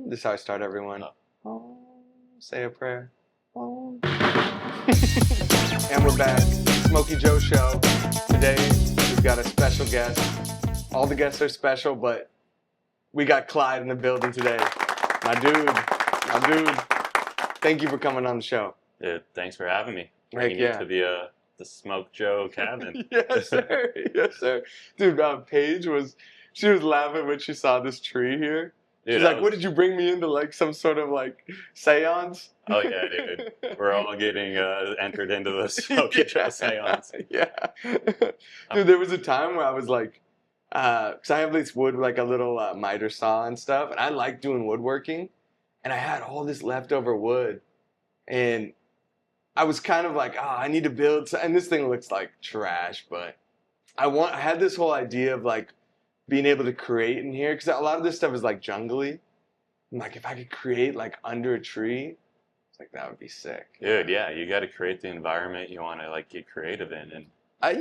This is how I start everyone. Oh, say a prayer. Oh. And we're back. Smokey Joe Show. Today, we've got a special guest. All the guests are special, but we got Clyde in the building today. My dude. Thank you for coming on the show. Dude, thanks for having me. Heck Bringing yeah. you to the Smoke Joe cabin. Yes, sir. Yes, sir. Dude, Paige she was laughing when she saw this tree here. Dude, She's like, what, did you bring me into like some sort of like seance? Oh yeah, dude. We're all getting entered into the Smokey Joe seance. Yeah. Dude, there was a time where I was like, because I have this wood, like a little miter saw and stuff, and I like doing woodworking, and I had all this leftover wood, and I was kind of like, I need to build, and this thing looks like trash, but I had this whole idea of like being able to create in here, because a lot of this stuff is like jungly. I'm like, if I could create like under a tree, it's like that would be sick. Dude, yeah, you got to create the environment you want to like get creative in, and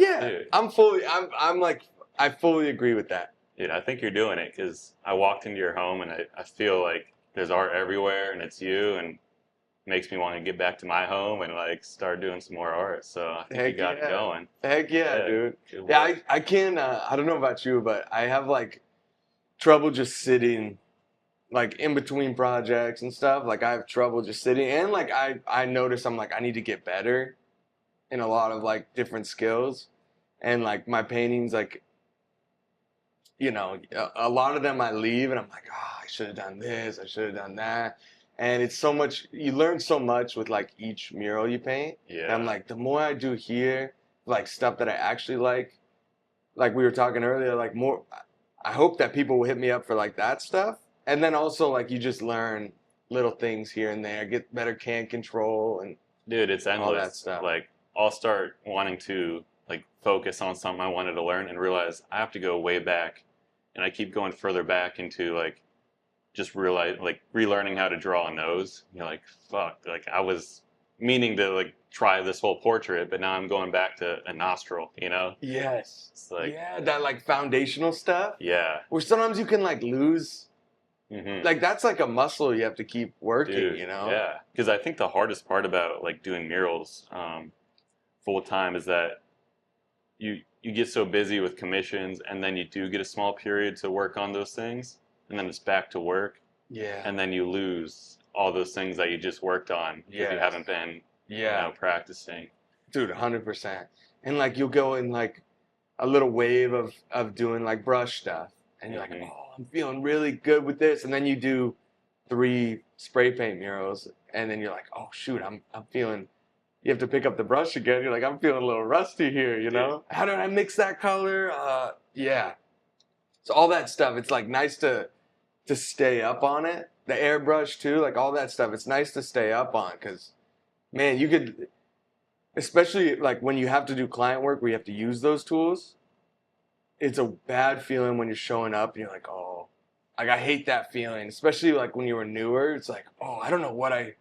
yeah, dude. I'm like, I fully agree with that. Dude, I think you're doing it, because I walked into your home and I feel like there's art everywhere, and it's you, and makes me want to get back to my home and like start doing some more art. So I think you got it going. Heck yeah, dude. Yeah, I can. I don't know about you, but I have like trouble just sitting, like in between projects and stuff. Like I have trouble just sitting, and like I notice I'm like I need to get better in a lot of like different skills, and like my paintings, like a lot of them I leave and I'm like, I should have done this, I should have done that. And it's so much, you learn so much with like each mural you paint. Yeah. And I'm like, the more I do here, like stuff that I actually like we were talking earlier, like more, I hope that people will hit me up for like that stuff. And then also like you just learn little things here and there, get better can control and dude, it's endless. All that stuff. Like I'll start wanting to like focus on something I wanted to learn and realize I have to go way back, and I keep going further back into like just realize like relearning how to draw a nose. You're like, fuck, like I was meaning to like try this whole portrait, but now I'm going back to a nostril, Yes. It's like, yeah, that like foundational stuff. Yeah. Where sometimes you can like lose. Mm-hmm. Like that's like a muscle you have to keep working, Dude, Yeah, because I think the hardest part about like doing murals full time is that you get so busy with commissions, and then you do get a small period to work on those things, and then it's back to work. Yeah. And then you lose all those things that you just worked on because you haven't been practicing. Dude, 100%. And like you'll go in like a little wave of doing like brush stuff, and you're like, I'm feeling really good with this, and then you do 3 spray paint murals, and then you're like, oh shoot, I'm feeling. You have to pick up the brush again. You're like, I'm feeling a little rusty here, Yeah. How did I mix that color? Yeah. So all that stuff, it's like nice to stay up on it. The airbrush too, like all that stuff. It's nice to stay up on, because, man, you could, especially like when you have to do client work where you have to use those tools. It's a bad feeling when you're showing up and you're like, like I hate that feeling, especially like when you were newer. It's like, I don't know what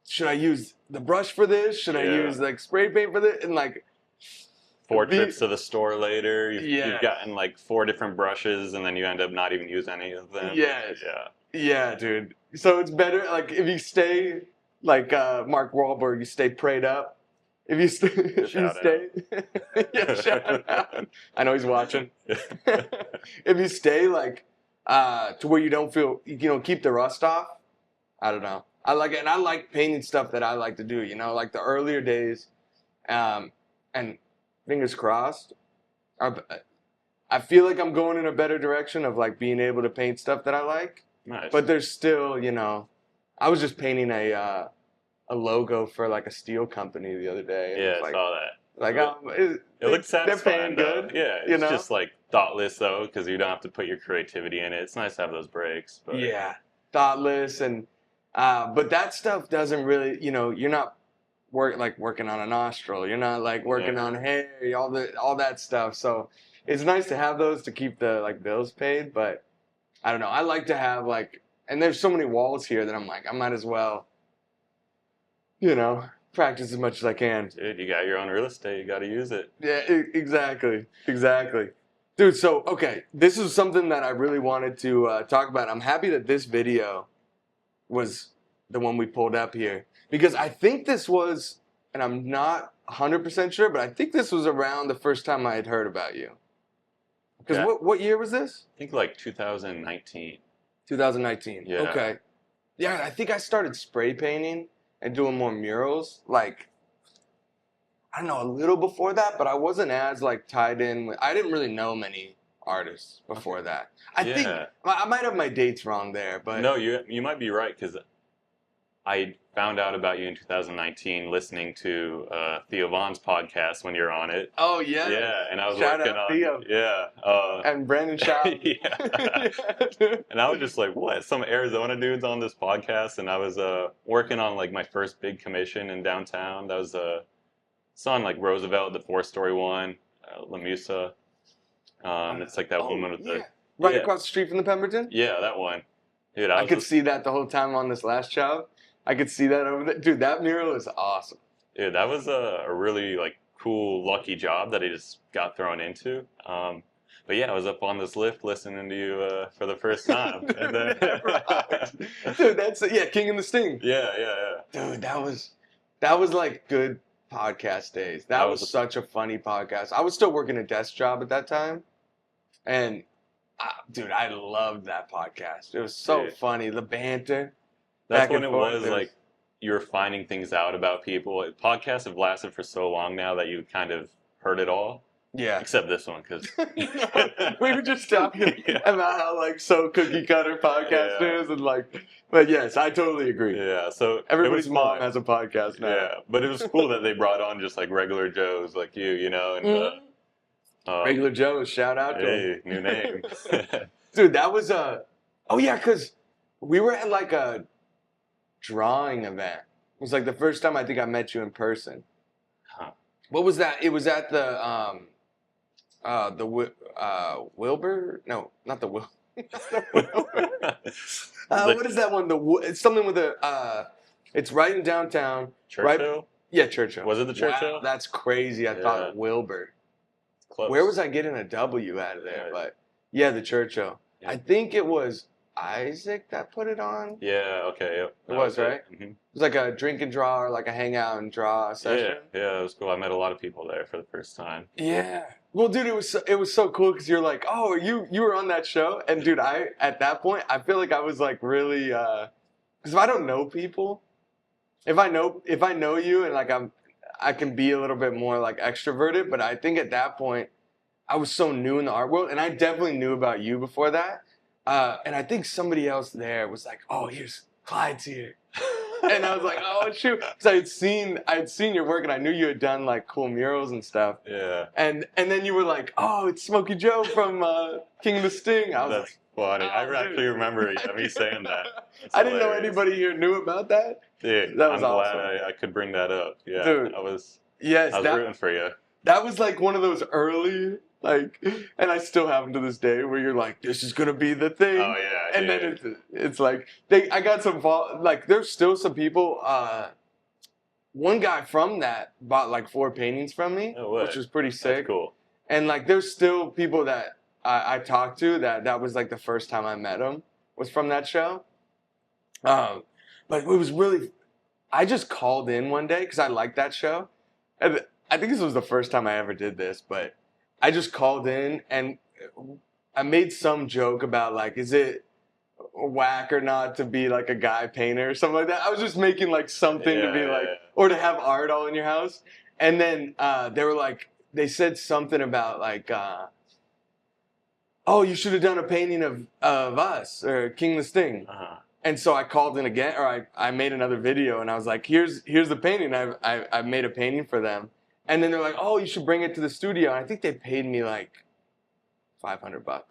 should I use the brush for this? Should I use like spray paint for this? And like 4 trips to the store later, you've gotten like 4 different brushes, and then you end up not even using any of them. Yes. Yeah, dude. So it's better like if you stay like Mark Wahlberg, you stay prayed up. If you stay, yeah, shout out. I know he's watching. If you stay like to where you don't feel, keep the rust off. I don't know. I like it, and I like painting stuff that I like to do. Like the earlier days, and fingers crossed. I feel like I'm going in a better direction of like being able to paint stuff that I like. Nice. But there's still, I was just painting a logo for like a steel company the other day. Yeah, I saw that. Like, it looks satisfying. They're paying good. Yeah, it's just like thoughtless though, because you don't have to put your creativity in it. It's nice to have those breaks. But yeah, thoughtless, and but that stuff doesn't really, you're not working on a nostril. You're not like working on hair, all that stuff. So it's nice to have those to keep the like bills paid. But I don't know. I like to have like, and there's so many walls here that I'm like, I might as well, practice as much as I can. Dude, you got your own real estate. You got to use it. Yeah, exactly. Dude, so, okay, this is something that I really wanted to talk about. I'm happy that this video was the one we pulled up here. Because I think this was, and I'm not 100% sure, but I think this was around the first time I had heard about you. Because what year was this? I think like 2019. 2019. Yeah. Okay. Yeah, I think I started spray painting and doing more murals, like, I don't know, a little before that, but I wasn't as like tied in. I didn't really know many artists before that. I think I might have my dates wrong there, but no, you might be right because I found out about you in 2019 listening to Theo Vaughn's podcast when you're on it. Oh yeah, yeah, and I was Shout working out on Theo. And Brandon Shaw. yeah. And I was just like, what? Some Arizona dudes on this podcast, and I was working on like my first big commission in downtown. That was it's on like Roosevelt, the 4-story one, La Musa. It's like that woman with the right across the street from the Pemberton. Yeah, that one. Dude, I could see that the whole time on this last job. I could see that over there. Dude, that mural is awesome. Dude, that was a really like cool, lucky job that I just got thrown into. But yeah, I was up on this lift listening to you for the first time. And then... Dude, that's King and the Sting. Yeah. Dude, that was like good podcast days. That was such a funny podcast. I was still working a desk job at that time, and dude, I loved that podcast. It was so funny. The banter. That's when it was like you were finding things out about people. Podcasts have lasted for so long now that you kind of heard it all. Yeah. Except this one, because we were just talking about how like so cookie cutter podcast is, and like, but yes, I totally agree. Yeah. So everybody's mom has a podcast now. Yeah, but it was cool that they brought on just like regular Joes like you know, and regular Joes. Shout out to him. New name. Dude, that was oh yeah, because we were at like a drawing event. It was like the first time I think I met you in person. Huh. What was that? It was at the Wilbur? No, not the Wilbur. What is that one? It's something with a. It's right in downtown. Churchill. Right? Yeah, Churchill. Was it the Churchill? Wow, that's crazy. I thought Wilbur. Close. Where was I getting a W out of there? But yeah, the Churchill. Yeah. I think it was Isaac that put it on. Yeah. Okay. Yep. It was right. Mm-hmm. It was like a drink and draw, or like a hangout and draw session. Yeah, it was cool. I met a lot of people there for the first time. Yeah. Well, dude, it was so cool because you're like, oh, you were on that show, and dude, at that point I feel like I was like really because if I don't know people, if I know you and like I can be a little bit more like extroverted, but I think at that point I was so new in the art world, and I definitely knew about you before that, and I think somebody else there was like, oh, here's Clyde's here. And I was like, oh shoot, because I had seen your work, and I knew you had done like cool murals and stuff. Yeah. And then you were like, oh, it's Smokey Joe from King of the Sting. I was That's funny. I actually remember me saying that. I didn't know anybody here knew about that. Dude, that was I'm awesome. glad I could bring that up. Yeah, dude, I was rooting for you. That was like one of those early, like, and I still have them to this day, where you're like, this is gonna be the thing. Oh yeah. And then it's like I got some like there's still some people. One guy from that bought like 4 paintings from me, which was pretty sick. That's cool. And like there's still people that I talked to that was like the first time I met them was from that show. But it was really, I just called in one day because I liked that show, and I think this was the first time I ever did this, but I just called in and I made some joke about like, is it whack or not to be like a guy painter or something like that. I was just making like something to be like, or to have art all in your house. And then they said something about like, oh, you should have done a painting of us or King the Sting. Uh-huh. And so I called in again, or I made another video, and I was like, here's the painting. I made a painting for them. And then they're like, oh, you should bring it to the studio. And I think they paid me like $500.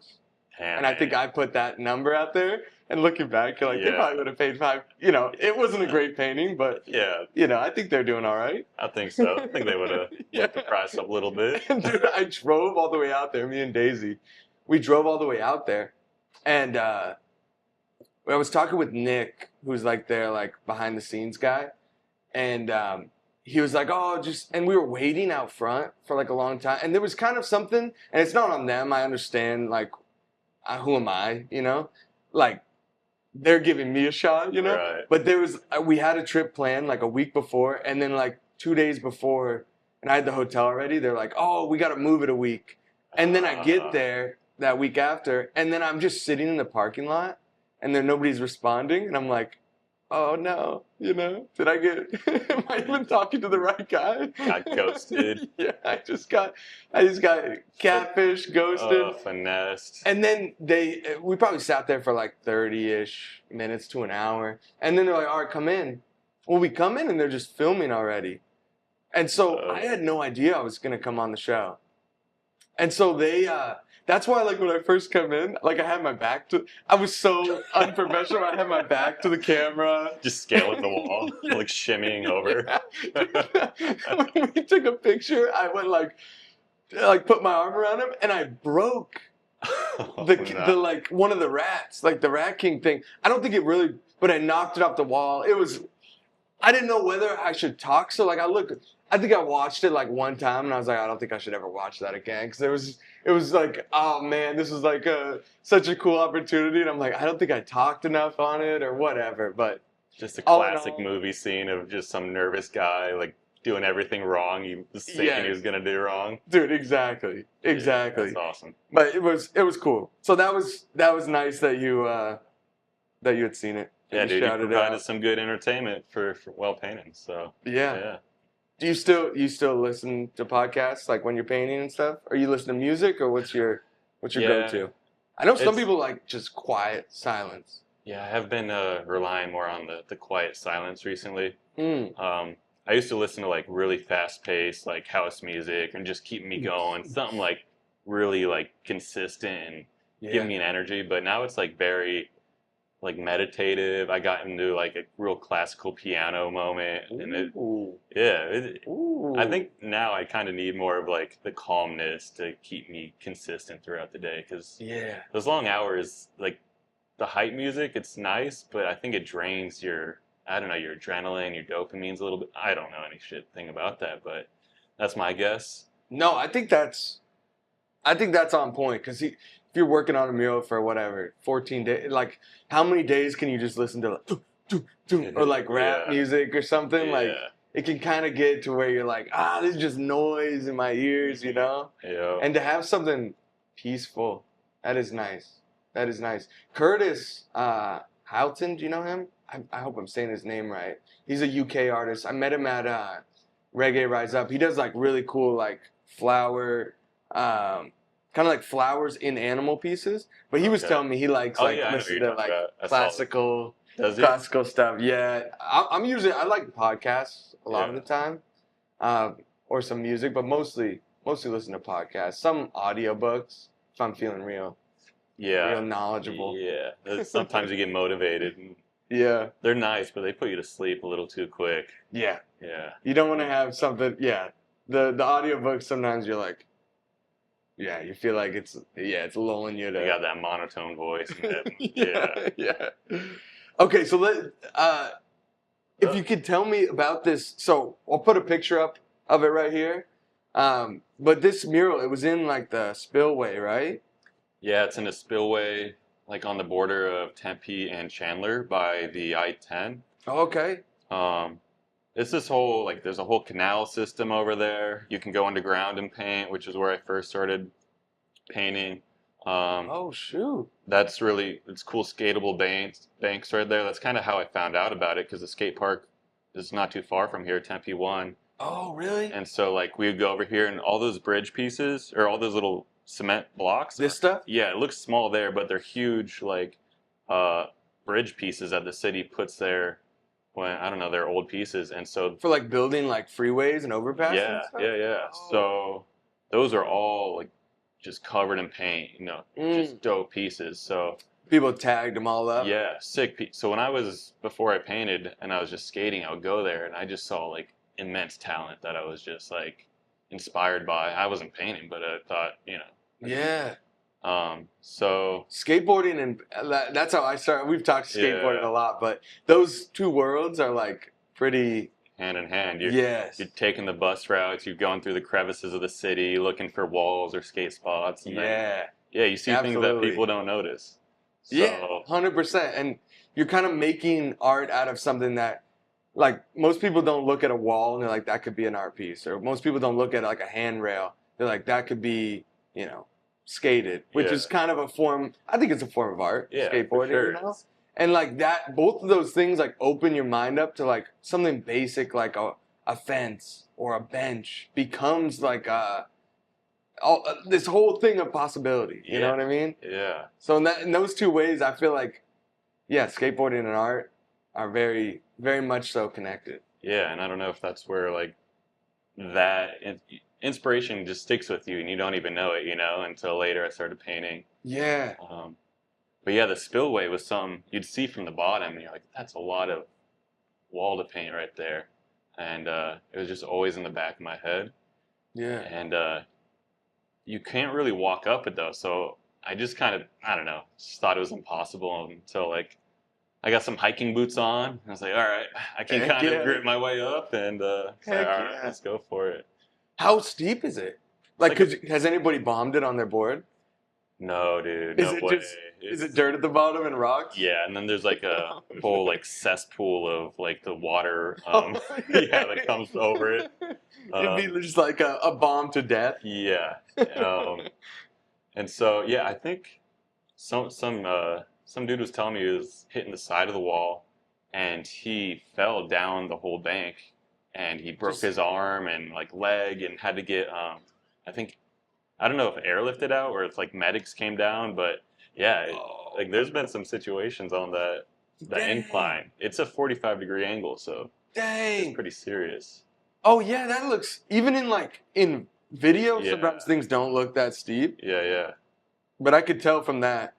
And I think I put that number out there. And looking back, you're like, they probably would have paid $5. You know, it wasn't a great painting, but you know, I think they're doing all right. I think so. I think they would have put the price up a little bit. And dude, I drove all the way out there. Me and Daisy, we drove all the way out there, and I was talking with Nick, who's like their like behind the scenes guy, and he was like, oh, and we were waiting out front for like a long time. And there was kind of something, and it's not on them. I understand, like, who am I, you know? Like, they're giving me a shot, you know? Right. But we had a trip planned like a week before, and then like 2 days before, and I had the hotel already. They're like, oh, we got to move it a week. And then I get there that week after, and then I'm just sitting in the parking lot, and then nobody's responding, and I'm like, oh no, you know, am I even talking to the right guy? Got ghosted. Yeah, I just got catfish, ghosted. Finessed. And then we probably sat there for like 30-ish minutes to an hour. And then they're like, all right, come in. Well, we come in and they're just filming already. And so I had no idea I was going to come on the show. And so that's why, like, when I first come in, like, I was so unprofessional. I had my back to the camera. Just scaling the wall, Yeah. like shimmying over. Yeah. When we took a picture, I went like put my arm around him, and I broke the like one of the rats, like the Rat King thing. I don't think it really, but I knocked it off the wall. I didn't know whether I should talk. So like I think I watched it like one time, and I was like, I don't think I should ever watch that again, because it was like, oh man, this was like such a cool opportunity, and I'm like, I don't think I talked enough on it or whatever. But just a classic movie scene of just some nervous guy like doing everything wrong. He was thinking he was gonna do wrong. Dude, exactly. Yeah, that's awesome. But it was cool. So that was nice that you had seen it. Yeah, dude, you provided some good entertainment for well painting. So yeah. Do you still listen to podcasts like when you're painting and stuff? Or you listen to music, or what's your go-to? I know some people like just quiet silence. Yeah, I have been relying more on the quiet silence recently. I used to listen to like really fast-paced like house music and just keep me going, something like really like consistent and give me an energy. But now it's like very like meditative. I got into like a real classical piano moment, and I think now I kind of need more of like the calmness to keep me consistent throughout the day, because those long hours, like the hype music, it's nice, but I think it drains your adrenaline, your dopamines a little bit. I don't know any thing about that, but that's my guess. No, I think that's on point, because if you're working on a mural for whatever 14 days, like how many days can you just listen to like or like rap music or something? Like it can kind of get to where you're like, this is just noise in my ears, you know? Yeah. And to have something peaceful, that is nice. That is nice. Curtis Houghton, do you know him? I hope I'm saying his name right. He's a UK artist. I met him at Reggae Rise Up. He does like really cool like flower, kind of like flowers in animal pieces. But he was telling me he likes listen to like classical stuff. Yeah, I like podcasts a lot of the time, or some music, but mostly listen to podcasts. Some audiobooks if I'm feeling real knowledgeable. Yeah, sometimes you get motivated. And yeah, they're nice, but they put you to sleep a little too quick. Yeah. Yeah. You don't want to have something. Yeah, the audiobooks, sometimes you're like, you feel like it's lulling you to. You got that monotone voice. Yeah. Okay, so if you could tell me about this. So I'll put a picture up of it right here. But this mural, it was in like the spillway, right? Yeah, it's in a spillway, like on the border of Tempe and Chandler by the I-10. Oh, okay. It's this whole, like, there's a whole canal system over there. You can go underground and paint, which is where I first started painting. Oh, shoot. It's cool skatable banks right there. That's kind of how I found out about it, because the skate park is not too far from here, Tempe 1. Oh, really? And so, like, we would go over here, and all those bridge pieces, or all those little cement blocks. This stuff? Yeah, it looks small there, but they're huge, like, bridge pieces that the city puts there. They're old pieces, and so for like building like freeways and overpasses. Yeah. Oh. So those are all like just covered in paint, just dope pieces. So people tagged them all up. Yeah, sick. So before I painted and I was just skating, I would go there and I just saw like immense talent that I was just like inspired by. I wasn't painting, but I thought, Yeah. So skateboarding, and that's how I started. We've talked skateboarding a lot, but those two worlds are like pretty hand in hand. Yes. You're taking the bus routes, you're going through the crevices of the city, looking for walls or skate spots. And then, you see things that people don't notice. So, 100%. And you're kind of making art out of something that, like, most people don't look at a wall and they're like, that could be an art piece. Or most people don't look at like a handrail. They're like, that could be, skated, which is kind of a form. I think it's a form of art. Skateboarding, sure. And like that, both of those things like open your mind up to like something basic, like a fence or a bench becomes like this whole thing of possibility. You know what I mean? Yeah. So in those two ways, I feel like, skateboarding and art are very, very much so connected. Yeah, and I don't know if that's where like that inspiration just sticks with you and you don't even know it, until later I started painting. Yeah. But yeah, the spillway was something you'd see from the bottom, and you're like, that's a lot of wall to paint right there. And it was just always in the back of my head. Yeah. And you can't really walk up it, though. So I just kind of, I don't know, just thought it was impossible until, like, I got some hiking boots on. I was like, all right, I can kind of grit my way up, and all right, let's go for it. How steep is it? Like, has anybody bombed it on their board? No, dude. No way. Is it dirt at the bottom and rocks? Yeah, and then there's like a whole like cesspool of like the water that comes over it. It'd be just like a bomb to death. Yeah. And so I think some dude was telling me he was hitting the side of the wall and he fell down the whole bank and he broke his arm and like leg and had to get I don't know if airlifted out or if like medics came down, but like there's been some situations on that incline. It's a 45-degree angle, so it's pretty serious. Oh yeah, that looks, even in video, sometimes things don't look that steep. Yeah. But I could tell from that,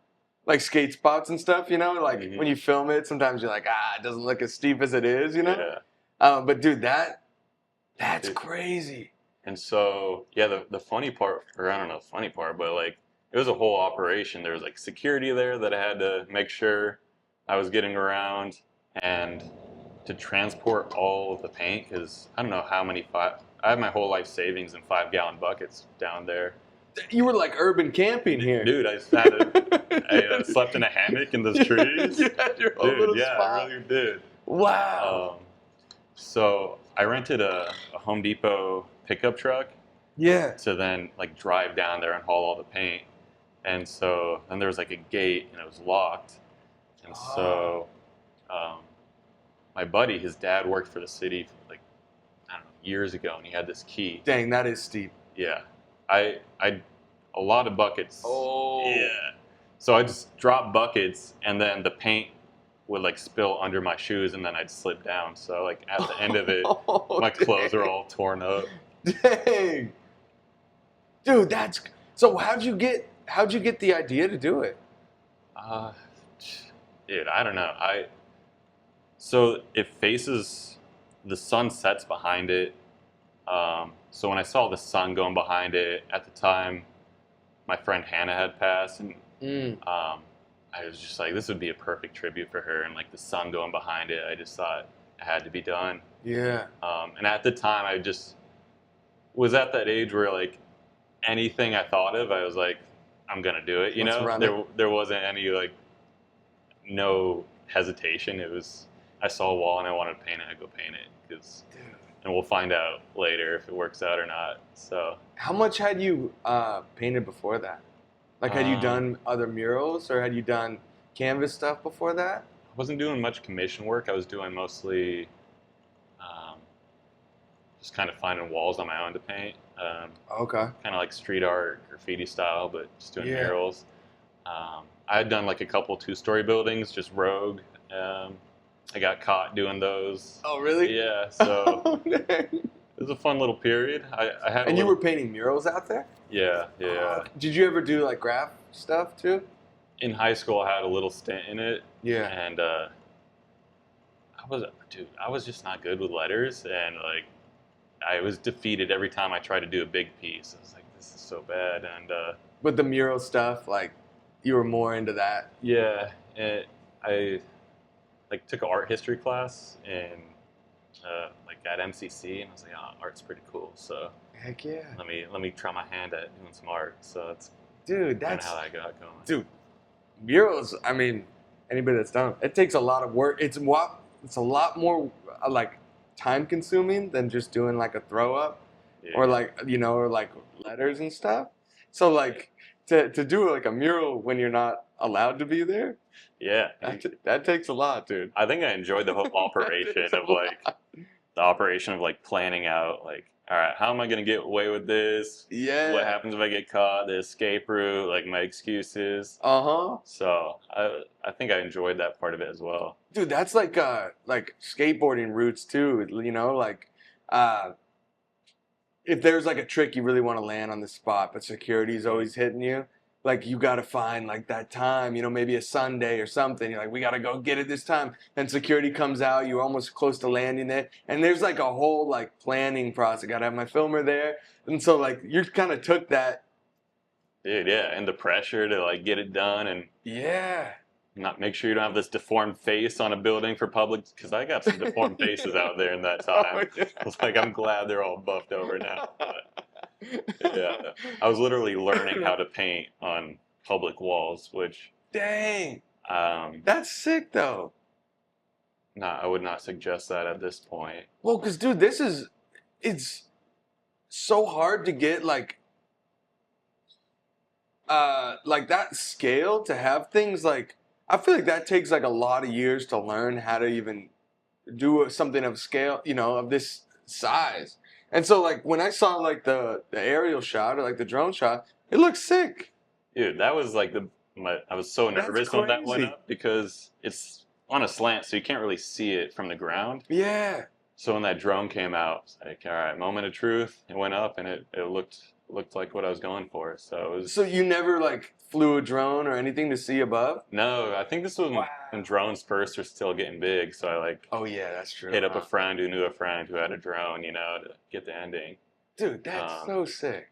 like skate spots and stuff, when you film it, sometimes you're like, it doesn't look as steep as it is, Yeah. But dude, that's crazy. And so, the funny part, or I don't know, funny part, but like it was a whole operation. There was like security there that I had to make sure I was getting around and to transport all of the paint because I don't know how many I have my whole life savings in 5-gallon buckets down there. You were like urban camping here. Dude, I slept in a hammock in those trees. You had your own little spot. I really did. Wow. So I rented a Home Depot pickup truck to then like drive down there and haul all the paint. And so then there was like a gate and it was locked. And so my buddy, his dad worked for the city like, I don't know, years ago, and he had this key. Dang, that is steep. Yeah. I a lot of buckets. Oh. Yeah. So I just dropped buckets and then the paint would like spill under my shoes and then I'd slip down. So like at the end of it, my clothes are all torn up. Dang. Dude, so how'd you get the idea to do it? Dude, I don't know. So it faces, the sun sets behind it. So when I saw the sun going behind it, at the time, my friend Hannah had passed, and I was just like, this would be a perfect tribute for her, and like the sun going behind it, I just thought it had to be done. Yeah. And at the time, I just was at that age where like anything I thought of, I was like, I'm gonna do it. There wasn't any like no hesitation. It was, I saw a wall and I wanted to paint it. I'd go paint it and we'll find out later if it works out or not. So how much had you painted before that? Like, had you done other murals or had you done canvas stuff before that? I wasn't doing much commission work. I was doing mostly just kind of finding walls on my own to paint. Okay. Kind of like street art, graffiti style, but just doing murals. I had done like a couple 2-story buildings, just rogue. I got caught doing those. Oh, really? Yeah. So it was a fun little period. I had. And you were painting murals out there? Yeah. Did you ever do like graph stuff too? In high school, I had a little stint in it. Yeah. And I was just not good with letters, and like I was defeated every time I tried to do a big piece. I was like, this is so bad. And but the mural stuff, like, you were more into that. Yeah, and I like took an art history class in like at MCC, and I was like, oh, art's pretty cool. So Heck yeah. let me try my hand at doing some art. So that's Dude, kind of that's how I got going. dude. Murals. I mean, anybody that's done it takes a lot of work. It's a lot more like time consuming than just doing like a throw up or like or like letters and stuff. So like to do like a mural when you're not allowed to be there. Yeah, That takes a lot, dude. I think I enjoyed the whole operation of like the operation of like planning out like, all right, how am I gonna get away with this? Yeah. What happens if I get caught? The escape route, like my excuses. Uh-huh. So I think I enjoyed that part of it as well. Dude, that's like skateboarding routes too, like if there's like a trick you really want to land on the spot, but security's always hitting you, like you got to find like that time, maybe a Sunday or something. You're like, we got to go get it this time. And security comes out, you're almost close to landing it. And there's like a whole like planning process. Got to have my filmer there. And so like you kind of took that. Dude, yeah. And the pressure to like get it done and yeah. Not make sure you don't have this deformed face on a building for public, because I got some deformed faces out there in that time. Oh, yeah. It's like, I'm glad they're all buffed over now. But, yeah, I was literally learning how to paint on public walls, which dang, that's sick though. I would not suggest that at this point. Well, because dude, it's so hard to get like that scale to have things like. I feel like that takes like a lot of years to learn how to even do something of scale, of this size. And so like when I saw like the aerial shot or like the drone shot, it looks sick. Dude, that was like I was so nervous when that went up because it's on a slant, so you can't really see it from the ground. Yeah. So when that drone came out, it's like, all right, moment of truth. It went up and it looked like what I was going for. So it was. So you never like flew a drone or anything to see above? No, I think this was when drones first were still getting big. So I like. Oh yeah, that's true. Hit up a friend who knew a friend who had a drone, to get the ending. Dude, that's so sick.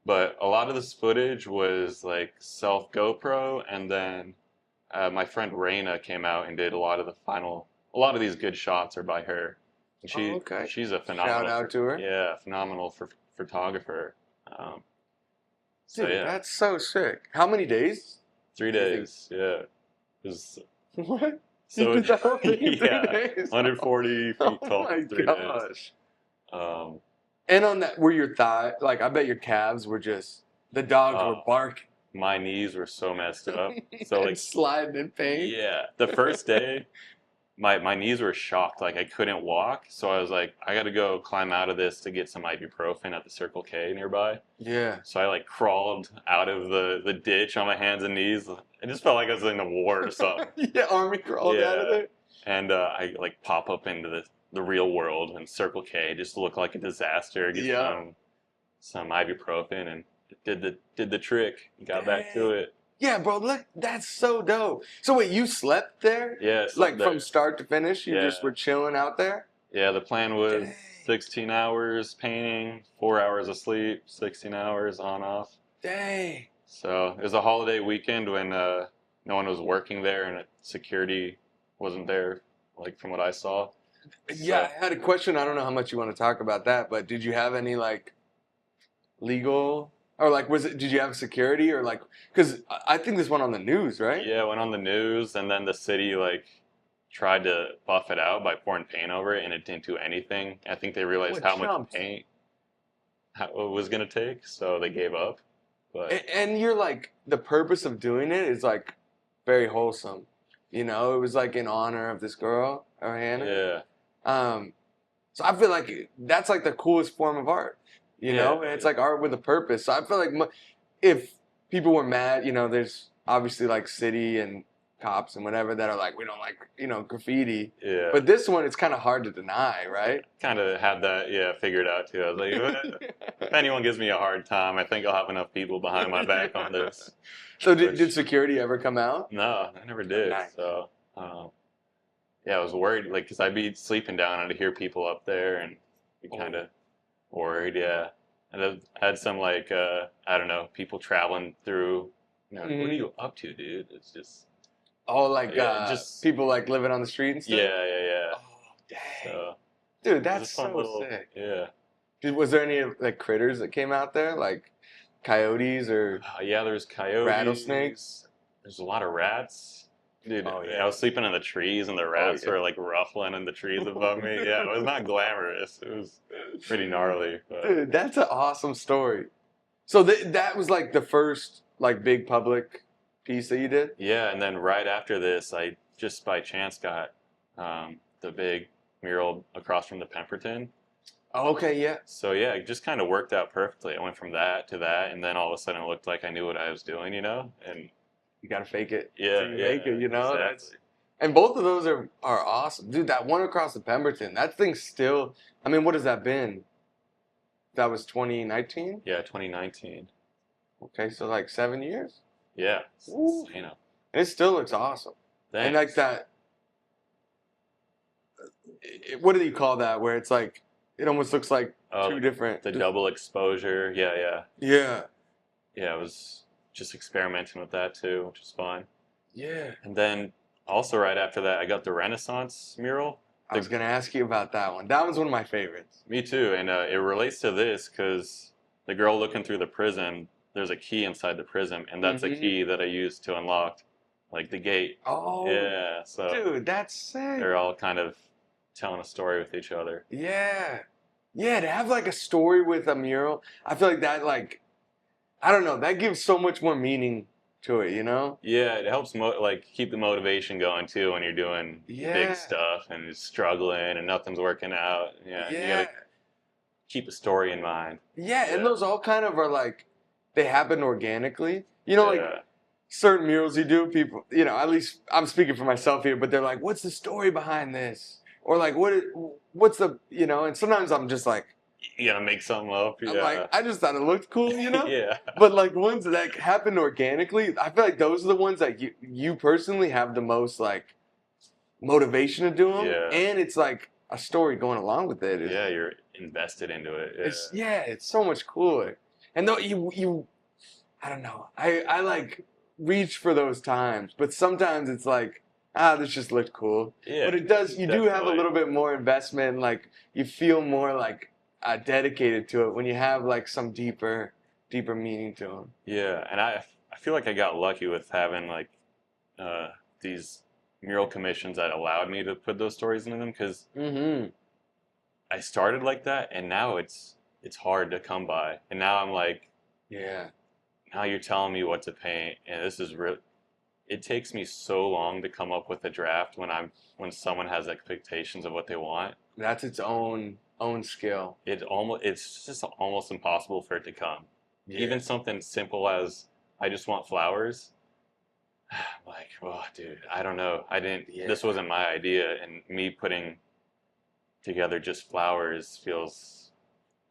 But a lot of this footage was like self GoPro, and then my friend Raina came out and did a lot of these good shots are by her. And she's a phenomenal. Shout out to her. Yeah, phenomenal photographer. Dude, that's so sick. How many days? 3 days. Yeah. It was, what? So you did that whole thing in 3 days? 140 feet tall. Oh my 3 gosh. days. And on that, were your thigh, like I bet your calves were just, the dogs were barking. My knees were so messed up. So like sliding in pain. Yeah. The first day, my knees were shocked. Like I couldn't walk. So I was like, I got to go climb out of this to get some ibuprofen at the Circle K nearby. Yeah. So I like crawled out of the ditch on my hands and knees. It just felt like I was in a war or something. Yeah, army crawled out of there. And I like pop up into the real world and Circle K just looked like a disaster. Get some ibuprofen and did the trick. Got back to it. Yeah, bro, look, that's so dope. So wait, you slept there? Yeah, like from start to finish, you just were chilling out there? Yeah, the plan was 16 hours painting, 4 hours of sleep, 16 hours on off. Dang. So it was a holiday weekend when no one was working there and security wasn't there, like from what I saw. Yeah, I had a question. I don't know how much you want to talk about that, but did you have any like legal or like did you have security or like because I think this went on the news, right? Yeah, it went on the news, and then the city like tried to buff it out by pouring paint over it, and it didn't do anything. I think they realized how much paint it was gonna take, so they gave up. But and you're like the purpose of doing it is like very wholesome, it was like in honor of this girl or Hannah. Yeah. So I feel like that's like the coolest form of art. And it's like art with a purpose. So I feel like if people were mad, there's obviously like city and cops and whatever that are like, we don't like, graffiti. Yeah. But this one, it's kind of hard to deny, right? Kind of had that, figured out too. I was like, if anyone gives me a hard time, I think I'll have enough people behind my back on this. So did security ever come out? No, I never did. Nice. So, yeah, I was worried, like, because I'd be sleeping down and I'd hear people up there and be kind of worried, yeah. And I had some, like, I don't know, people traveling through, what are you up to, dude? It's just... Oh, like, just people, like, living on the street and stuff? Yeah. Oh, dang. So Dude, It was that's a fun so little, sick. yeah. Was there any like critters that came out there, like coyotes or Yeah, there's rattlesnakes? coyotes. There's a lot of rats. Dude, Oh I yeah. was sleeping in the trees and the Oh rats yeah. were like ruffling in the trees above me. Yeah, it was not glamorous. It was pretty gnarly. But Dude, that's an awesome story. So that was like the first like big public piece that you did? yeah, and then right after this, I just by chance got the big mural across from the Pemberton. Oh, okay, yeah. So yeah, it just kind of worked out perfectly. I went from that to that, and then all of a sudden it looked like I knew what I was doing, And You gotta fake it till yeah, you make yeah, it, you know? exactly. And both of those are awesome. Dude, that one across the Pemberton, that thing's still, I mean, what has that been? That was 2019? Yeah, 2019. Okay, so like 7 years? Yeah, Woo. you know. And it still looks awesome. And like Thanks. that, what do you call that? Where it's like, it almost looks like two different. The double exposure. Yeah, yeah. Yeah. Yeah, I was just experimenting with that too, which was fun. Yeah. And then also right after that, I got the Renaissance mural. I was going to ask you about that one. That one's one of my favorites. Me too, and it relates to this because the girl looking through the prism, there's a key inside the prism, and that's a key that I used to unlock, like the gate. Oh, Yeah, so dude, that's sick. they're all kind of telling a story with each other. Yeah. Yeah, to have like a story with a mural, I feel like that, like, I don't know, that gives so much more meaning to it, you know? Yeah, it helps like keep the motivation going too when you're doing Yeah. big stuff and you're struggling and nothing's working out. Yeah, you Yeah. gotta keep a story in mind. Yeah, and Yeah. those all kind of are like, they happen organically. You know, like Yeah. certain murals you do, people, you know, at least I'm speaking for myself here, but they're like, what's the story behind this? Or like, what's the, you know, and sometimes I'm just like, You gotta make something up. I'm Yeah. like, I just thought it looked cool, you know? Yeah. But like ones that happen organically, I feel like those are the ones that you personally have the most like motivation to do them, Yeah. and it's like a story going along with it. Yeah, you're invested into it. Yeah. It's so much cooler. And though you, I don't know, I like reach for those times, but sometimes it's like, this just looked cool. Yeah. But it does. You do have a definitely. little bit more investment. Like you feel more like dedicated to it when you have like some deeper meaning to them. Yeah, and I feel like I got lucky with having like these mural commissions that allowed me to put those stories into them because I started like that, and now it's hard to come by. And now I'm like, Yeah. now you're telling me what to paint, and this is real. It takes me so long to come up with a draft when someone has expectations of what they want. That's its own skill. It's just almost impossible for it to come. Yeah. Even something simple as I just want flowers. Like, oh, dude, I don't know. I didn't. Yeah. This wasn't my idea, and me putting together just flowers feels.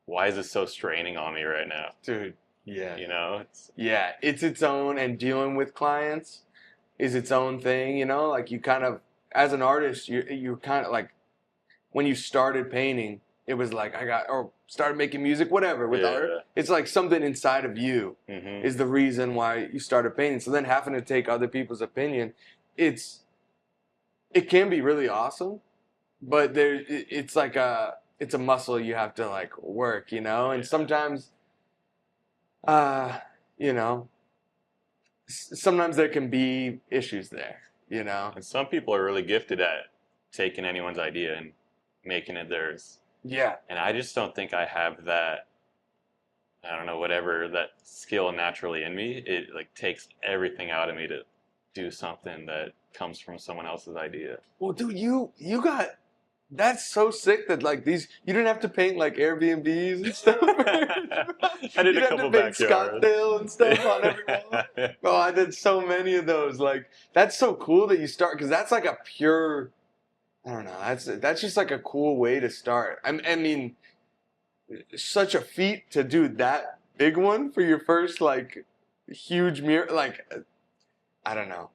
Why is this so straining on me right now? Dude. Yeah. You know, It's its own, and dealing with clients is its own thing, you know? Like you kind of, as an artist, you kind of like, when you started painting, it was like, or started making music, whatever, with art. It's like something inside of you is the reason why you started painting. So then having to take other people's opinion, it can be really awesome, but it's like it's a muscle you have to like work, you know? And sometimes, you know, sometimes there can be issues there, you know? And some people are really gifted at taking anyone's idea and making it theirs. Yeah. And I just don't think I have that, I don't know, whatever, that skill naturally in me. It like takes everything out of me to do something that comes from someone else's idea. Well, dude, you got, that's so sick that like you didn't have to paint like Airbnbs and stuff. I did a couple backyards. Scottsdale and stuff on every wall. Oh, I did so many of those. Like, that's so cool that you start, because that's like a pure, I don't know, that's just like a cool way to start. I mean, such a feat to do that big one for your first like huge mural. Like, I don't know.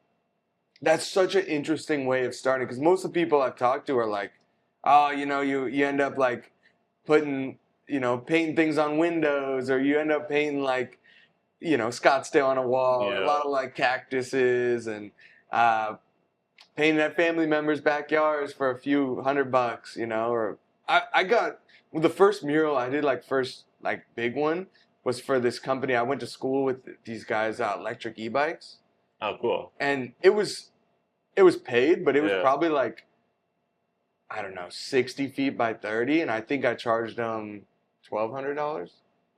That's such an interesting way of starting, because most of the people I've talked to are like, oh, you know, you end up like putting, you know, painting things on windows, or you end up painting like, you know, Scottsdale on a wall, or a lot of like cactuses, and painting at family members' backyards for a few $100, you know, or I got well, the first mural I did, like first like big one, was for this company. I went to school with these guys, electric e-bikes, Oh, cool. and it was paid, but it was Yeah. probably like, I don't know, 60 feet by 30, and I think I charged them $1,200,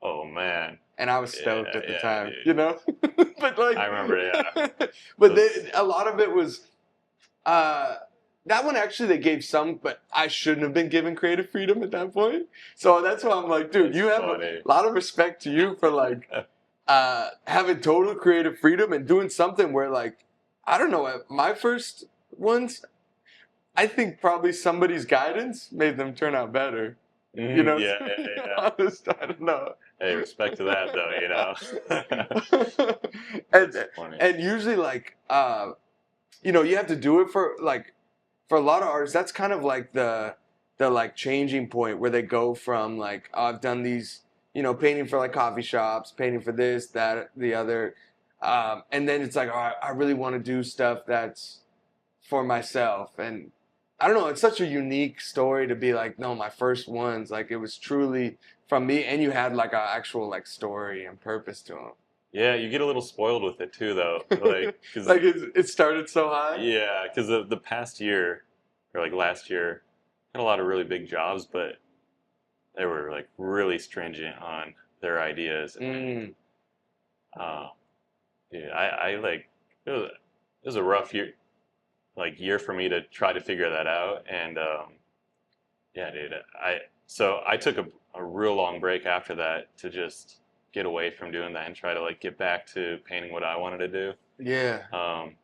Oh man. and I was stoked Yeah, at the yeah, time, dude. you know. But like, I remember, yeah. but Those- a lot of it was. Uh, that one actually they gave some, but I shouldn't have been given creative freedom at that point. So that's why I'm like, dude, That's you have funny. a lot of respect to you for like having total creative freedom and doing something where like, I don't know, my first ones, I think probably somebody's guidance made them turn out better. You know, Yeah, to yeah, be yeah. honest, I don't know. Hey, respect to that though, you know. That's and funny. and usually like you know, you have to do it for a lot of artists. That's kind of like the like changing point where they go from like, oh, I've done these, you know, painting for like coffee shops, painting for this, that, the other, and then it's like, oh, I really want to do stuff that's for myself. And I don't know, it's such a unique story to be like, no, my first ones, like it was truly from me, and you had like an actual like story and purpose to them. Yeah, you get a little spoiled with it too, though. Like, cause Like it started so high. yeah, because the past year or like last year, had a lot of really big jobs, but they were like really stringent on their ideas. And Mm, uh, yeah, I like it was a rough year for me to try to figure that out. And yeah, dude, I took a real long break after that to just get away from doing that and try to like get back to painting what I wanted to do. yeah. Um,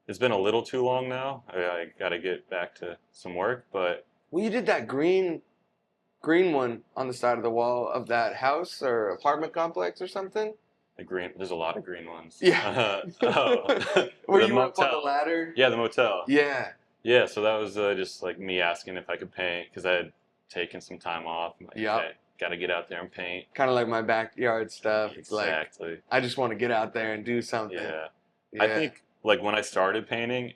it's been a little too long now. I got to get back to some work, but Well, you did that green one on the side of the wall of that house or apartment complex or something. there's a lot of green ones. Yeah. Where The you were up on the motel. ladder. Yeah, the motel. Yeah. Yeah, so that was just like me asking if I could paint because I had taken some time off. I'm like, Yep. okay, got to get out there and paint. Kind of like my backyard stuff. It's like Exactly. I just want to get out there and do something. Yeah. Yeah. I think like when I started painting,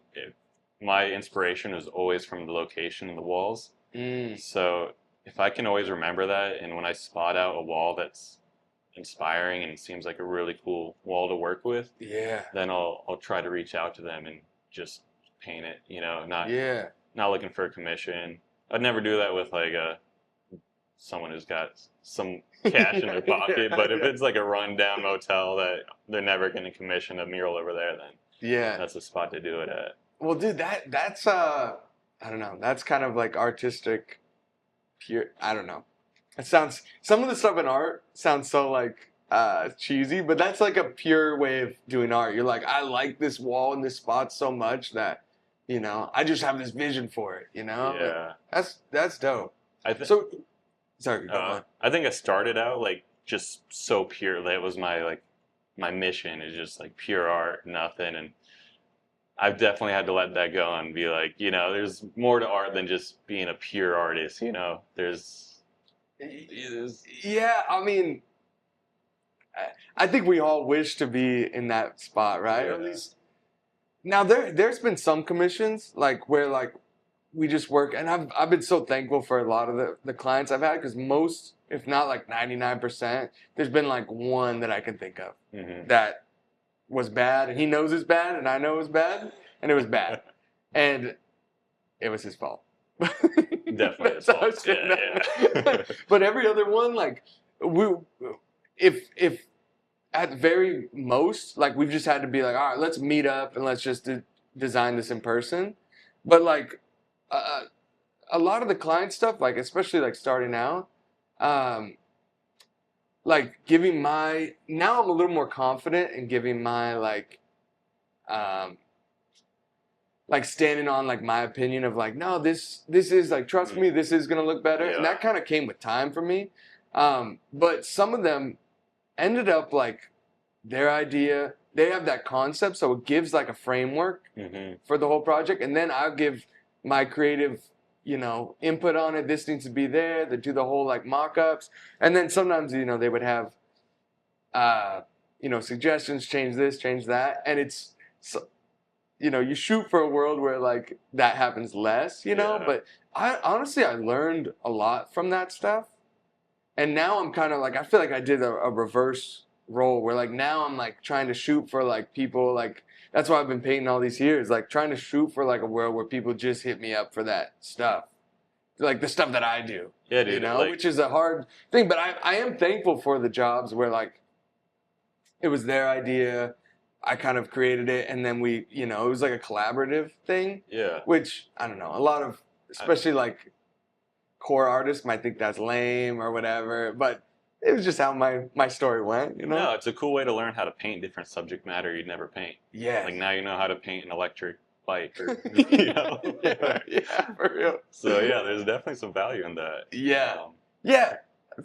my inspiration was always from the location of the walls. Mm, So if I can always remember that, and when I spot out a wall that's inspiring and seems like a really cool wall to work with, yeah. then I'll try to reach out to them and just paint it. You know, Yeah. not looking for a commission. I'd never do that with like someone who's got some cash in their pocket. But if it's like a rundown motel that they're never going to commission a mural over there, then Yeah. that's a spot to do it at. Well, dude, that's I don't know. That's kind of like artistic pure. I don't know. It sounds some of the stuff in art sounds so like cheesy, but that's like a pure way of doing art. You're like, I like this wall and this spot so much that, you know, I just have this vision for it. You know, Yeah, like, that's dope. I think. So, sorry, go on. I think I started out like just so pure. That was my mission is just like pure art, nothing. And I've definitely had to let that go and be like, you know, there's more to art than just being a pure artist. You know, there's Yeah, I mean, I think we all wish to be in that spot, right? Or at Yeah. least now there's been some commissions like where like we just work, and I've been so thankful for a lot of the clients I've had because most, if not like 99%, there's been like one that I can think of Mhm. that was bad, and he knows it's bad, and I know it's bad, and it was bad, and it was his fault. Definitely his That's how I fault. say Yeah, that. yeah. But every other one, like we, if at the very most, like we've just had to be like, all right, let's meet up and let's just design this in person. But like uh, a lot of the client stuff, like especially like starting out, um, like giving my now I'm a little more confident in giving my um, like standing on like my opinion of like, no, this is like, trust me, this is gonna look better, and Yeah. that kind of came with time for me. But some of them ended up like their idea. They have that concept, so it gives like a framework Mhm. for the whole project, and then I'll give my creative, you know, input on it. This needs to be there. They do the whole like mock-ups, and then sometimes, you know, they would have, you know, suggestions, change this, change that, and it's so, you shoot for a world where like that happens less, Yeah. but I honestly I learned a lot from that stuff. And now I'm kind of like I feel like I did a reverse role where like now I'm like trying to shoot for like people like that's why I've been painting all these years, like trying to shoot for like a world where people just hit me up for that stuff. Like the stuff that I do. Yeah, dude. Which is a hard thing, but I am thankful for the jobs where like it was their idea. I kind of created it, and then it was like a collaborative thing. Yeah. Which I don't know. A lot of, especially like core artists, might think that's lame or whatever, but it was just how my story went. No, it's a cool way to learn how to paint different subject matter you'd never paint. Yeah. Like now you know how to paint an electric bike, or yeah, for real. So yeah, there's definitely some value in that. Yeah. Yeah,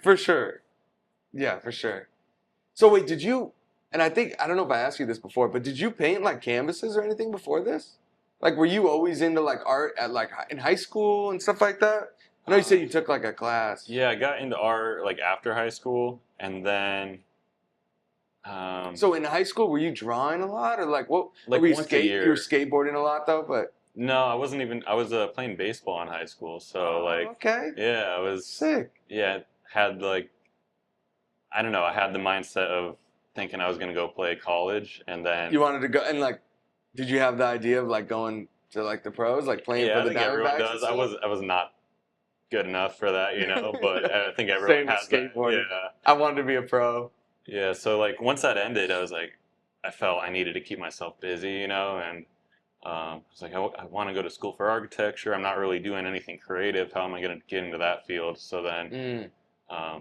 for sure. Yeah, for sure. So wait, did you? And I don't know if I asked you this before, but did you paint like canvases or anything before this? Like, were you always into like art at like in high school and stuff like that? I know you said you took like a class. Yeah, I got into art like after high school, and then. So in high school, were you drawing a lot, or like what? Like were you once a year. You were skateboarding a lot though, but. No, I wasn't even. I was playing baseball in high school, so like. Okay. Yeah, I was sick. Yeah, had like. I don't know. I had the mindset of thinking I was gonna go play college, and then. You wanted to go, and like, did you have the idea of like going to like the pros, like playing for the Diamondbacks? Yeah, I think everyone does. I was not good enough for that, but I think everyone has that. Yeah. I wanted to be a pro. Yeah, so like once that ended, I was like, I felt I needed to keep myself busy, and I was like, I want to go to school for architecture. I'm not really doing anything creative. How am I going to get into that field? So then I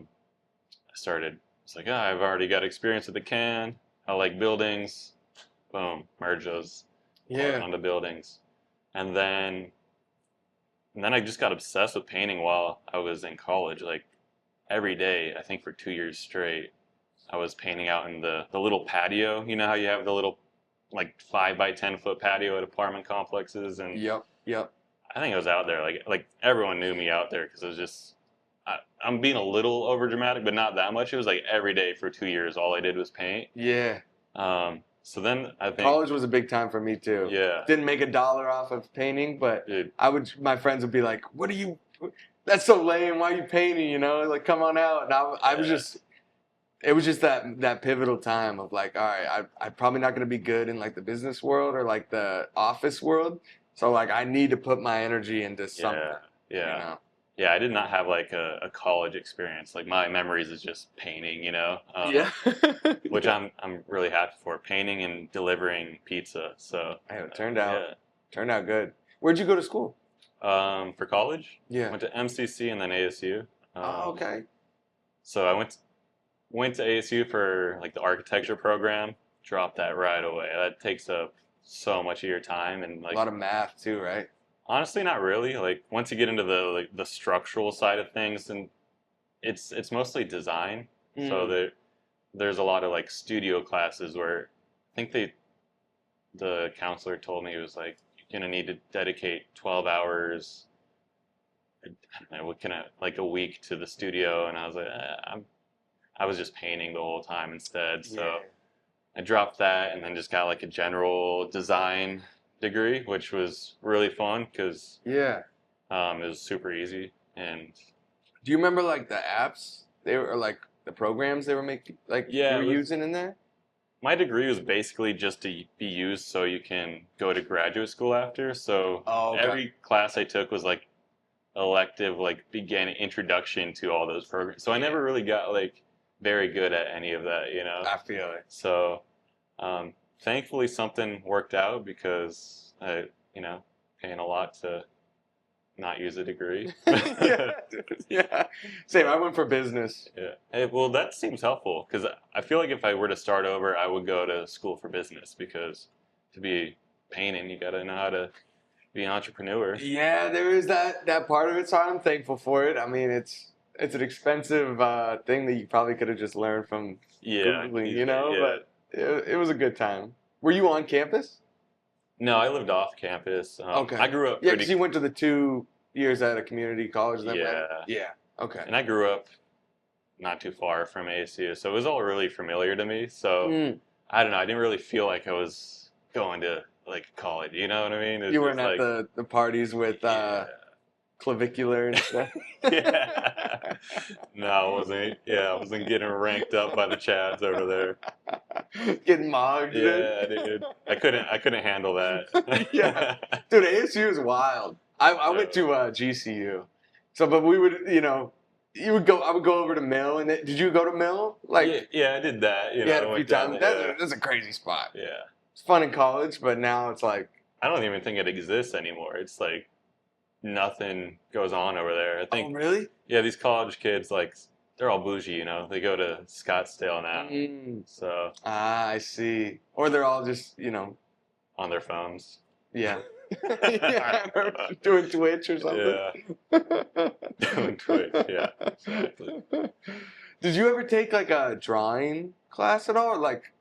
started, it's like, I've already got experience at the can. I like buildings. Boom, merge those onto buildings. And then I just got obsessed with painting while I was in college. Like every day, I think for 2 years straight, I was painting out in the little patio. You know how you have the little like 5 by 10 foot patio at apartment complexes, and Yep. I think I was out there like everyone knew me out there because it was just I'm being a little over dramatic, but not that much. It was like every day for 2 years, all I did was paint. Yeah. So then I think college was a big time for me too. Yeah. Didn't make $1 off of painting, but Dude. My friends would be like, "What are you? That's so lame. Why are you painting? Like come on out." And I was just. It was just that pivotal time of like, all right, I'm probably not going to be good in like the business world or like the office world. So like I need to put my energy into something. Yeah. Yeah, I did not have like a college experience. Like my memories is just painting, which I'm really happy for, painting and delivering pizza. So it turned out good. Where'd you go to school? For college? Yeah. Went to MCC and then ASU. Okay. So I went to ASU for like the architecture program. Dropped that right away. That takes up so much of your time, and like a lot of math too, right? Honestly, not really. Like once you get into the structural side of things, and it's mostly design. So there's a lot of like studio classes where I think the counselor told me it was like you're gonna need to dedicate 12 hours. I don't know, like a week to the studio, and I was like, I was just painting the whole time instead. So I dropped that and then just got like a general design degree, which was really fun because it was super easy. And do you remember like the apps they were, or like the programs they were making, like you were using in there? My degree was basically just to be used so you can go to graduate school after. So every class I took was like elective, like began introduction to all those programs. So I never really got like very good at any of that, I feel it. So thankfully something worked out because I, paying a lot to not use a degree. Yeah. Same. I went for business. Yeah. Hey, well, that seems helpful because I feel like if I were to start over, I would go to school for business because to be painting, you got to know how to be an entrepreneur. Yeah, there is that part of it. So I'm thankful for it. I mean, it's an expensive thing that you probably could have just learned from Googling, but it was a good time. Were you on campus? No, I lived off campus. Okay. I grew up Yeah, because you went to the 2 years at a community college. Then Yeah. Okay. And I grew up not too far from ASU, so it was all really familiar to me. So I don't know. I didn't really feel like I was going to like college. You know what I mean? It's You weren't just, at the parties with yeah. clavicular and stuff. Yeah. No, I wasn't. Yeah, I wasn't getting ranked up by the Chads over there. Getting mogged. Yeah, dude. I couldn't handle that. Yeah, dude, ASU is wild. I went to GCU, so but we would, you would go. I would go over to Mill, and did you go to Mill? Like, yeah, I did that. yeah, a I few went down times. there. That's a crazy spot. Yeah. It's fun in college, but now it's like I don't even think it exists anymore. It's like nothing goes on over there. I think. Oh, really? Yeah, these college kids, like, they're all bougie. They go to Scottsdale now, so I see. Or they're all just, on their phones. yeah. Yeah, doing Twitch or something. Yeah. Doing Twitch, yeah, exactly. Did you ever take like a drawing class at all? Or like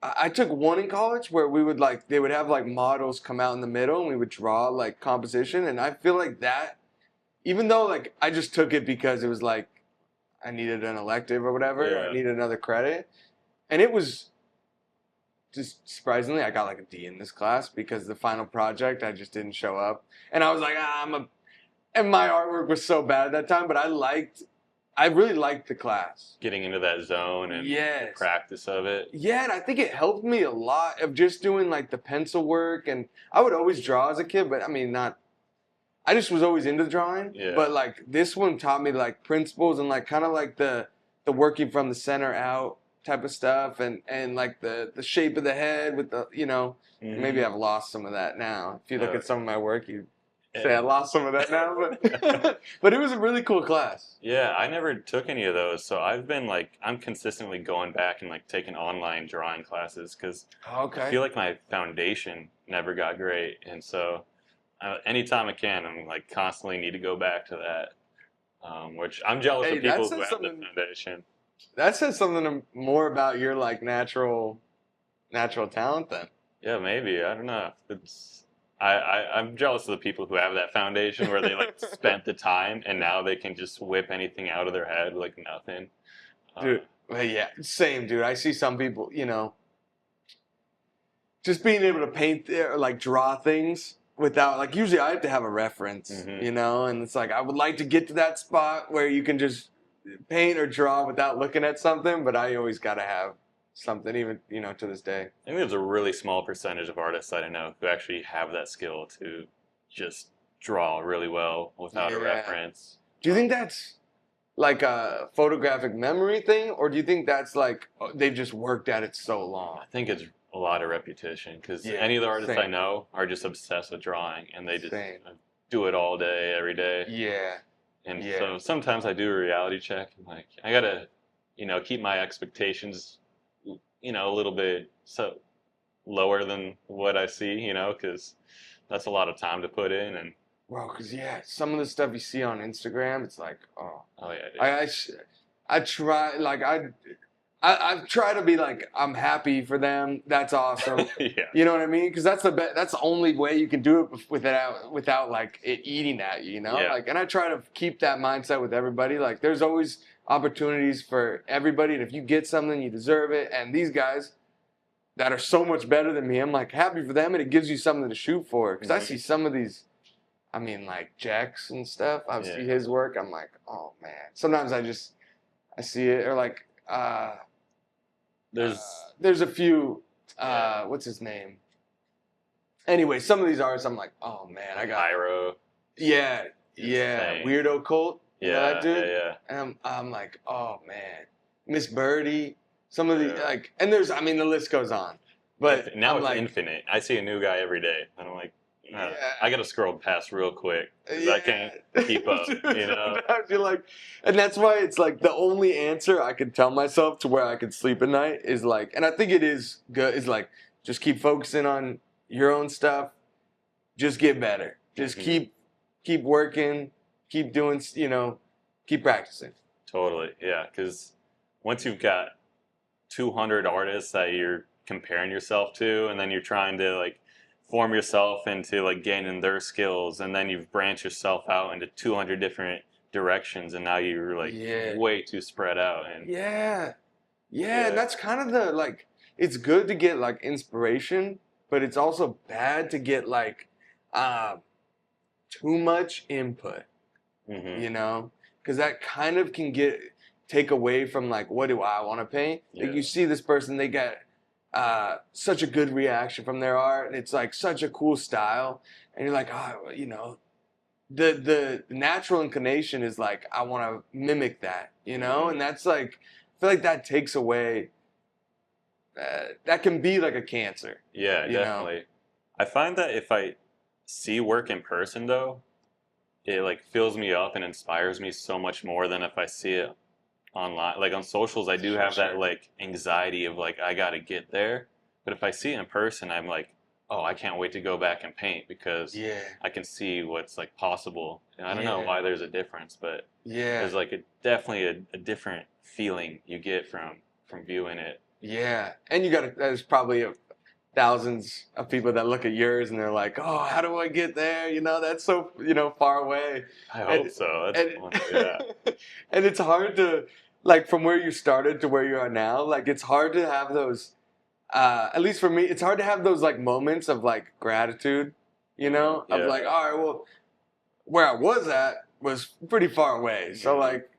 I took one in college where we would they would have like models come out in the middle and we would draw like composition, and I feel like that, even though like I just took it because it was like I needed an elective or whatever, or I needed another credit, and it was just surprisingly I got like a D in this class because the final project I just didn't show up, and I was like and my artwork was so bad at that time, but I really liked the class. Getting into that zone and the practice of it. Yeah, and I think it helped me a lot of just doing like the pencil work, and I would always draw as a kid, but I mean I just was always into drawing. Yeah. But like this one taught me like principles and like kind of like the working from the center out type of stuff, and like the shape of the head with the maybe I've lost some of that now. If you look at some of my work, you say I lost some of that now, but but it was a really cool class. Yeah, I never took any of those, so I've been I'm consistently going back and like taking online drawing classes because I feel like my foundation never got great, and so anytime I can, I'm like constantly need to go back to that, which I'm jealous of people who have the foundation. That says something more about your like natural talent then. Yeah, maybe. I don't know. I'm jealous of the people who have that foundation where they like spent the time and now they can just whip anything out of their head like nothing. Dude, yeah, same, dude. I see some people, just being able to paint or like draw things without like usually I have to have a reference, and it's like I would like to get to that spot where you can just paint or draw without looking at something, but I always got to have something, even to this day. I think there's a really small percentage of artists that I know who actually have that skill to just draw really well without a reference. Do you think that's like a photographic memory thing, or do you think that's like they've just worked at it so long? I think it's a lot of repetition because any of the artists I know are just obsessed with drawing and they just do it all day, every day. Yeah. And so sometimes I do a reality check. I'm like, I gotta, keep my expectations a little bit lower than what I see, because that's a lot of time to put in. And because some of the stuff you see on Instagram, it's like, oh yeah, I try like I try to be like I'm happy for them. That's awesome. Yeah. You know what I mean? Because that's the only way you can do it without like it eating at you. Yeah. Like, and I try to keep that mindset with everybody. Like, there's always opportunities for everybody, and if you get something, you deserve it. And these guys that are so much better than me, I'm like happy for them, and it gives you something to shoot for. Because I see some of these, I mean, like Jax and stuff. I see his work. I'm like, oh man. Sometimes I see it, or like there's a few. What's his name? Anyway, some of these artists, I'm like, oh man, I got Pyro. Yeah, Weirdo Cult. Yeah, yeah. And I'm like, oh man, Miss Birdie. Some of the like, and there's, I mean, the list goes on. But now it's like, infinite. I see a new guy every day, and I'm like, I gotta scroll past real quick because I can't keep up. You're like, and that's why it's like the only answer I can tell myself to where I can sleep at night is like, and I think it is good. Is like, just keep focusing on your own stuff. Just get better. Just keep working. Keep doing. Keep practicing. Totally, yeah. Because once you've got 200 artists that you're comparing yourself to, and then you're trying to like form yourself into like gaining their skills, and then you've branched yourself out into 200 different directions, and now you're like way too spread out. And and that's kind of the like, it's good to get like inspiration, but it's also bad to get like too much input, Mm-hmm. you know, because that kind of can take away from like, what do I want to paint? Yeah. Like you see this person, they got such a good reaction from their art, and it's like such a cool style, and you're like, oh, you know, the natural inclination is like, I want to mimic that, you know, Mm-hmm. and that's like, I feel like that takes away. That can be like a cancer. Yeah, You know? definitely. I find that if I see work in person, though, it like fills me up and inspires me so much more than if I see it online. Like on socials, I do have that Sure. like anxiety of like I gotta get there. But if I see it in person, I'm like, oh, I can't wait to go back and paint because Yeah. I can see what's like possible. And I don't know Yeah. why there's a difference, but Yeah. there's like definitely a different feeling you get from viewing it. Yeah. And there's probably thousands of people that look at yours and they're like, oh, how do I get there? You know, that's so, you know, far away. I And, hope so. That's and, fun. Yeah. and it's hard to, like, from where you started to where you are now, like, it's hard to have those, at least for me, it's hard to have those, like, moments of, like, gratitude, you know, of, Yeah. like, all right, well, where I was at was pretty far away. So, Mhm. like,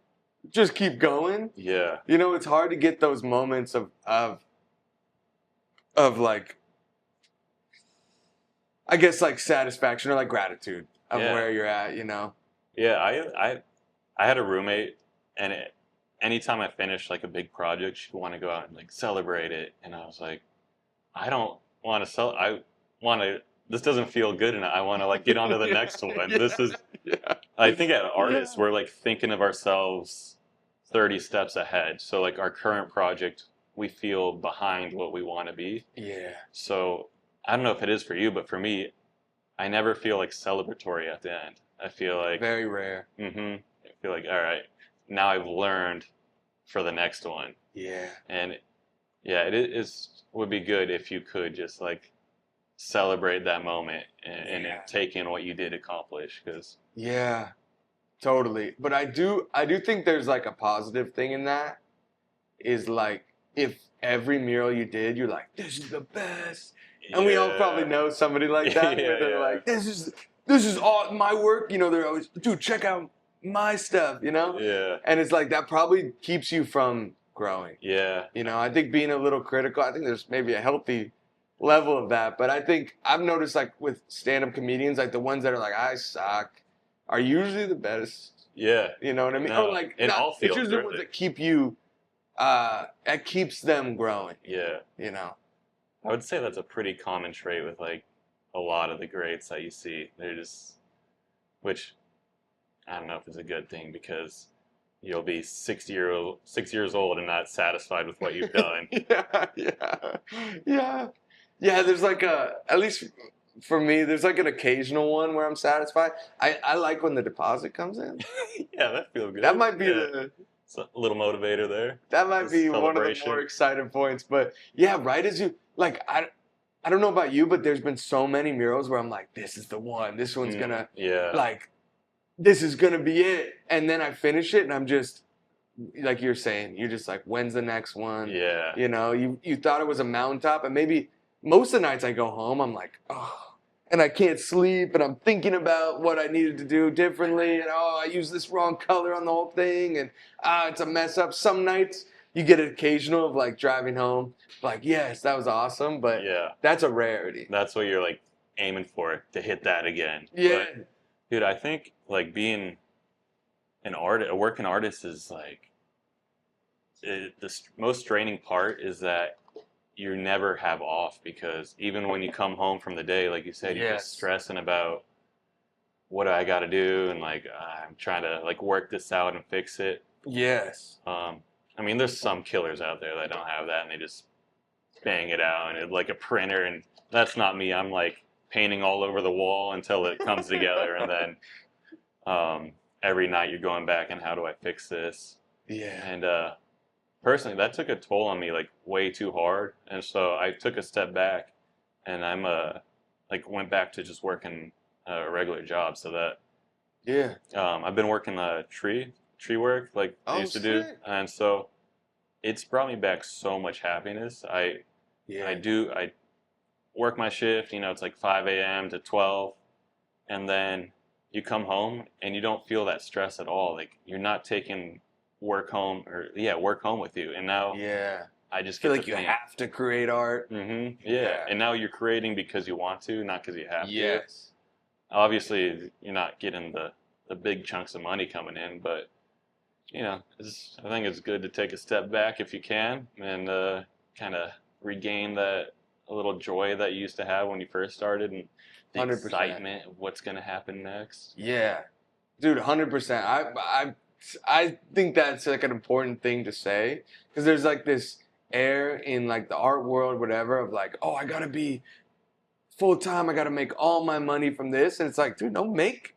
just keep going. Yeah. You know, it's hard to get those moments of like, I guess like satisfaction or like gratitude of Yeah. where you're at, you know? Yeah, I had a roommate, and anytime I finished like a big project, she'd want to go out and like celebrate it, and I was like, I don't want to sell. I want to. This doesn't feel good, and I want to like get on to the next one. Yeah, This is. yeah. I think as artists, Yeah. we're like thinking of ourselves 30 steps ahead. So like our current project, we feel behind what we want to be. Yeah. So I don't know if it is for you, but for me, I never feel like celebratory at the end. I feel like, Very rare. I feel like, all right, now I've learned for the next one. Yeah. And yeah, would be good if you could just like celebrate that moment and Yeah. take in what you did accomplish. Because Yeah. Totally. But I do think there's like a positive thing in that is like if every mural you did, you're like, this is the best. And we all probably know somebody like that where they're like, this is all my work. You know, they're always, dude, check out my stuff, you know? Yeah. And it's like that probably keeps you from growing. Yeah. You know, I think being a little critical, I think there's maybe a healthy level of that. But I think I've noticed like with stand-up comedians, like the ones that are like, I suck, are usually the best. Yeah. You know what I mean? No, Or like, in all it's fields, usually the really. ones that keep you, that keeps them growing, Yeah. you know? I would say that's a pretty common trait with like a lot of the greats that you see. They're just, which I don't know if it's a good thing because you'll be 6 years old and not satisfied with what you've done. Yeah. There's like at least for me, there's like an occasional one where I'm satisfied. I like when the deposit comes in. Yeah, that feels good. That might be It's a little motivator there. that might be one of the Celebration. more exciting points. But yeah, right as you like, I don't know about you, but there's been so many murals where I'm like, this is the one. This one's gonna like, this is gonna be it. And then I finish it, and I'm just like you're saying, you're just like, when's the next one? Yeah. You know, you thought it was a mountaintop, and maybe most of the nights I go home, I'm like, oh, and I can't sleep, and I'm thinking about what I needed to do differently, and oh, I used this wrong color on the whole thing, and it's a mess up. Some nights you get an occasional of like driving home, like, yes, that was awesome, but Yeah. that's a rarity. That's what you're like aiming for, to hit that again. Yeah. But, dude, I think like being a working artist is like the most straining part is that you never have off because even when you come home from the day, like you said, you're just stressing about what I got to do and like I'm trying to like work this out and fix it. Yes. I mean, there's some killers out there that don't have that and they just bang it out and it's like a printer, and that's not me. I'm like painting all over the wall until it comes together, and then every night you're going back and how do I fix this? Yeah. And personally, that took a toll on me like way too hard, and so I took a step back, and I'm like went back to just working a regular job. So that I've been working tree work like I used to do, and so it's brought me back so much happiness. I work my shift. It's like 5 a.m. to 12, and then you come home and you don't feel that stress at all. Like you're not taking work home work home with you. And now Yeah. I just Feel get like to you think. have to create art. Mm-hmm. Yeah. And now you're creating because you want to, not because you have to. Yes. Obviously, you're not getting the big chunks of money coming in, but I think it's good to take a step back if you can and kind of regain that a little joy that you used to have when you first started and the 100%. excitement of what's going to happen next. Yeah. Dude, 100%. I think that's like an important thing to say because there's like this air in like the art world, whatever, of like, oh, I gotta be full time. I gotta make all my money from this, and it's like, dude, no, make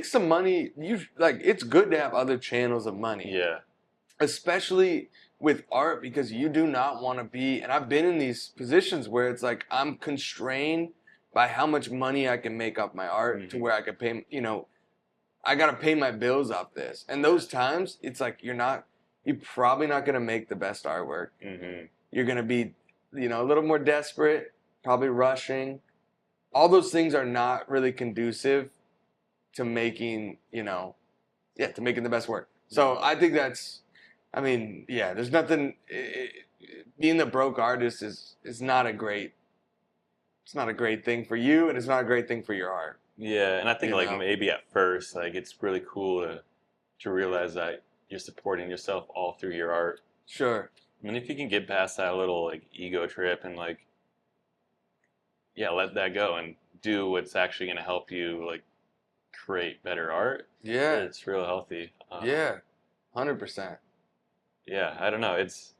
some money. You like, it's good to have other channels of money. Yeah. Especially with art because you do not want to be. And I've been in these positions where it's like I'm constrained by how much money I can make off my art to where I can pay. I gotta pay my bills off this. And those times, it's like you're probably not gonna make the best artwork. Mm-hmm. You're gonna be, a little more desperate, probably rushing. All those things are not really conducive to making, to making the best work. So I think there's nothing. Being the broke artist is not a great. It's not a great thing for you, and it's not a great thing for your art. Yeah, and I think maybe at first, like it's really cool to realize that you're supporting yourself all through your art. Sure. I mean, if you can get past that little like ego trip and let that go and do what's actually going to help you like create better art. Yeah. It's real healthy. 100%. Yeah, I don't know. It's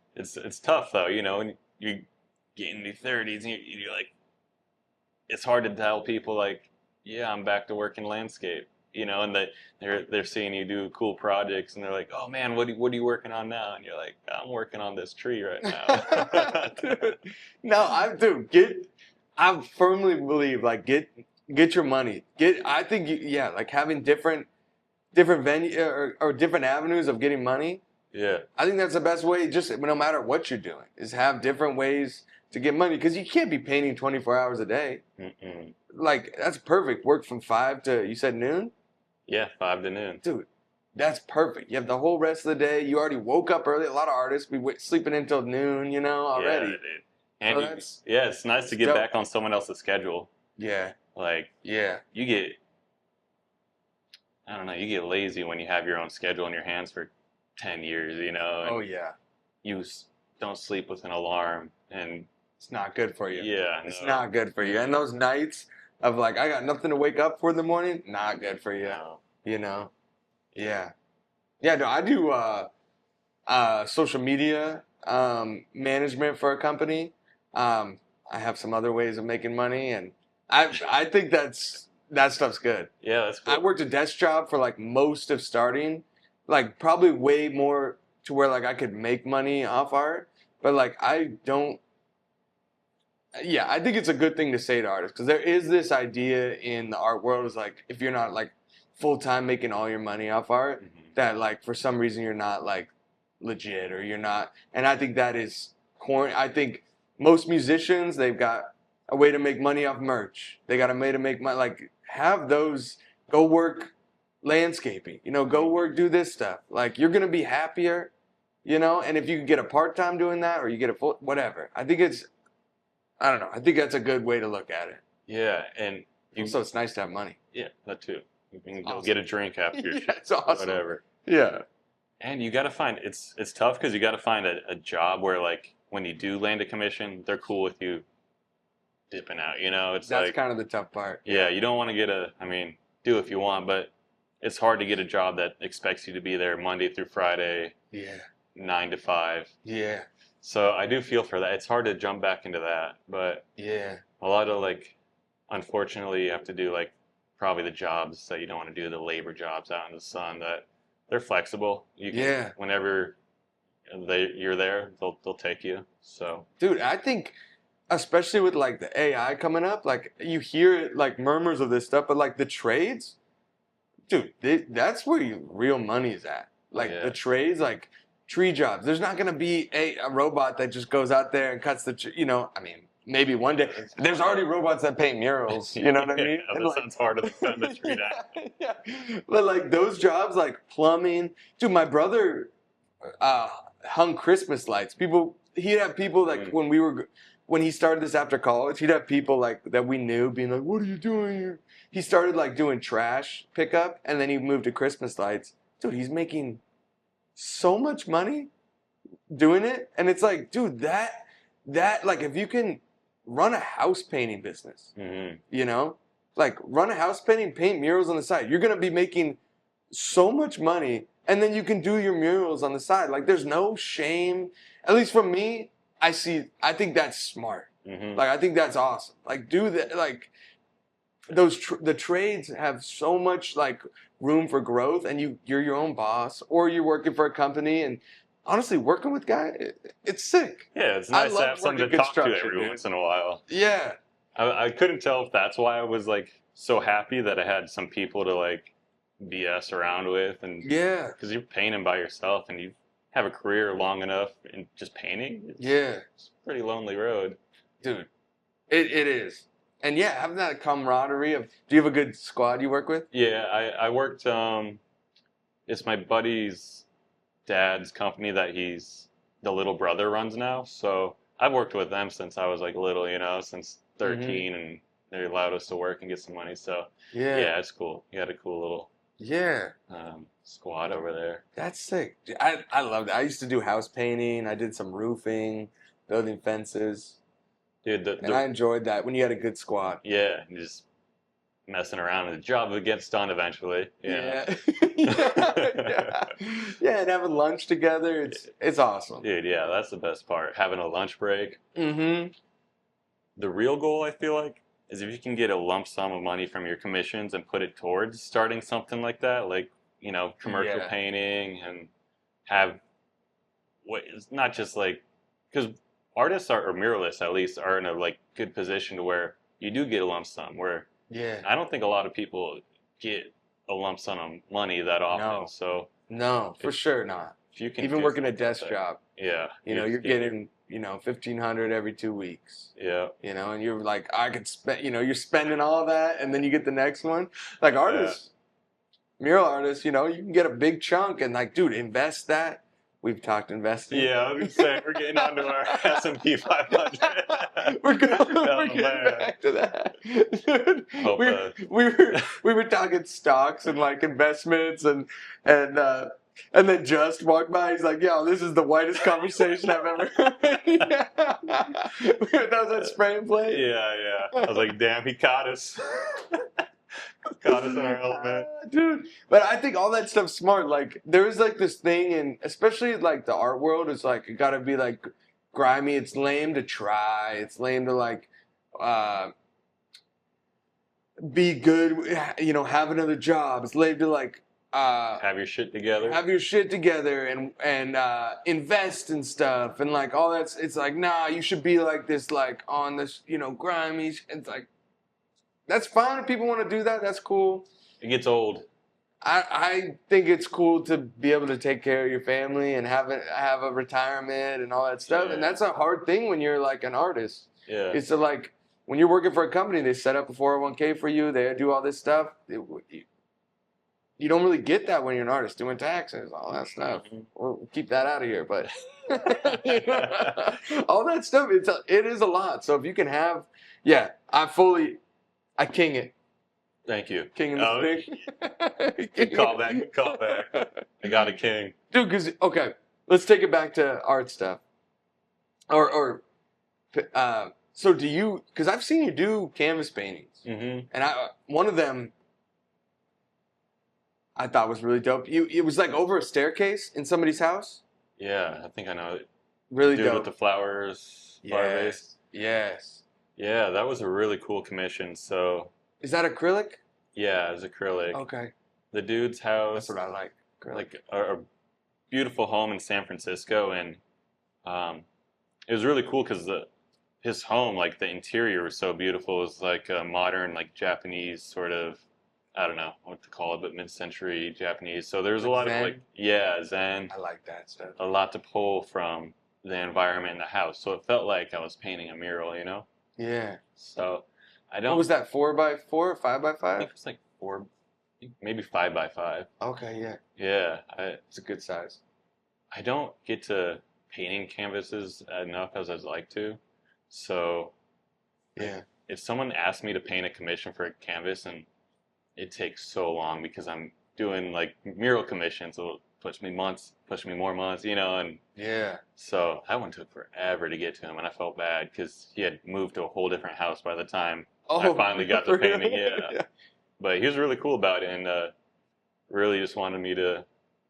tough though, when you get into your 30s and you're like, it's hard to tell people like, yeah, I'm back to working landscape, and that they're seeing you do cool projects and they're like, oh man, what are you working on now? And you're like, I'm working on this tree right now. Dude, no, I firmly believe like get your money. I think like having different venue or different avenues of getting money. Yeah. I think that's the best way, just no matter what you're doing, is have different ways to get money because you can't be painting 24 hours a day. Mm-mm. Like that's perfect. Work from 5 to, you said noon? Yeah, 5 to noon. Dude, that's perfect. You have the whole rest of the day. You already woke up early. A lot of artists be sleeping until noon, already. Yeah, dude. And So it's nice to get dope. back on someone else's schedule. Yeah. Like, Yeah. you get lazy when you have your own schedule in your hands for 10 years, Oh yeah. You don't sleep with an alarm, and it's not good for you. Yeah, it's not good for you. And those nights of like, I got nothing to wake up for in the morning, not good for you. No. Yeah. Yeah, no, I do social media management for a company. I have some other ways of making money, and I think that stuff's good. Yeah, that's cool. I worked a desk job for like most of starting, like probably way more to where like I could make money off art, but like I don't. Yeah, I think it's a good thing to say to artists because there is this idea in the art world is like if you're not like full time making all your money off art, that like for some reason you're not like legit or you're not. And I think that is corny. I think most musicians, they've got a way to make money off merch. They got a way to make money. Like have those, go work landscaping. Go work, do this stuff. Like you're gonna be happier. And if you can get a part time doing that or you get a full whatever, I don't know. I think that's a good way to look at it. Yeah, and so it's nice to have money. Yeah, that too. You can go get a drink after your yeah, it's awesome. Whatever. Yeah. And you got to find it's tough because you got to find a job where like when you do land a commission, they're cool with you dipping out. That's kind of the tough part. Yeah, you don't want to get do if you want, but it's hard to get a job that expects you to be there Monday through Friday. Yeah. 9 to 5. Yeah. So I do feel for that. It's hard to jump back into that, but yeah, a lot of like, unfortunately, you have to do like probably the jobs that you don't want to do, the labor jobs out in the sun. That they're flexible. You can, whenever you're there, they'll take you. So, dude, I think especially with like the AI coming up, like you hear like murmurs of this stuff, but like the trades, dude, that's where real money is at. Like the trades, like tree jobs. There's not going to be a robot that just goes out there and cuts the tree. I mean, maybe one day. There's already robots that paint murals. You know what I mean? Yeah, And that like, sounds harder than cutting the tree down. yeah. But like those jobs, like plumbing. Dude, my brother hung Christmas lights. He'd have people like when he started this after college, he'd have people like that we knew being like, "What are you doing here?" He started like doing trash pickup, and then he moved to Christmas lights. Dude, he's making so much money doing it, and it's like, dude, that like if you can run a house painting business, you know, like run a house painting, paint murals on the side, you're gonna be making so much money, and then you can do your murals on the side. Like there's no shame. At least for me, I think that's smart. Like I think that's awesome. Like do that. Like the trades have so much like room for growth, and you're your own boss, or you're working for a company. And honestly, working with guys, it's sick. Yeah, it's nice to have someone to talk to every once in a while. Yeah. I couldn't tell if that's why I was like so happy that I had some people to like BS around with, and because you're painting by yourself and you have a career long enough in just painting. It's a pretty lonely road, dude. It is, and having that camaraderie of. Do you have a good squad you work with? Yeah, I worked. It's my buddy's dad's company that the little brother runs now. So I've worked with them since I was like little, since 13, and they allowed us to work and get some money. So yeah, it's cool. You got a cool little squad over there. That's sick. I love that. I used to do house painting. I did some roofing, building fences. Dude, and I enjoyed that when you had a good squad. Yeah, just messing around. The job gets done eventually. Yeah, and having lunch together, it's awesome. Dude, yeah, that's the best part. Having a lunch break. Mm-hmm. The real goal, I feel like, is if you can get a lump sum of money from your commissions and put it towards starting something like that, like, commercial painting, and have what is not just like, because artists or muralists at least are in a like good position to where you do get a lump sum, where I don't think a lot of people get a lump sum of money that often. No, for sure not. If you can even working a desk job, you're getting $1,500 every 2 weeks. Yeah, and you're like, I could spend. You're spending all that, and then you get the next one. Like artists, mural artists, you can get a big chunk, and like, dude, invest that. We've talked investing. Yeah, I was gonna say we're getting onto our S&P 500. we're getting back to that. Dude, we were talking stocks and like investments and then Just walked by. He's like, "Yo, this is the whitest conversation I've ever heard." That was that spray and play. Yeah. I was like, "Damn, he caught us." Caught us in our element. Dude. But I think all that stuff's smart. Like, there is like this thing, and especially like the art world is like, it gotta be like grimy. It's lame to try. It's lame to like be good, have another job. It's lame to like have your shit together. And invest in stuff and like all that's. It's like, nah, you should be like this, like on this, grimy. It's like, that's fine if people want to do that. That's cool. It gets old. I think it's cool to be able to take care of your family and have a retirement and all that stuff. Yeah. And that's a hard thing when you're like an artist. Yeah. It's like when you're working for a company, they set up a 401k for you. They do all this stuff. You don't really get that when you're an artist doing taxes, all that stuff. We'll keep that out of here. But all that stuff, it is a lot. So if you can have, I king it. Thank you. King of the thing. Good callback. I got a king. Dude, okay, let's take it back to art stuff. So do you, because I've seen you do canvas paintings. Mm-hmm. And one of them I thought was really dope. It was like over a staircase in somebody's house. Yeah, I think I know it. Really dope. With the flowers. Yes. Yes. Yeah, that was a really cool commission. So is that acrylic? Yeah, it's acrylic. Okay. The dude's house. That's what I like. Acrylic. Like a beautiful home in San Francisco, and it was really cool because his home, like the interior, was so beautiful. It was like a modern, like Japanese sort of, I don't know what to call it, but mid-century Japanese. So there was a lot of like, Zen. I like that stuff. A lot to pull from. the environment in the house. So it felt like I was painting a mural, you know? Yeah. So I What don't, was that? 4x4 or 5x5? I think it's like 4, maybe 5 by 5. Okay, yeah. Yeah. It's a good size. I don't get to painting canvases enough as I'd like to. So Yeah. if someone asked me to paint a commission for a canvas, and it takes so long because I'm doing like mural commissions, so it push me months, push me more months, you know, and Yeah. so that one took forever to get to him, and I felt bad because he had moved to a whole different house by the time I finally got to for real? painting. Yeah, Yeah. but he was really cool about it, and really just wanted me to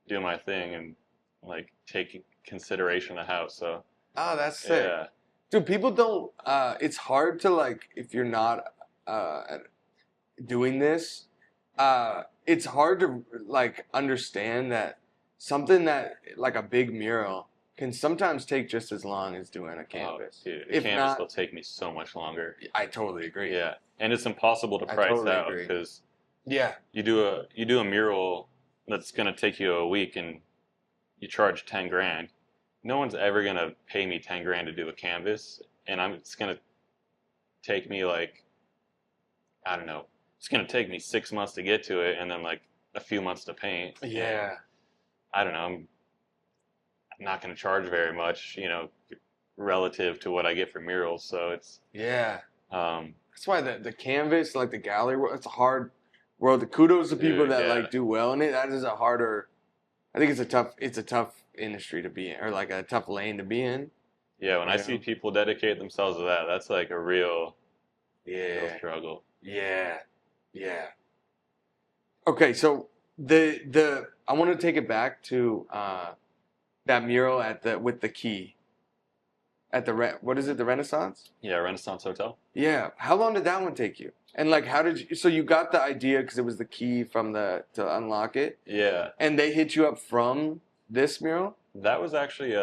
do my thing and like take consideration of the house. So Oh, that's sick. yeah, Dude, people don't it's hard to like if you're not doing this, it's hard to like understand that something that like a big mural can sometimes take just as long as doing a canvas. oh, dude, a If canvas not, will take me so much longer. I totally agree. Yeah, and it's impossible to I price totally out agree. because Yeah. you do a mural that's gonna take you a week and you charge 10 grand. No one's ever gonna pay me 10 grand to do a canvas, and it's gonna take me like, I don't know, it's gonna take me 6 months to get to it, and then like a few months to paint. Yeah. And I don't know. I'm not gonna charge very much, you know, relative to what I get for murals. So it's Yeah. um, That's why the canvas, like the gallery world, it's a hard world. The kudos to people dude, that yeah, like do well in it. That is a harder. I think it's a tough industry to be in, or like a tough lane to be in. yeah. When I You see know? people dedicate themselves to that, that's like a real Yeah. struggle. Yeah. Yeah. Okay, so the I want to take it back to that mural at the with the key at the what is it, the Renaissance? Yeah, Renaissance Hotel. Yeah. How long did that one take you? And like, how did you? So you got the idea because it was the key from the to unlock it, Yeah, and they hit you up from this mural. that was actually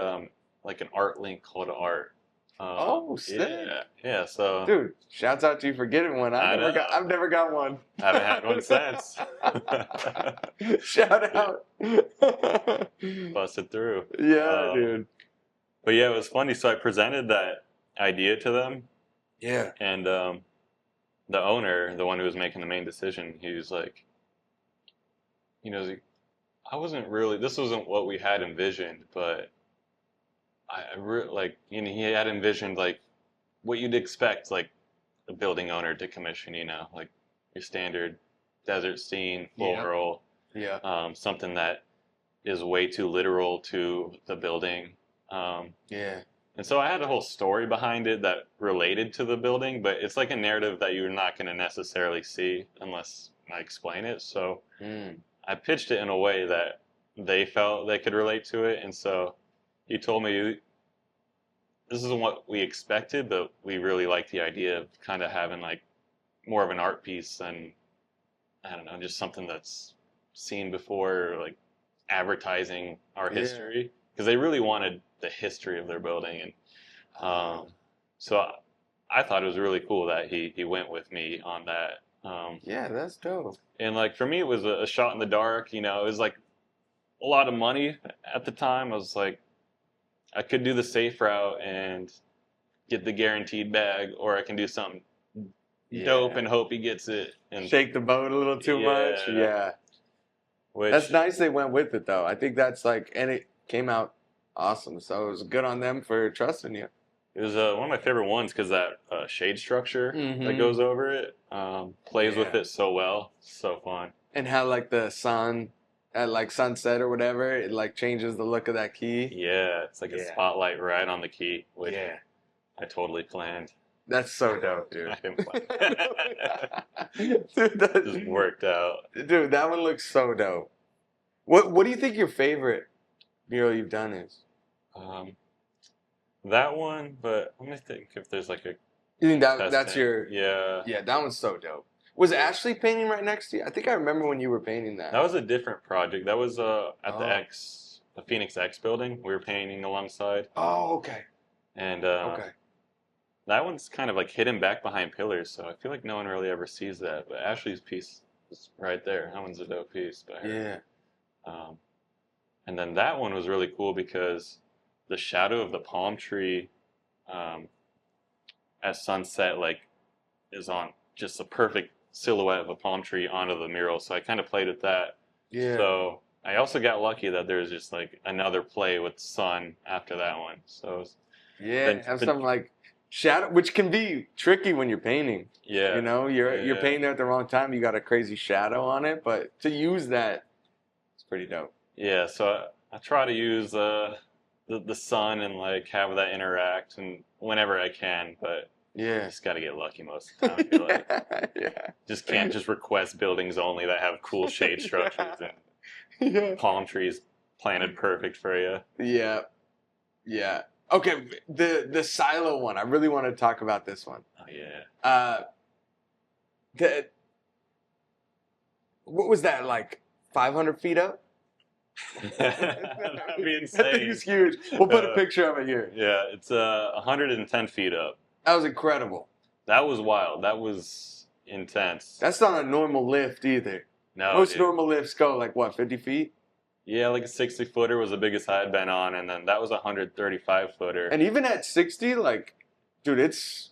like an art link call to art. Oh, sick. Yeah, yeah. So Dude, shouts out to you for getting one. I know. I've never got one. Haven't had one since. Shout out. Busted through. Yeah, dude. But yeah, it was funny. So I presented that idea to them, Yeah. and the owner, the one who was making the main decision, he was like, you know, I wasn't really. This wasn't what we had envisioned, but like, you know, he had envisioned like what you'd expect, like a building owner to commission, you know, like your standard desert scene, floral, Yeah. something that is way too literal to the building. Yeah. And so I had a whole story behind it that related to the building, but it's like a narrative that you're not going to necessarily see unless I explain it. So I pitched it in a way that they felt they could relate to it. And so he told me, this isn't what we expected, but we really like the idea of kind of having like more of an art piece than, I don't know, just something that's seen before, or like advertising our Yeah. history. Because they really wanted the history of their building. And so I thought it was really cool that he went with me on that. Yeah, that's dope. And like for me, it was a shot in the dark. You know, it was like a lot of money at the time. I was like, I could do the safe route and get the guaranteed bag, or I can do something dope and hope he gets it. And shake the boat a little too much. Yeah. That's nice they went with it though. I think that's like, and it came out awesome. So it was good on them for trusting you. It was one of my favorite ones because that shade structure that goes over it plays with it so well. So fun. And how like the sun at like sunset or whatever, it like changes the look of that key. Yeah, it's like a spotlight right on the key, which I totally planned. That's so dope, dude. I didn't plan. Dude, that just worked out. Dude, that one looks so dope. What do you think your favorite mural you've done is? That one, but let me think if there's like a. You think that's your? Yeah. Yeah, that one's so dope. Was Ashley painting right next to you? I think I remember when you were painting that. That was a different project. That was at the Phoenix X building. We were painting alongside. Oh, okay. And okay. That one's kind of like hidden back behind pillars, so I feel like no one really ever sees that. But Ashley's piece is right there. That one's a dope piece by her. Yeah. And then that one was really cool because the shadow of the palm tree at sunset, like, is on just a perfect silhouette of a palm tree onto the mural. So I kind of played with that. Yeah. So I also got lucky that there was just like another play with sun after that one. So yeah, have some like shadow, which can be tricky when you're painting. yeah, You know, you're painting at the wrong time. You got a crazy shadow on it, but to use that, it's pretty dope. yeah. So I try to use the sun and like have that interact and whenever I can, but Yeah. just got to get lucky most of the time. I feel like. Yeah. Just can't just request buildings only that have cool shade structures and palm trees planted perfect for you. Yeah. Yeah. Okay, the silo one. I really want to talk about this one. Oh yeah. What was that, like 500 feet up? That'd be insane. That thing is huge. We'll put a picture of it here. Yeah, it's 110 feet up. That was incredible. That was wild. That was intense. That's not a normal lift either. No, most dude. normal lifts go like what, 50 feet? Yeah, like a 60-footer was the biggest I had been on, and then that was a 135-footer. And even at 60, like, dude, it's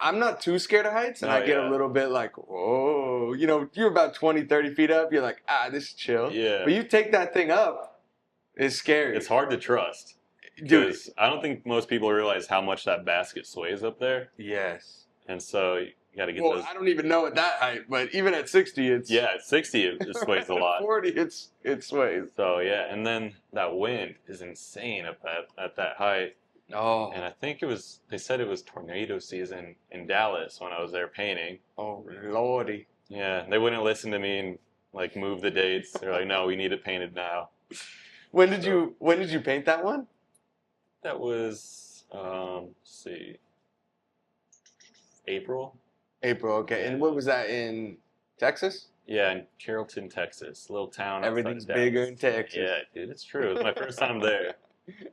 I'm not too scared of heights, and I get a little bit like, whoa, you know, you're about 20, 30 feet up, you're like, this is chill. Yeah. But you take that thing up, it's scary. It's hard to trust. Dude, I don't think most people realize how much that basket sways up there. yes. And so you got to get Well, those. I don't even know at that height, but even at 60, it's Yeah, at 60 it sways a lot. 40, it sways. So yeah, and then that wind is insane up at that height. Oh, And I think they said it was tornado season in Dallas when I was there painting. oh, lordy. Yeah, they wouldn't listen to me and like move the dates. They're like, no, we need it painted now. When did you paint that one? That was, let's see, April. April, okay. And what was that, in Texas? Yeah, in Carrollton, Texas, little town. outside Everything's of Dallas. bigger in Texas. Yeah, dude, it's true. It was my first time there.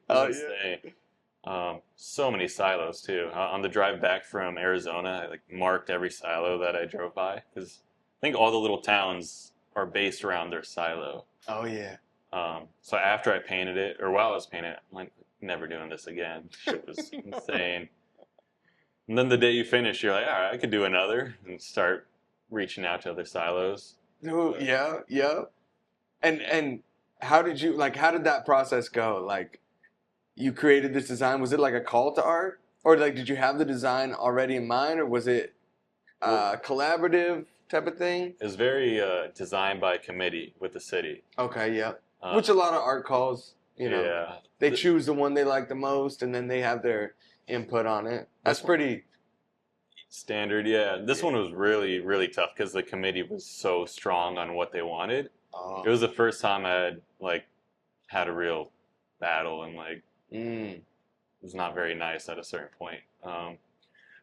Oh, It was insane. So many silos too. On the drive back from Arizona, I like marked every silo that I drove by because I think all the little towns are based around their silo. Oh, yeah. So after I painted it, or while I was painting it, I'm like, never doing this again. Shit was insane. And then the day you finish, you're like, all right, I could do another, and start reaching out to other silos. Dude, yeah. And how did that process go? Like, you created this design. Was it like a call to art? Or like, did you have the design already in mind? Or was it collaborative type of thing? It was very designed by committee with the city. Okay, yeah. Which a lot of art calls, you know. Yeah. They choose the one they like the most, and then they have their input on it. That's pretty standard. Yeah. This one was really, really tough because the committee was so strong on what they wanted. It was the first time I had had a real battle, and it was not very nice at a certain point.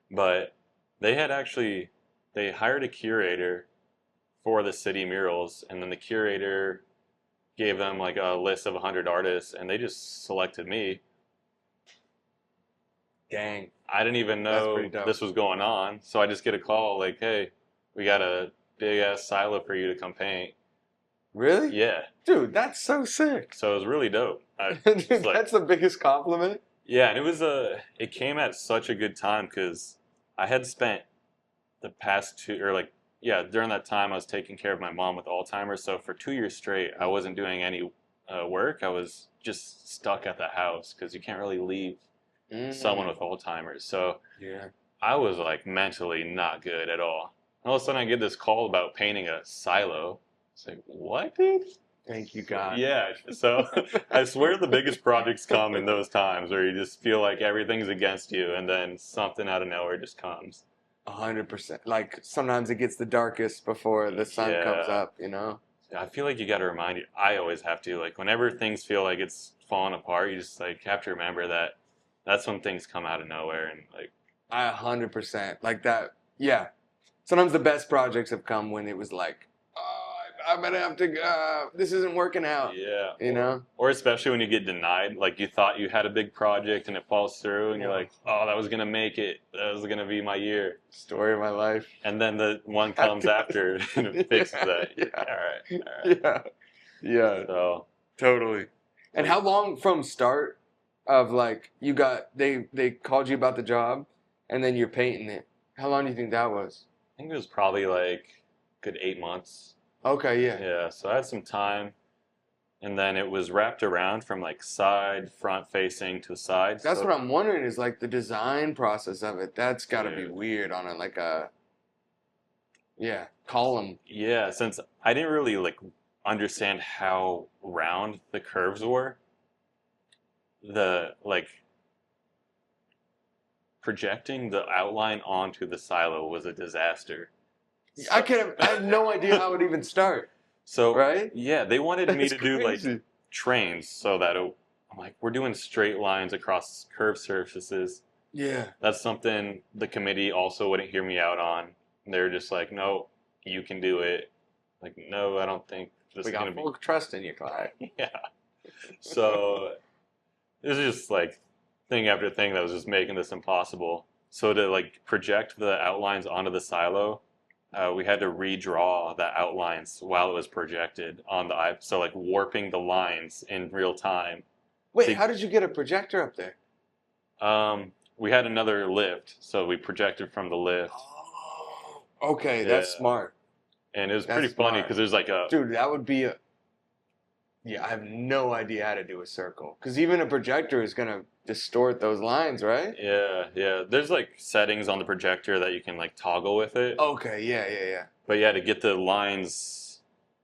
But they hired a curator for the city murals, and then the curator gave them like a list of 100 artists, and they just selected me. Dang. I didn't even know this was going on, so I just get a call like, hey, we got a big ass silo for you to come paint. Really? Yeah. Dude, that's so sick. So it was really dope. That's the biggest compliment. Yeah, and it came at such a good time because I had spent the past during that time I was taking care of my mom with Alzheimer's, so for 2 years straight I wasn't doing any work. I was just stuck at the house because you can't really leave someone with Alzheimer's. So yeah, I was like mentally not good at all. All of a sudden I get this call about painting a silo. It's like, what, dude? Thank you, God. Yeah, so I swear the biggest projects come in those times where you just feel like everything's against you, and then something out of nowhere just comes. 100%. Like, sometimes it gets the darkest before the sun comes up, you know? I feel like you got to remind you. I always have to. Like, whenever things feel like it's falling apart, you just, like, have to remember that that's when things come out of nowhere. And, like... I 100%. Like that, yeah. Sometimes the best projects have come when it was like, I'm going to have to, this isn't working out. Yeah. You know? Or especially when you get denied. Like, you thought you had a big project and it falls through, and you're like, oh, that was going to make it. That was going to be my year. Story of my life. And then the one comes after and it fixes that. Yeah. All right. Yeah. Yeah. So. Totally. And how long from start of like they called you about the job and then you're painting it? How long do you think that was? I think it was probably like good 8 months. Okay, yeah. Yeah, so I had some time. And then it was wrapped around from like side, front facing to side. That's So, what I'm wondering is like the design process of it. That's got to be dude. weird on a column. Yeah, since I didn't really like understand how round the curves were, the like projecting the outline onto the silo was a disaster. I have no idea how it even start. So Right? yeah, they wanted me That's to do like crazy. trains so that I'm like, we're doing straight lines across curved surfaces. Yeah. That's something the committee also wouldn't hear me out on. They're just like, no, you can do it. Like, no, I don't think this We is going got to be. full trust in you, Clyde. Yeah. So it was just like thing after thing that was just making this impossible. So to like project the outlines onto the silo, we had to redraw the outlines while it was projected on the iPad. So like warping the lines in real time. Wait, how did you get a projector up there? We had another lift, so we projected from the lift. Oh, okay, Yeah. that's smart. And it was That's pretty funny smart. because there's like a Dude, that would be yeah, I have no idea how to do a circle. Because even a projector is going to distort those lines, right? yeah. There's like settings on the projector that you can like toggle with it. Okay, yeah. But yeah, to get the lines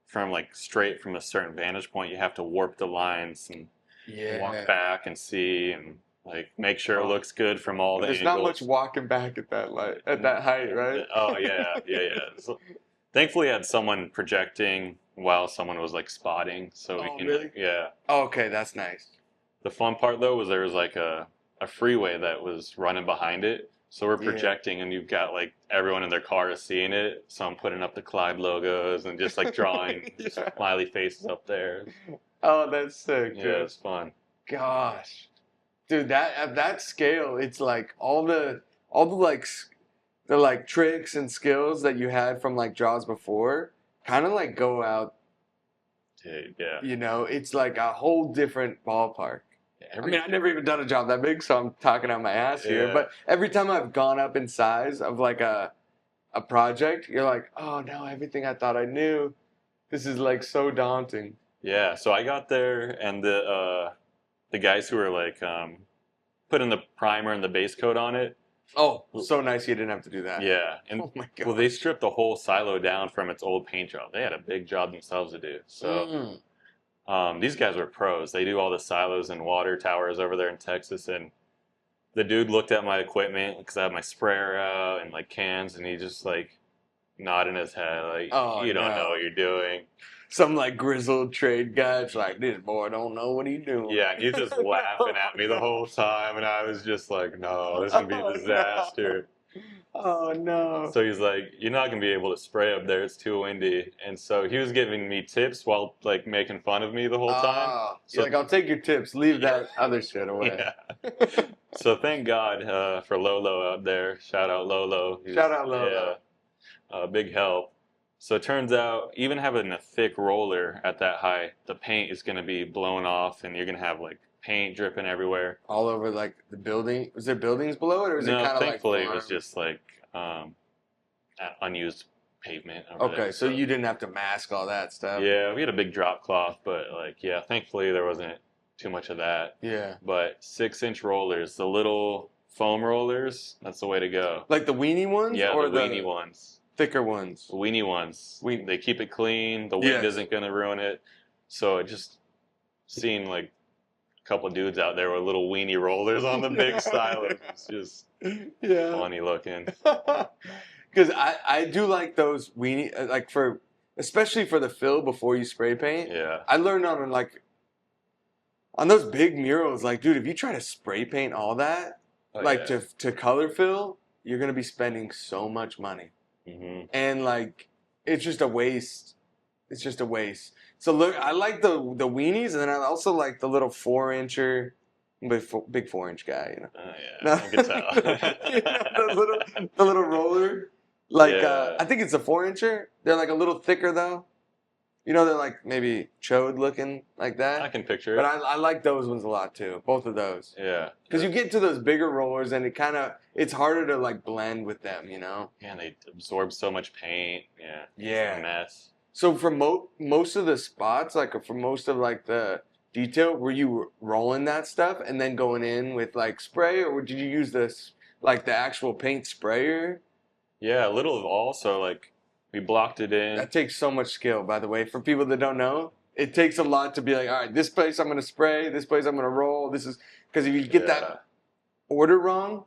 from like straight from a certain vantage point, you have to warp the lines and Yeah. walk back and see and like make sure it looks good from all the There's angles. not much walking back at that height, right? Oh yeah. So, thankfully, I had someone projecting while someone was like spotting, so we can. Really? Yeah. Okay, that's nice. The fun part though was there was like a freeway that was running behind it. So we're Yeah. projecting and you've got like everyone in their car is seeing it. So I'm putting up the Clyde logos and just like drawing Yeah. smiley faces up there. Oh, that's sick, dude. Yeah, it's fun. Gosh. Dude, that at that scale, it's like all the like tricks and skills that you had from like jobs before kind of like go out, Dude, yeah. you know, it's like a whole different ballpark. I mean, I've never even done a job that big, so I'm talking out my ass here. Yeah. But every time I've gone up in size of like a project, you're like, oh no, everything I thought I knew, this is like so daunting. Yeah, so I got there and the guys who were like putting the primer and the base coat on it. Oh, so nice you didn't have to do that. Yeah, and Oh my god. well, they stripped the whole silo down from its old paint job. They had a big job themselves to do. So these guys were pros. They do all the silos and water towers over there in Texas. And the dude looked at my equipment because I had my sprayer out and like cans, and he just like nodding his head like, Oh, "You don't no. know what you're doing." Some like grizzled trade guy. It's like, this boy don't know what he's doing. Yeah, and he was just laughing at me the whole time, and I was just like, "No, this is gonna be a disaster." Oh no. So he's like, "You're not gonna be able to spray up there; it's too windy." And so he was giving me tips while like making fun of me the whole time. Oh, So- you're like, I'll take your tips. Leave that other shit away. Yeah. So thank God for Lolo out there. Shout out Lolo. Shout out Lolo. Yeah, big help. So it turns out, even having a thick roller at that height, the paint is going to be blown off, and you're going to have like paint dripping everywhere. All over like the building. Was there buildings below it, or was No, it kind of like thankfully it farm? was just like unused pavement. Over Okay, there, so you didn't have to mask all that stuff. Yeah, we had a big drop cloth, but like yeah, thankfully there wasn't too much of that. Yeah. But 6-inch rollers, the little foam rollers, that's the way to go. Like the weenie ones? Yeah, or the weenie ones. thicker ones? The weenie ones. They keep it clean. The wind Yes. isn't going to ruin it. So it just seeing like a couple of dudes out there with little weenie rollers on the big stylus. It's just funny looking. Because I do like those weenie, like especially for the fill before you spray paint. Yeah. I learned on those big murals, like, dude, if you try to spray paint all that, to color fill, you're going to be spending so much money. Mm-hmm. And like, it's just a waste. It's just a waste. So look, I like the weenies, and then I also like the little 4-incher, big 4-inch guy, you know. Oh yeah, I can tell. You know, the little roller. Like Yeah. I think it's a 4-incher. They're like a little thicker though. You know, they're like maybe chode looking like that. I can picture it. But I like those ones a lot too. Both of those. Yeah. Because you get to those bigger rollers and it's harder to like blend with them, you know? Man, they absorb so much paint. Yeah. Yeah. It's a mess. So for most of the spots, like for most of like the detail, were you rolling that stuff and then going in with like spray, or did you use this like the actual paint sprayer? Yeah, a little of all. So like we blocked it in. That takes so much skill, by the way. For people that don't know, it takes a lot to be like, all right, this place I'm going to spray, this place I'm going to roll. This is because if you get that order wrong,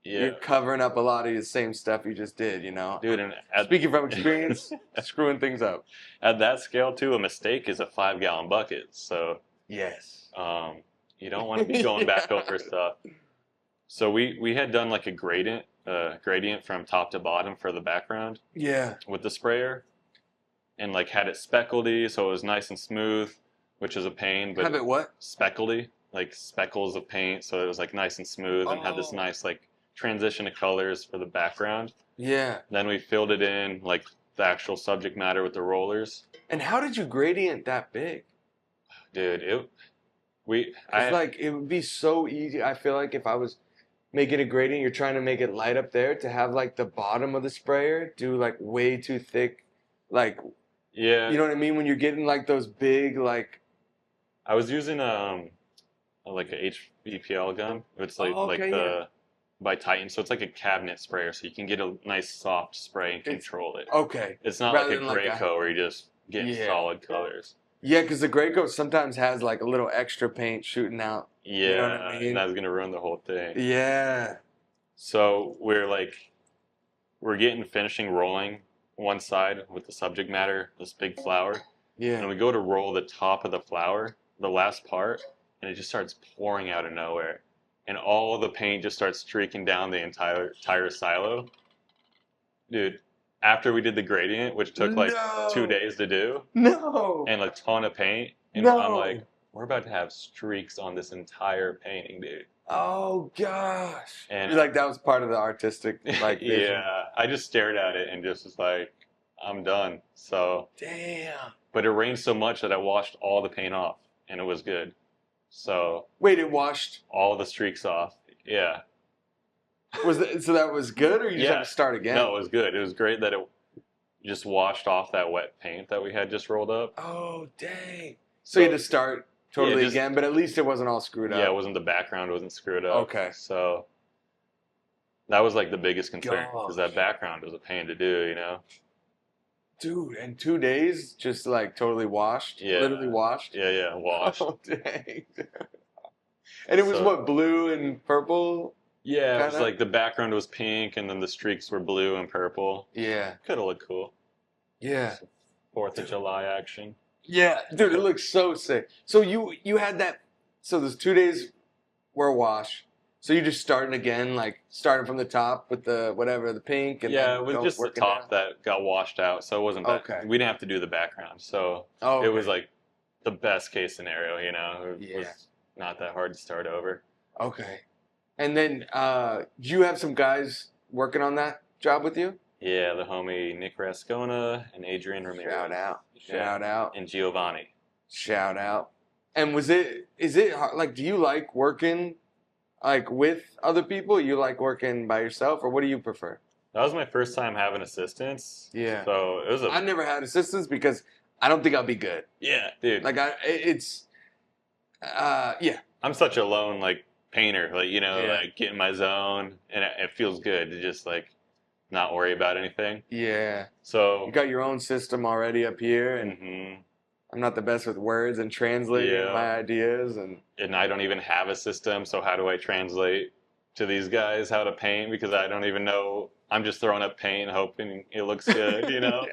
you're covering up a lot of the same stuff you just did, you know? Dude, and speaking from experience, screwing things up. At that scale, too, a mistake is a 5-gallon bucket. So, yes. You don't want to be going back over stuff. So we had done like a gradient from top to bottom for the background. Yeah. With the sprayer. And like had it speckledy, so it was nice and smooth, which is a pain. But have it what? Speckledy, like speckles of paint, so it was like nice and smooth and had this nice like transition of colors for the background. Yeah. Then we filled it in like the actual subject matter with the rollers. And how did you gradient that big? Dude, it would be so easy. I feel like if I was making a gradient, you're trying to make it light up there, to have like the bottom of the sprayer do like way too thick, like. Yeah. You know what I mean? When you're getting like those big like. I was using like a HVPL gun. It's like by Titan, so it's like a cabinet sprayer, so you can get a nice soft spray and control it. Okay. It's not like a Graco where you just get solid colors. Yeah, because the Graco sometimes has like a little extra paint shooting out. Yeah, you know what I mean? That's gonna ruin the whole thing. Yeah. So we're getting finishing rolling one side with the subject matter, this big flower. Yeah. And we go to roll the top of the flower, the last part, and it just starts pouring out of nowhere. And all of the paint just starts streaking down the entire silo. Dude, after we did the gradient, which took like 2 days to do. No. And a ton of paint. And I'm like, we're about to have streaks on this entire painting, dude. Oh gosh. And you're like, that was part of the artistic like vision. Yeah. I just stared at it and just was like, I'm done. So damn. But it rained so much that I washed all the paint off and it was good. So wait, it washed all the streaks off. Yeah. So that was good, or you just had to start again? No, it was good. It was great that it just washed off that wet paint that we had just rolled up. Oh dang. So you had to start totally again, but at least it wasn't all screwed up. Yeah, it wasn't, the background wasn't screwed up. Okay. So that was like the biggest concern, because that background was a pain to do, you know? Dude, in 2 days, just like totally washed? Yeah. Literally washed? Yeah, washed. Oh, dang. And it was what, blue and purple? Yeah, it was like the background was pink and then the streaks were blue and purple. Yeah. Could have looked cool. Yeah. 4th of July action. Yeah, dude, it looks so sick. So you had that, so those 2 days were a wash. So you just starting again, like starting from the top with the whatever, the pink, and it was just the top that got washed out, so it wasn't that. Okay. We didn't have to do the background, so it was like the best case scenario, you know. It was not that hard to start over. Okay, and then do you have some guys working on that job with you? Yeah, the homie Nick Rascona and Adrian Ramirez. Shout out, and Giovanni. Shout out. And is it hard, like, do you like working like with other people? You like working by yourself, or what do you prefer? That was my first time having assistants. Yeah. So it was I never had assistants because I don't think I'll be good. Yeah, dude. Like I'm such a lone like painter, like, you know, like get in my zone, and it feels good to just like not worry about anything. Yeah. So you got your own system already up here, and I'm not the best with words and translating my ideas, and I don't even have a system, so how do I translate to these guys how to paint? Because I don't even know. I'm just throwing up paint hoping it looks good, you know?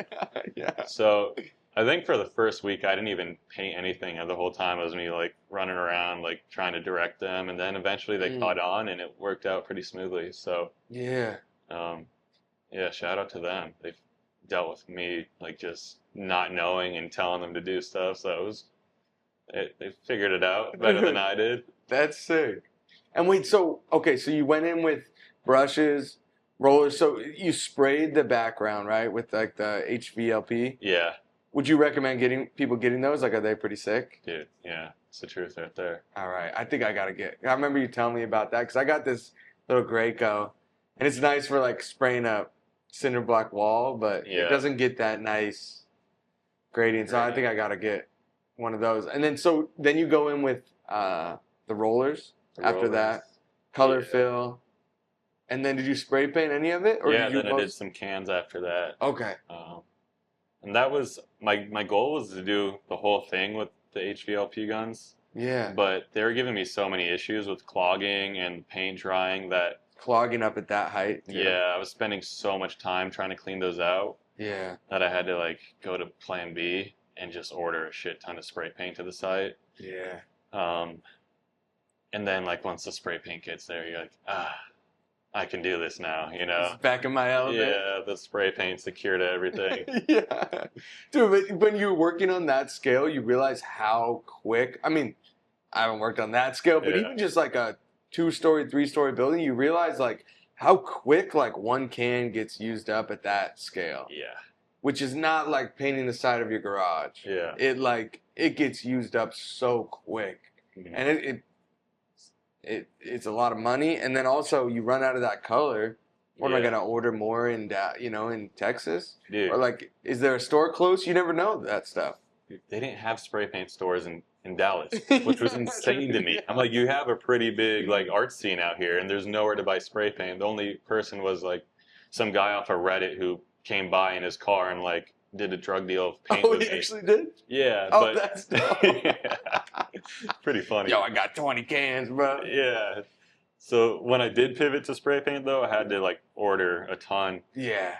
Yeah. So I think for the first week I didn't even paint anything, and the whole time it was me like running around like trying to direct them, and then eventually they caught on and it worked out pretty smoothly. So yeah, shout out to them. They've dealt with me like just not knowing and telling them to do stuff, so they figured it out better than I did. That's sick. And wait, so you went in with brushes, rollers, so you sprayed the background, right, with like the HVLP? Yeah. Would you recommend people getting those? Like, are they pretty sick? Dude, yeah, it's the truth right there. All right, I think I gotta get. I remember you telling me about that because I got this little Graco, and it's nice for like spraying a cinder block wall, but it doesn't get that nice gradient. So I think I gotta get one of those. And then you go in with the rollers after that, color fill. And then did you spray paint any of it? Or then I did some cans after that. Okay. And that was, my goal was to do the whole thing with the HVLP guns. Yeah. But they were giving me so many issues with clogging and paint drying that... Clogging up at that height? Yeah, I was spending so much time trying to clean those out. Yeah. That I had to like go to Plan B and just order a shit ton of spray paint to the site. Yeah. And then like once the spray paint gets there, you're like, I can do this now, you know? It's back in my element. Yeah, the spray paint's the cure to everything. Yeah. Dude, but when you're working on that scale, you realize how quick, I mean, I haven't worked on that scale, but even just like a 2-story, 3-story building, you realize like how quick like one can gets used up at that scale. Yeah. Which is not like painting the side of your garage. Yeah. It gets used up so quick. Mm-hmm. And it's a lot of money, and then also you run out of that color. What am I gonna order more in Texas? Dude. Or like, is there a store close? You never know that stuff. They didn't have spray paint stores in Dallas, which was insane to me. I'm like, you have a pretty big like art scene out here, and there's nowhere to buy spray paint. The only person was like some guy off of Reddit who came by in his car and like did a drug deal of paint with me. Oh, he actually did? Yeah. Oh, that's dope. Pretty funny. Yo, I got 20 cans, bro. Yeah. So when I did pivot to spray paint, though, I had to like order a ton. Yeah.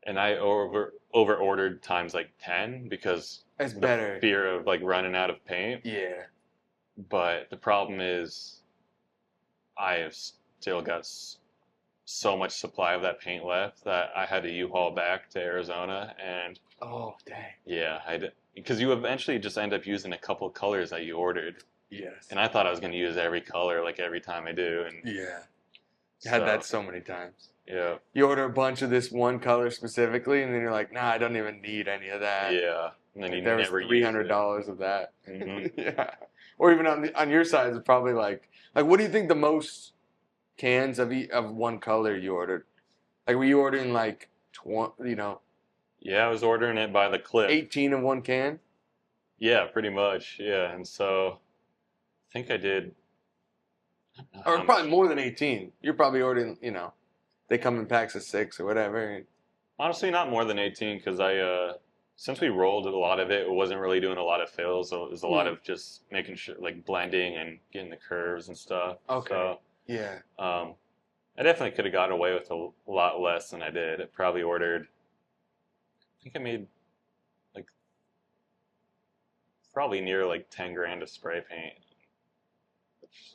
And I over ordered times like 10 because it's better. Fear of like running out of paint. Yeah. But the problem is, I have still got so much supply of that paint left that I had to U-Haul back to Arizona, and oh dang. Yeah, because you eventually just end up using a couple of colors that you ordered. Yes. And I thought I was going to use every color like every time I do, and yeah, I had that so many times. Yeah. You order a bunch of this one color specifically, and then you're like, nah, I don't even need any of that. Yeah. And then like you there never was $300 of that. Mm-hmm. Yeah. Or even on your side, it's probably like what do you think the most cans of one color you ordered? Like, were you ordering like 20? Yeah, I was ordering it by the clip. 18 of one can. Yeah, pretty much. Yeah, and so I think I did. Or probably more than 18. You're probably ordering. They come in packs of 6 or whatever. Honestly, not more than 18 because since we rolled a lot of it, it wasn't really doing a lot of fills. So it was a lot of just making sure, like blending and getting the curves and stuff. Okay. So, yeah. I definitely could have gotten away with a lot less than I did. I probably ordered. I think I made like probably near like 10 grand of spray paint.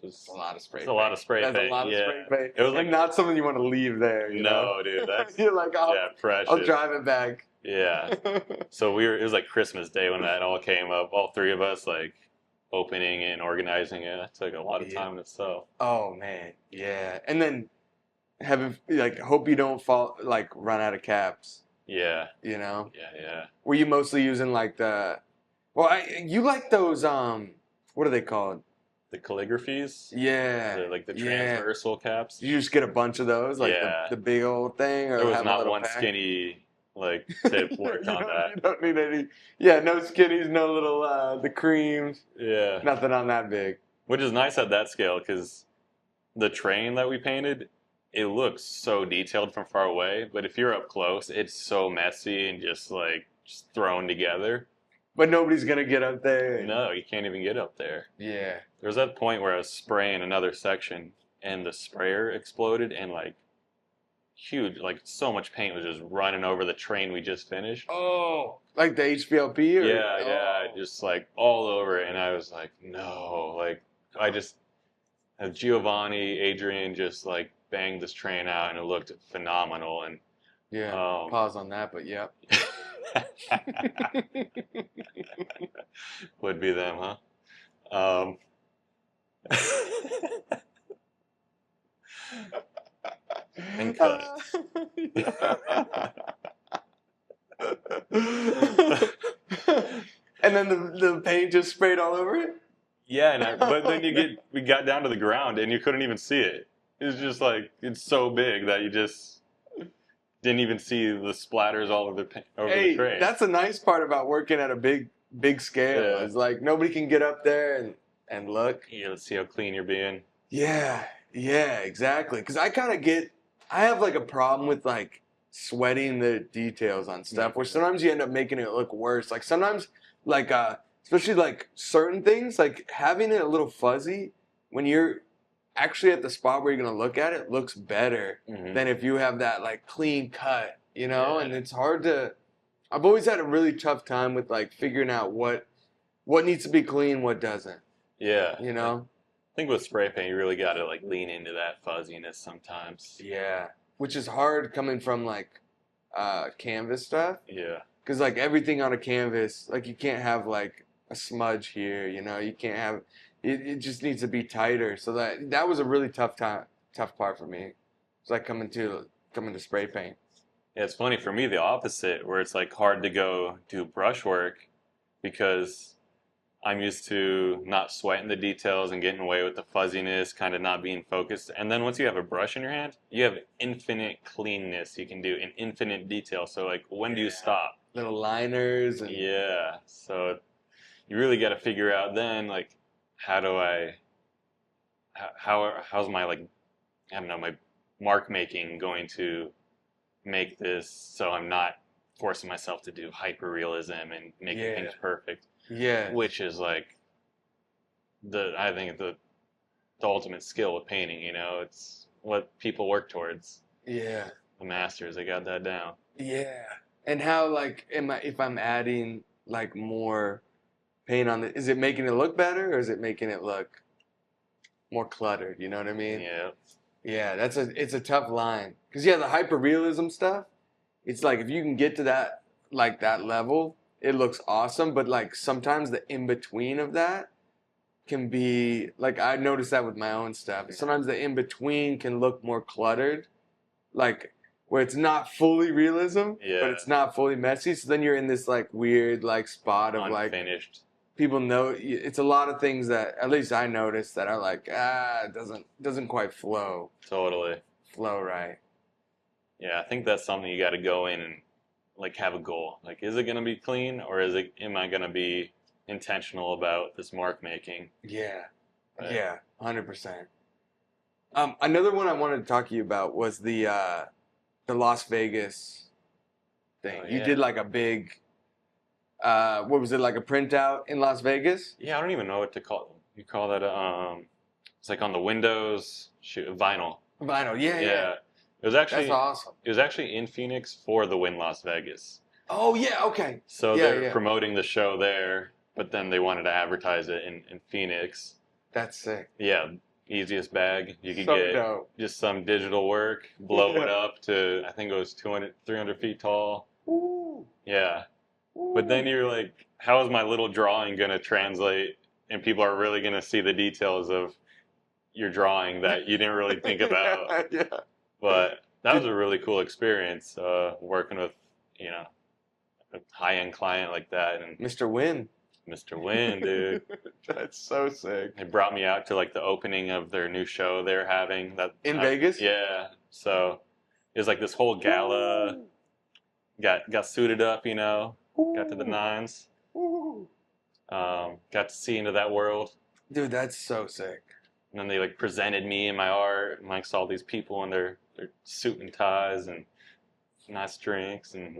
It's a lot of spray. It's a lot of spray paint. That's a lot of spray paint. It was like not something you want to leave there. No, dude. That's you're like, precious. I'll drive it back. Yeah. So it was like Christmas Day when that all came up. All three of us like opening it and organizing it. That took a lot of time in itself. Oh man, yeah. And then hope you don't run out of caps. Yeah. Yeah. Were you mostly using like you like those what are they called? The calligraphies? Yeah. The transversal caps? You just get a bunch of those? Like the big old thing? Or there was not one pack? Skinny tip worked on that. You don't need any. Yeah, no skinnies, no little, the creams. Yeah. Nothing on that big. Which is nice at that scale because the train that we painted, it looks so detailed from far away. But if you're up close, it's so messy and just thrown together. But nobody's going to get up there. No, you can't even get up there. Yeah. There was that point where I was spraying another section and the sprayer exploded and huge, so much paint was just running over the train we just finished. Oh, like the HVLP? Yeah, just all over it. And I was like, no, Giovanni, Adrian just banged this train out and it looked phenomenal. And yeah, pause on that, but yeah. Would be them, huh? And cut. then the paint just sprayed all over it? Yeah, but then we got down to the ground and you couldn't even see it. It was just like, it's so big that you just didn't even see the splatters all over the tray. That's a nice part about working at a big scale. Yeah. It's like nobody can get up there and look. Yeah, let's see how clean you're being. Yeah, exactly. Because I have like a problem with like sweating the details on stuff where sometimes you end up making it look worse. Like sometimes, like, especially like certain things, like having it a little fuzzy when you're actually at the spot where you're going to look at it looks better than if you have that like clean cut, you know? Yeah. And it's hard to, I've always had a really tough time with like figuring out what needs to be clean, what doesn't. Yeah. You know? I think with spray paint, you really got to like lean into that fuzziness sometimes. Yeah. Which is hard coming from like canvas stuff. Yeah. Because like everything on a canvas, like you can't have like a smudge here, you know? You can't have, it just needs to be tighter. So that was a really tough part for me. It's like coming to spray paint. Yeah, it's funny for me, the opposite, where it's like hard to go do brushwork because I'm used to not sweating the details and getting away with the fuzziness, kind of not being focused. And then once you have a brush in your hand, you have infinite cleanness you can do and infinite detail. So like, when do you stop? Little liners. And... Yeah. So you really got to figure out then, like, how's my, like, I don't know, my mark making going to make this so I'm not forcing myself to do hyper-realism and making things perfect. Yeah. Which is, like, I think the ultimate skill of painting, you know? It's what people work towards. Yeah. The masters, they got that down. Yeah. And how, like, if I'm adding, like, more paint on it, is it making it look better or is it making it look more cluttered? You know what I mean? Yeah. Yeah, it's a tough line. Because, yeah, the hyper-realism stuff, it's like if you can get to that, like, that level, it looks awesome. But, like, sometimes the in-between of that can be, like, I noticed that with my own stuff. Sometimes the in-between can look more cluttered. Like, where it's not fully realism, but it's not fully messy. So then you're in this, like, weird, like, spot of, like... Unfinished. People know it's a lot of things that at least I noticed that are like it doesn't quite flow. Totally. Flow right. Yeah, I think that's something you got to go in and like have a goal. Like, is it going to be clean or am I going to be intentional about this mark making? Yeah. Right. Yeah, 100%. Another one I wanted to talk to you about was the Las Vegas thing. You did like a big. What was it, like a printout in Las Vegas? Yeah, I don't even know what to call it. You call that it's like on the windows, vinyl. Vinyl, yeah. It was actually that's awesome. It was actually in Phoenix for the Win Las Vegas. Oh yeah, okay. So they're promoting the show there, but then they wanted to advertise it in Phoenix. That's sick. Yeah, easiest bag. You could get just some digital work, blow it up to, I think it was 300 feet tall. Ooh. Yeah. But then you're like, how is my little drawing going to translate and people are really going to see the details of your drawing that you didn't really think about? Yeah. But that was a really cool experience, working with, you know, a high-end client like that. And Mr. Win. Mr. Win, dude. That's so sick. They brought me out to like the opening of their new show they're having. In Vegas? Yeah. So it was like this whole gala. Ooh. Got suited up, you know. Got to the nines. Got to see into that world. Dude, that's so sick. And then they like presented me and my art, and like saw these people in their suit and ties and nice drinks and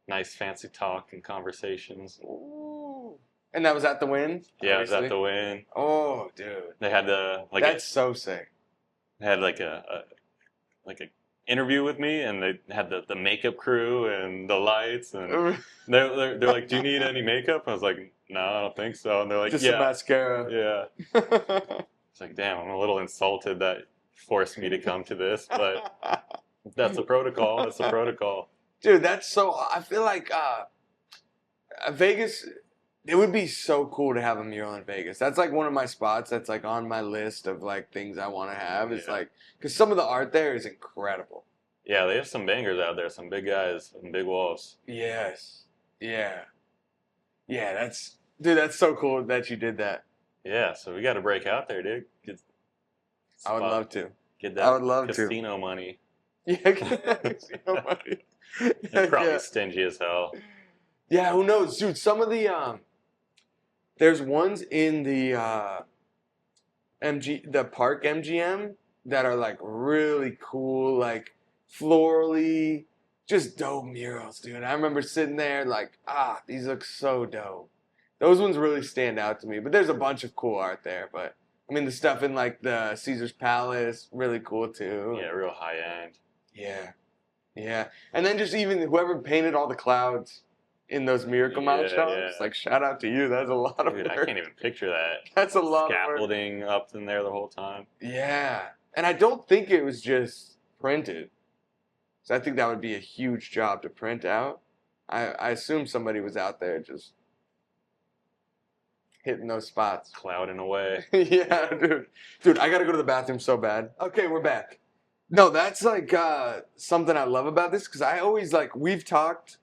nice fancy talk and conversations. Ooh. And that was at the Win? Yeah, it was at the Win. Oh, dude. They had that's so sick. They had like a interview with me, and they had the makeup crew and the lights, and they're like, do you need any makeup? I was like, no, I don't think so. And they're like, just some mascara. Yeah. It's like, damn, I'm a little insulted that forced me to come to this, but that's the protocol. That's the protocol. Dude, I feel like Vegas, it would be so cool to have a mural in Vegas. That's like one of my spots that's like on my list of like things I want to have. It's like, because some of the art there is incredible. Yeah, they have some bangers out there, some big guys, some big walls. Yes. Yeah. Yeah, that's so cool that you did that. Yeah, so we got to break out there, dude. I would love to. Get I that would love to. casino money. Yeah, casino money. They're probably Yeah. stingy as hell. Yeah, who knows, dude? Some of the there's ones in the the park MGM that are like really cool, like florally, just dope murals, dude. I remember sitting there like, these look so dope. Those ones really stand out to me. But there's a bunch of cool art there. But I mean, the stuff in like the Caesar's Palace, really cool too. Yeah, real high end. Yeah, yeah. And then just even whoever painted all the clouds in those Miracle Mile shows, like shout out to you. That's a lot of work. I can't even picture that. That's a lot scaffolding of work. Up in there the whole time. Yeah, and I don't think it was just printed. So I think that would be a huge job to print out. I assume somebody was out there just hitting those spots. Clouding away. Yeah, dude, I gotta go to the bathroom so bad. Okay, we're back. No, that's like something I love about this because I always like we've talked,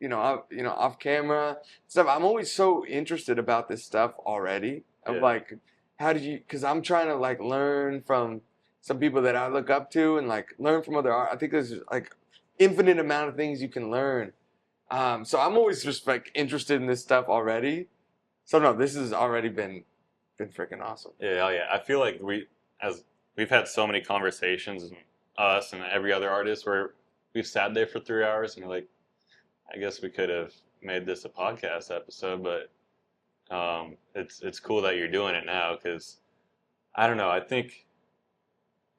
off camera stuff. I'm always so interested about this stuff already. Of like, how did you? Because I'm trying to like learn from some people that I look up to and like learn from other art. I think there's like infinite amount of things you can learn. So I'm always just like interested in this stuff already. So no, this has already been freaking awesome. Yeah, yeah. I feel like we've had so many conversations, us and every other artist, where we've sat there for 3 hours and we're like, I guess we could have made this a podcast episode, but it's cool that you're doing it now because I don't know. I think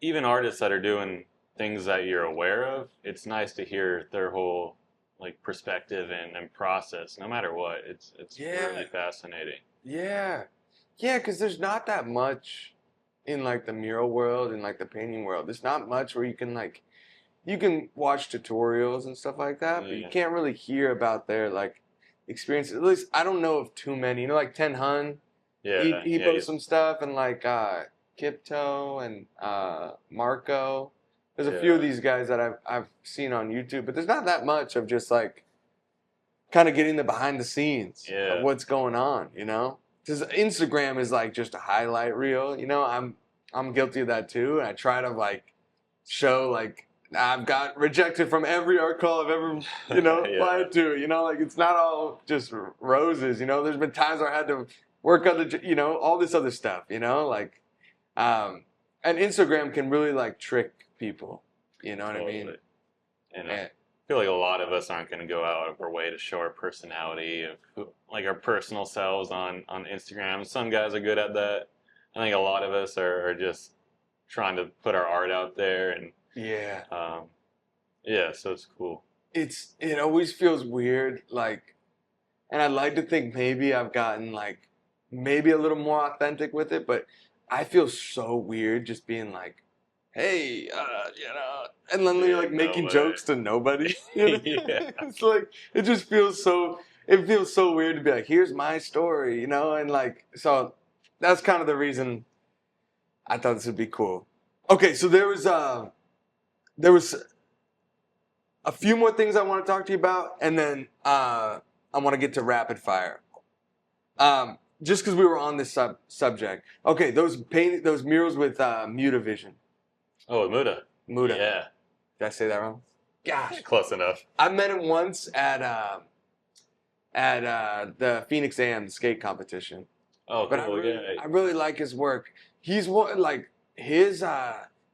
even artists that are doing things that you're aware of, it's nice to hear their whole like perspective and process, no matter what. It's really fascinating. Yeah, yeah, because there's not that much in like the mural world and like the painting world. There's not much where you can watch tutorials and stuff like that, but you can't really hear about their like experiences. At least I don't know of too many. Like Ten Hun, he posts some stuff, and like Kipto and Marco. There's a few of these guys that I've seen on YouTube, but there's not that much of just like kind of getting the behind the scenes of what's going on, Because Instagram is like just a highlight reel, I'm guilty of that too, and I try to like show like I've got rejected from every art call I've ever, applied to, like it's not all just roses, There's been times where I had to work on all this other stuff, like, and Instagram can really like trick people, you know what I mean? And I feel like a lot of us aren't going to go out of our way to show our personality, like our personal selves on Instagram. Some guys are good at that. I think a lot of us are just trying to put our art out there and so it's cool. It always feels weird, like, and I'd like to think maybe I've gotten like maybe a little more authentic with it, but I feel so weird just being like, hey, and then you're like making jokes to nobody. It's like it just feels so weird to be like, here's my story, and like so that's kind of the reason I thought this would be cool. Okay, so there was a few more things I want to talk to you about, and then I want to get to rapid fire. Just because we were on this subject. Okay, those murals with Mutavision. Oh, Muda. Yeah. Did I say that wrong? Gosh, close enough. I met him once at the Phoenix AM skate competition. Oh, but cool. I really like his work. He's one like his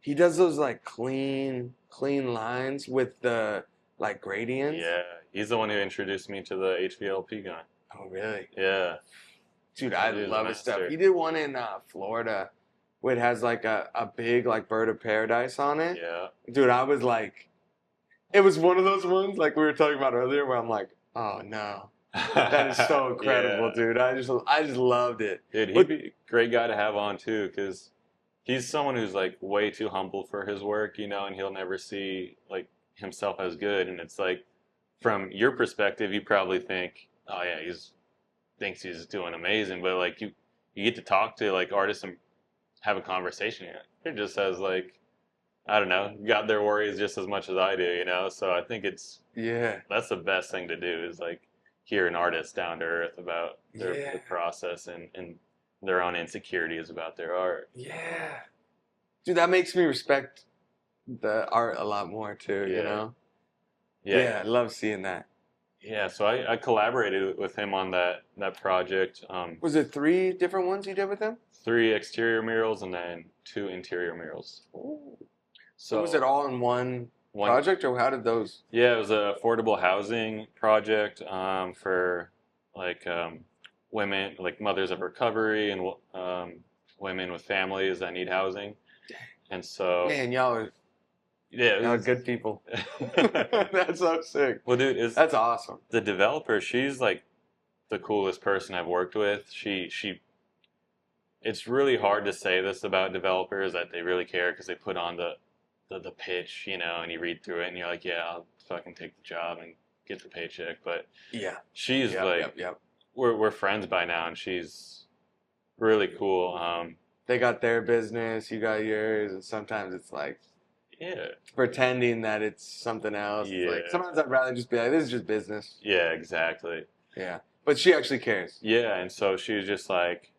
he does those like clean lines with the like gradients. Yeah, he's the one who introduced me to the HVLP gun. Oh, really? Yeah. Dude, I love his stuff. He did one in Florida where it has like a big like bird of paradise on it. Yeah. Dude, I was like, it was one of those ones like we were talking about earlier where I'm like, oh no. That is so incredible, dude. I just loved it. Dude, he'd be a great guy to have on too, because he's someone who's like way too humble for his work, and he'll never see like himself as good. And it's like, from your perspective, you probably think, oh yeah, thinks he's doing amazing, but like you get to talk to like artists and have a conversation. It just has like, I don't know, got their worries just as much as I do, So I think that's the best thing to do is like hear an artist down to earth about their Yeah. the process and their own insecurities about their art. Yeah. Dude, that makes me respect the art a lot more too, you Yeah. know? Yeah, Yeah, I love seeing that. yeah. So I collaborated with him on that project. Was it 3 different ones you did with him? 3 exterior murals and then 2 interior murals. Ooh. So So was it all in one one, project, or how did those? yeah, it was a affordable housing project for like women, like mothers of recovery and women with families that need housing. And so, Man, y'all yeah, are good people. That's so sick. well, dude, is That's awesome. the developer? She's like the coolest person I've worked with. She. It's really hard to say this about developers that they really care because they put on the pitch, you know, and you read through it and you're like, yeah, I'll fucking take the job and get the paycheck. But Yeah. she's like, Yep. we're friends by now, and she's really cool. They got their business, you got yours, and sometimes it's like Yeah, pretending that it's something else. It's like yeah, sometimes I'd rather just be like, this is just business. yeah, exactly. Yeah. But she actually cares. Yeah, and so she was just like,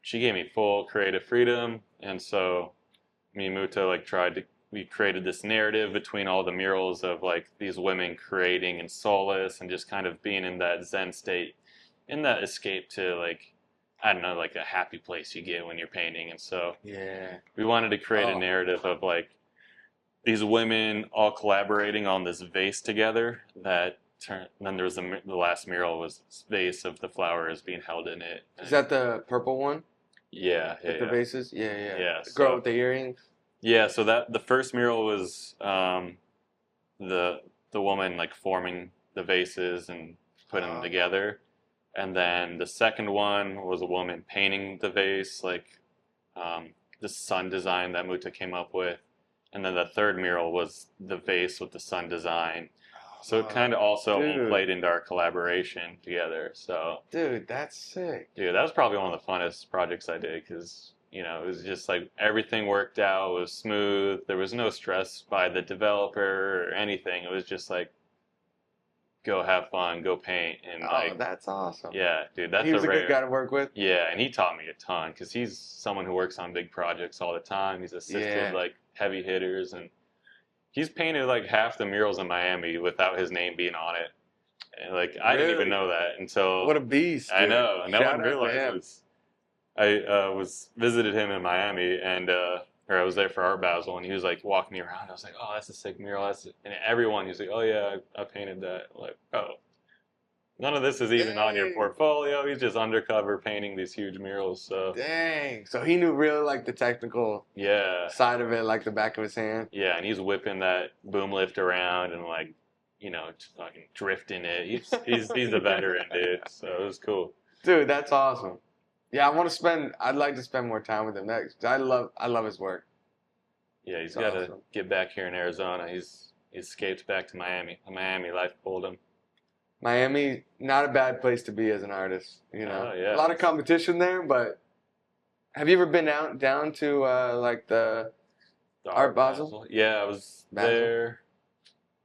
she gave me full creative freedom, and so me and Muta like we created this narrative between all the murals of like these women creating in solace and just kind of being in that Zen state, in that escape to like, I don't know, like a happy place you get when you're painting. And so Yeah. we wanted to create a narrative of like these women all collaborating on this vase together that turn. Then there was the last mural was this vase of the flowers being held in it. Is that the purple one Yeah, with the vases? Yeah. Yeah, The girl so with the earrings. yeah, so that the first mural was the woman like forming the vases and putting them together, and then the second one was a woman painting the vase, like the sun design that Muta came up with, and then the third mural was the vase with the sun design. So it kind of also all played into our collaboration together. So, Dude, that's sick. dude, that was probably one of the funnest projects I did because, you know, it was just like everything worked out, it was smooth. There was no stress by the developer or anything. It was just like, go have fun, go paint. And like, that's awesome. yeah, dude, that's He was a a rare. good guy to work with. Yeah, and he taught me a ton because he's someone who works on big projects all the time. He's assisted like heavy hitters, and he's painted like half the murals in Miami without his name being on it. And like I didn't even know that until What a beast! I Dude. know, and no Shout one out to him. realizes. I was visited him in Miami, and or I was there for Art Basel, and he was like walking me around. I was like, "Oh, that's a sick mural." And everyone, he's like, "Oh yeah, I painted that." I'm like, oh, none of this is even on your portfolio. He's just undercover painting these huge murals. So Dang. So he knew really like the technical yeah, side of it, like the back of his hand. yeah, and he's whipping that boom lift around and like, you know, fucking drifting it. He's a veteran, dude. So it was cool. Dude, that's awesome. Yeah, I'd like to spend more time with him. I love his work. Yeah, he's got to get back here in Arizona. He escaped back to Miami. Miami life pulled him. Miami, not a bad place to be as an artist. You know, yeah. A lot of competition there. But have you ever been down to like the Art Basel? Yeah, I was there.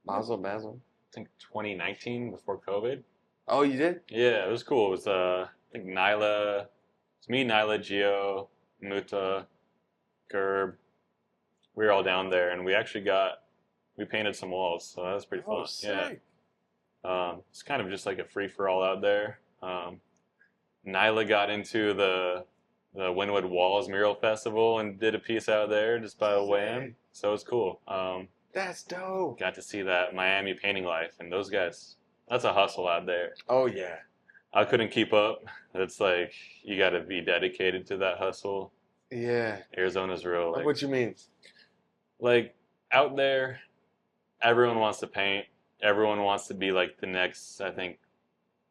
Basel. I think 2019 before COVID. Oh, you did? Yeah, it was cool. It was I think Nyla. It's me, Nyla, Gio, Muta, Gerb. We were all down there, and we painted some walls, so that was pretty fun. Sick. Yeah. It's kind of just like a free-for-all out there. Nyla got into the Wynwood Walls Mural Festival and did a piece out there just by a whim, so it was cool. That's dope. Got to see that Miami painting life, and those guys, that's a hustle out there. Oh, yeah. I couldn't keep up. It's like, you got to be dedicated to that hustle. Yeah. Arizona's real. Like, what you mean? Like, out there, everyone wants to paint. Everyone wants to be like the next, I think,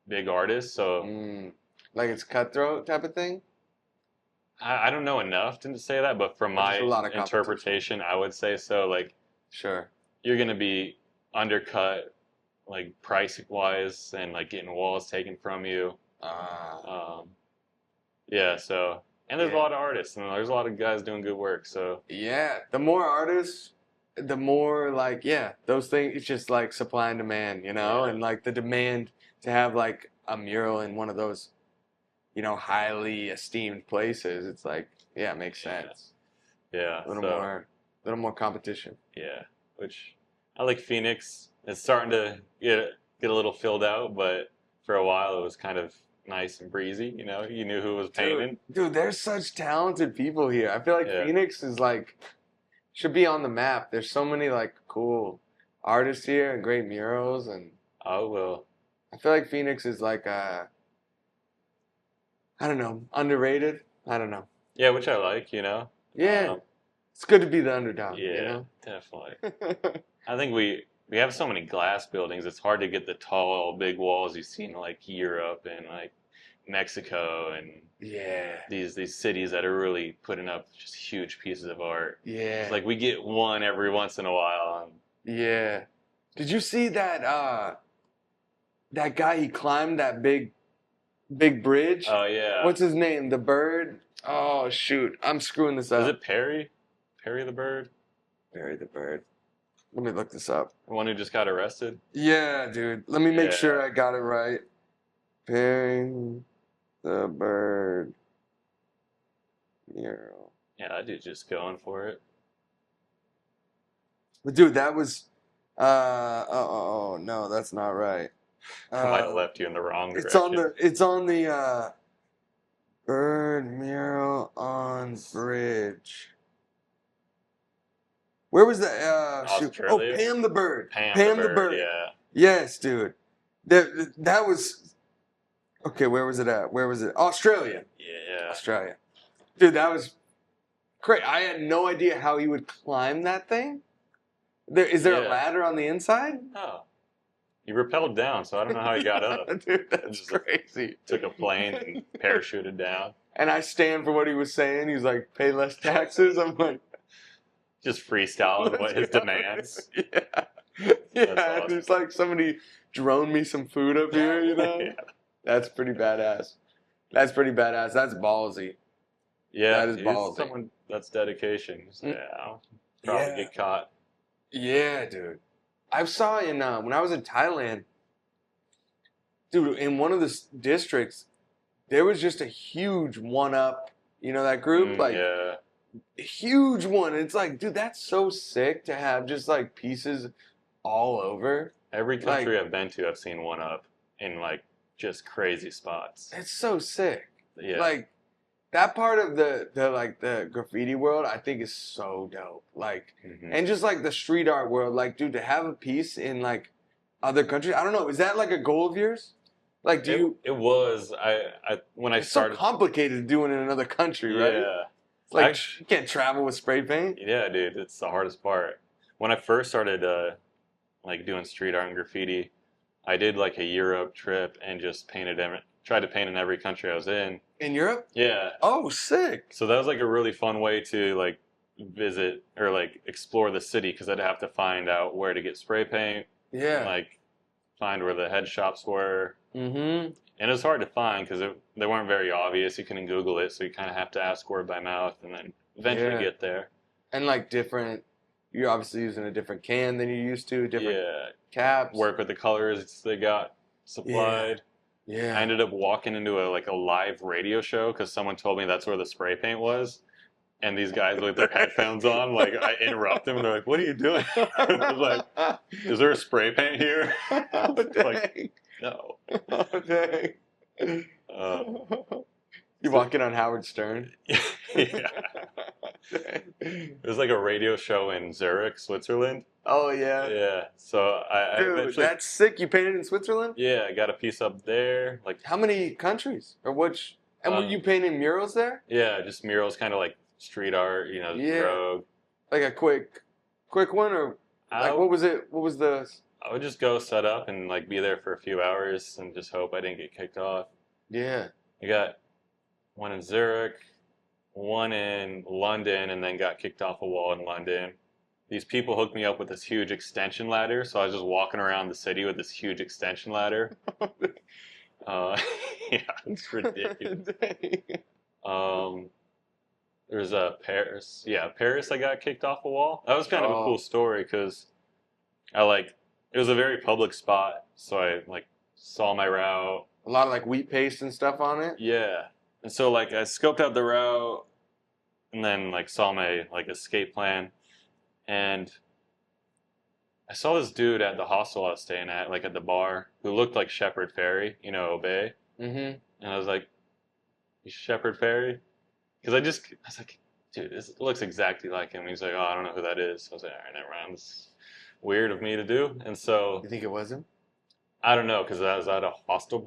big artist. So, like it's cutthroat type of thing? I don't know enough to say that, but from my interpretation, I would say so. Like, sure, you're going to be undercut, like price wise, and like getting walls taken from you. Yeah. So, and there's a lot of artists, and there's a lot of guys doing good work. So yeah, the more artists, the more like, yeah, those things, it's just like supply and demand, you know, Yeah. and like the demand to have like a mural in one of those, highly esteemed places. It's like, yeah, it makes Yeah. sense. Yeah. A So little more competition. yeah, which I like Phoenix. It's starting to get a little filled out, but for a while it was kind of nice and breezy. You know, you knew who was painting. Dude, there's such talented people here. I feel like Yeah. Phoenix is like should be on the map. There's so many like cool artists here and great murals, and Oh well. I feel like Phoenix is like I don't know, underrated. I don't know. Yeah, which I like. You know. Yeah, Um, it's good to be the underdog, yeah, definitely. I think we have so many glass buildings. It's hard to get the tall, big walls you see in like Europe and like Mexico and Yeah, these cities that are really putting up just huge pieces of art. It's yeah, like we get one every once in a while. yeah. Did you see that guy? He climbed that big bridge. Oh yeah. What's his name? The bird. Oh shoot, I'm screwing this Was up. it Perry? Perry the bird? Barry the bird. Let me look this up. The one who just got arrested? Yeah, dude. Let me make sure Yeah. I got it right. Barry the bird mural. Yeah, that dude's just going for it. But dude, that was. Oh no, that's not right. I might have Uh, left you in the wrong it's on direction. the bird mural on bridge. Where was that? Shoot. Oh, Australia? Pam the bird. Pam the bird, yeah. Yes, dude. That was okay. Where was it at? Where was it? Australia. Yeah. Australia. Dude, that was great. I had no idea how he would climb that thing. Is there a Yeah. ladder on the inside? Oh. He rappelled down, so I don't know how he got up. Dude, that's Just crazy. took a plane and parachuted down. And I stand for what he was saying. He's like, pay less taxes. I'm like, Just freestyling what his go. demands. Yeah. Yeah. And awesome. there's like somebody drone me some food up here, you know? Yeah. That's pretty badass. That's pretty badass. That's ballsy. Yeah, That is he's ballsy. someone that's dedication. So, yeah, I'll probably Yeah. get caught. Yeah, dude. I saw in when I was in Thailand, dude, in one of the districts, there was just a huge one up. You know that group? Like Yeah. a huge one. And it's like, dude, that's so sick to have just like pieces all over. Every country I've been to, I've seen one up in like just crazy spots. It's so sick. Yeah. Like that part of the graffiti world, I think is so dope. Like, Mhm. and just like the street art world, like, dude, to have a piece in like other countries, I don't know, is that like a goal of yours? Like, It was I when I it's started. so complicated doing it in another country, right? Yeah. It's like Actually, you can't travel with spray paint. yeah, dude, it's the hardest part. When I first started like doing street art and graffiti, I did like a Europe trip and just tried to paint in every country I was in. In Europe? Yeah. Oh, sick. So that was like a really fun way to like visit or like explore the city because I'd have to find out where to get spray paint, Yeah. like find where the head shops were. Mm-hmm. And it was hard to find because they weren't very obvious. You couldn't Google it, so you kind of have to ask word by mouth and then eventually Yeah. get there. And like different, you're obviously using a different can than you used to, different Yeah. caps. Work with the colors they got supplied. I Yeah. ended up walking into a live radio show because someone told me that's where the spray paint was. And these guys with their headphones on, like I interrupt them and they're like, "What are you doing?" I was like, "Is there a spray paint here?" Oh, Like, dang. no. Oh, dang. You walking on Howard Stern? Yeah. It was like a radio show in Zurich, Switzerland. Oh, yeah. Yeah. So I Dude, eventually, that's sick. You painted in Switzerland? yeah, I got a piece up there. Like, How many countries? Or which? And were you painting murals there? yeah, just murals, kind of like street art, Yeah. rogue. Like a quick one? Or like what was it? What was the... I would just go set up and like be there for a few hours and just hope I didn't get kicked off. Yeah. I got one in Zurich, one in London, and then got kicked off a wall in London. These people hooked me up with this huge extension ladder, so I was just walking around the city with this huge extension ladder. Yeah, it's ridiculous. There's Paris. Yeah, Paris. I got kicked off a wall. That was kind of a cool Oh, story because I like it was a very public spot, so I like saw my route. a lot of like wheat paste and stuff on it. Yeah, and so like I scoped out the route and then like saw my like escape plan, and I saw this dude at the hostel I was staying at, like at the bar, who looked like Shepard Fairey, you know, Obey, Mm-hmm. and I was like, "You Shepard Fairey?" Because I was like, dude, this looks exactly like him. He's like, oh, I don't know who that is. So I was like, all right, never mind. It's weird of me to do. And so You think it was him? I don't know because I was at a hostel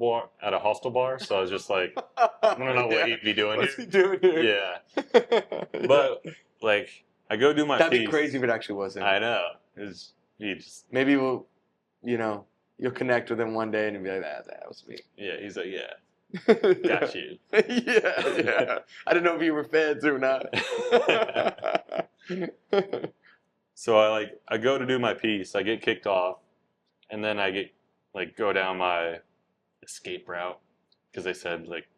bar. So I was just like, I don't know what Yeah. he'd be doing What's here. he doing here? Yeah, Yeah. but like I go do my That'd piece. be crazy if it actually was him. I know. He just Maybe we'll, you'll connect with him one day and he'll be like, that was me. yeah. He's like yeah, Yeah. got you. Yeah. I didn't know if you were feds or not. So I go to do my piece. I get kicked off, and then I get like go down my escape route because they said like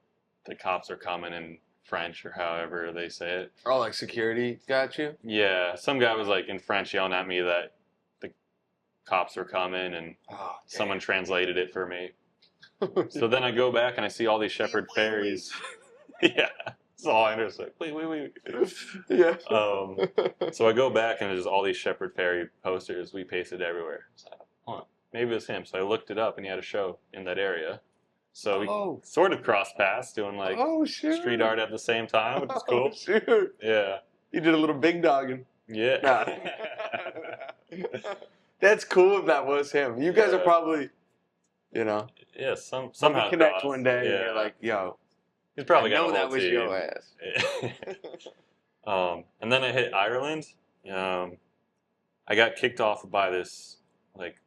the cops are coming in French or however they say it. Oh, like security got you? Yeah, some guy was like in French yelling at me that the cops were coming, and Oh, someone translated it for me. So then I go back and I see all these Shepherd Ferries. Yeah, that's all I understand. Wait. Yeah. So I go back and there's all these Shepherd Ferry posters we pasted everywhere. So, maybe it was him. So I looked it up and he had a show in that area. So we sort of crossed paths doing like shoot. street art at the same time, which is cool. Oh, shoot. Yeah. You did a little big dogging. Yeah. Nah. That's cool if that was him. You guys are probably, Yeah, somehow connect crossed. one day Yeah. and you're like, yo, He's probably I got know a that whole was team. your ass. And then I hit Ireland. I got kicked off by this like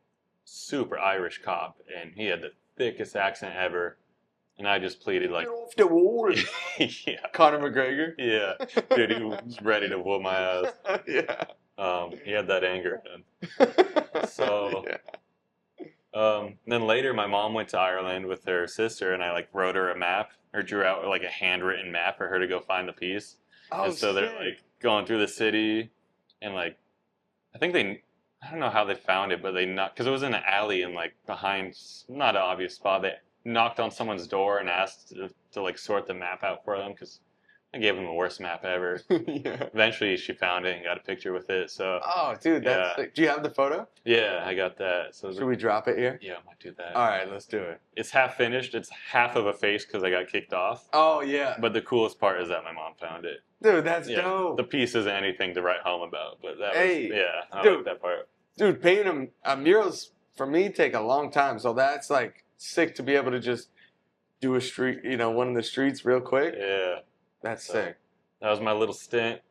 super Irish cop, and he had the thickest accent ever. And I just pleaded like, Get off the wall. yeah, Conor McGregor. yeah, dude, he was ready to whoop my ass. Yeah. He had that anger in him. So, then later, my mom went to Ireland with her sister, and I like wrote her a map or drew out like a handwritten map for her to go find the piece. Oh, And so they're like going through the city, and like I don't know how they found it, but they knocked because it was in an alley and like behind not an obvious spot. They knocked on someone's door and asked to like sort the map out for them because I gave them the worst map ever. Yeah. Eventually, she found it and got a picture with it. So Oh, dude, that's sick. Do you have the photo? yeah, I got that. So Should we drop it here? yeah, I might do that. All right, let's do it. It's half finished. It's half of a face because I got kicked off. Oh, yeah. But the coolest part is that my mom found it. Dude, that's Yeah, dope. the piece isn't anything to write home about, but that Hey, was yeah, I dude. like that part. Dude, painting murals for me take a long time, so that's like sick to be able to just do a street, one of the streets real quick. Yeah, That's So- sick. that was my little stint.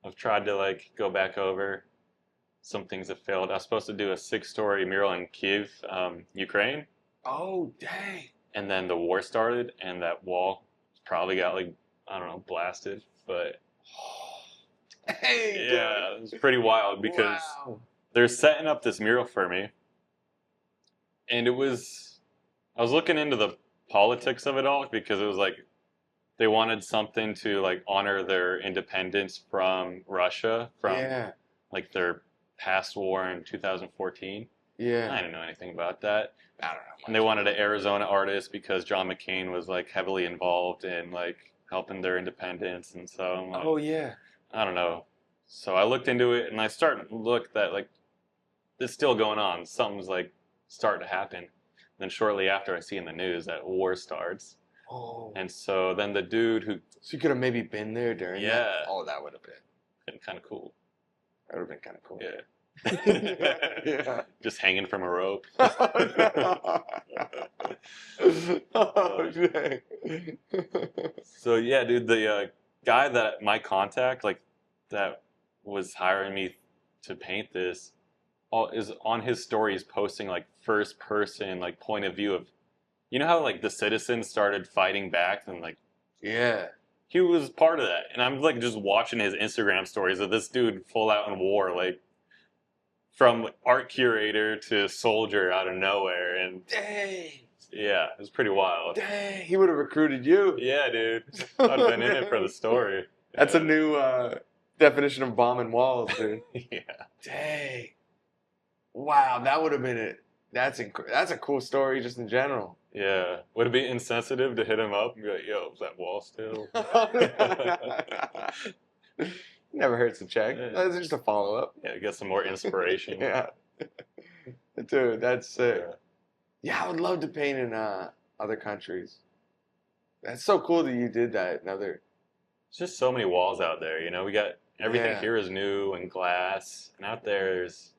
I've tried to like go back over. Some things have failed. I was supposed to do a 6-story mural in Kyiv, Ukraine, Oh, dang. and then the war started, and that wall probably got like I don't know blasted. But Hey, yeah, it was pretty wild dude. because Wow. they're setting up this mural for me, and I was looking into the politics of it all because it was like they wanted something to like honor their independence from Russia from Yeah, like their past war in 2014. yeah. I didn't know anything about that. I don't know. And they wanted an Arizona artist because John McCain was like heavily involved in like helping their independence, and so I'm like, Oh, yeah. I don't know. So I looked into it and I started to look that like it's still going on. Something's like starting to happen. Then shortly after, I see in the news that war starts, Oh. and so then the dude who So you could have maybe been there during that? Yeah. Oh, that would have been. kind of cool, That would have been kind of cool. yeah, Yeah. just hanging from a rope. Oh, dang. So yeah, dude, the guy that my contact like that was hiring me to paint this is on his stories posting like first person like point of view of how like the citizens started fighting back and like Yeah. he was part of that, and I'm like just watching his Instagram stories of this dude full out in war, like from art curator to soldier out of nowhere, and Dang. yeah, it was pretty wild. Dang. He would have recruited you. Yeah, dude, I'd been in it for the story. That's a new definition of bombing walls, dude. Yeah. Dang. Wow, that would have been it. That's a cool story just in general. Yeah. Would it be insensitive to hit him up and be like, yo, is that wall still? Never hurts to check. Yeah. That's just a follow-up. Yeah, get some more inspiration. Yeah. Dude, that's sick. Yeah. Yeah, I would love to paint in other countries. That's so cool that you did that in other... There's just so many walls out there, we got everything Yeah. here is new and glass, and out there's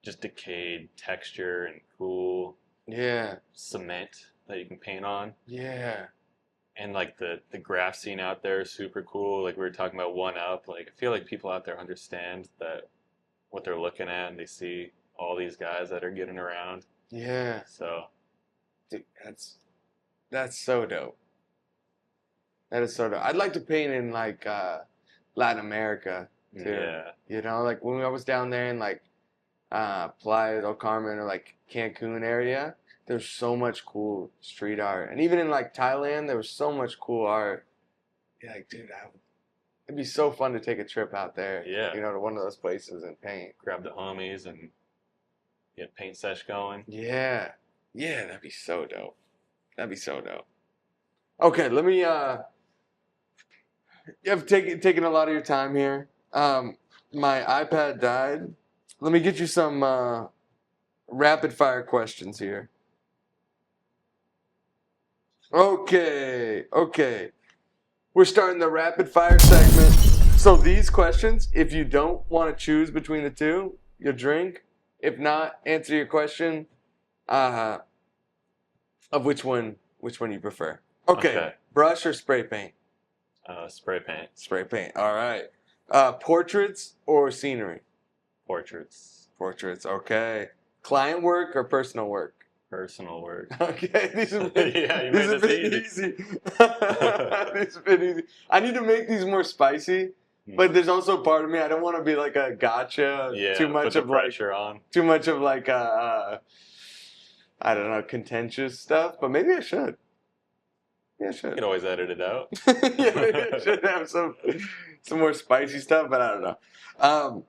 just decayed texture and cool Yeah. cement that you can paint on. Yeah. And like the graph scene out there is super cool. Like we were talking about One Up. Like I feel like people out there understand that what they're looking at, and they see all these guys that are getting around. Yeah. So, Dude, that's so dope. That is so dope. I'd like to paint in like Latin America too. yeah, Like when I was down there in like Playa del Carmen or like Cancun area, there's so much cool street art. And even in like Thailand, there was so much cool art. You're like, dude, it'd be so fun to take a trip out there. Yeah. To one of those places and paint. Grab the homies and get paint sesh going. Yeah. Yeah, that'd be so dope. That'd be so dope. Okay, let me I've taken a lot of your time here. My iPad died. Let me get you some rapid fire questions here. Okay. We're starting the rapid fire segment. So these questions, if you don't want to choose between the two, you'll drink. If not, answer your question of which one you prefer. Okay. Brush or spray paint? Spray paint. Spray paint. All right. Portraits or scenery? Portraits. Portraits. Okay. Client work or personal work? Personal work. Okay. These have been, Yeah, you made this easy. These have been easy. I need to make these more spicy, but there's also part of me I don't want to be like a gotcha. Yeah. Too much put the of like pressure on. too much of like I don't know, contentious stuff. But maybe I should. Yeah, I should. You can always edit it out. Yeah, maybe I should have some more spicy stuff, but I don't know.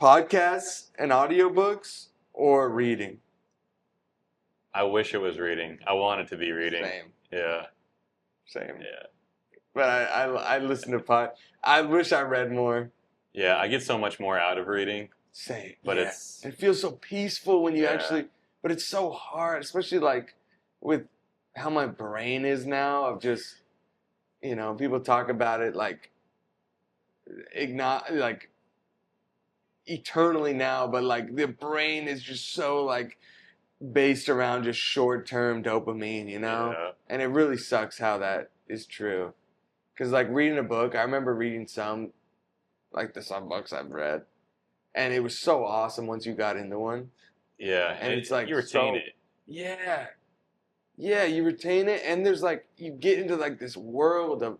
Podcasts and audiobooks or reading? I wish it was reading. I want it to be reading. Same. Yeah. But I listen to I wish I read more. Yeah, I get so much more out of reading. Same. But yeah. It feels so peaceful when you actually, but it's so hard, especially like with how my brain is now of just, people talk about it like eternally now, but like the brain is just so like based around just short-term dopamine, Yeah. And it really sucks how that is true. Because like reading a book, I remember reading some books I've read, and it was so awesome once you got into one. Yeah, and it's like you retain it. Yeah, you retain it, and there's like you get into like this world of,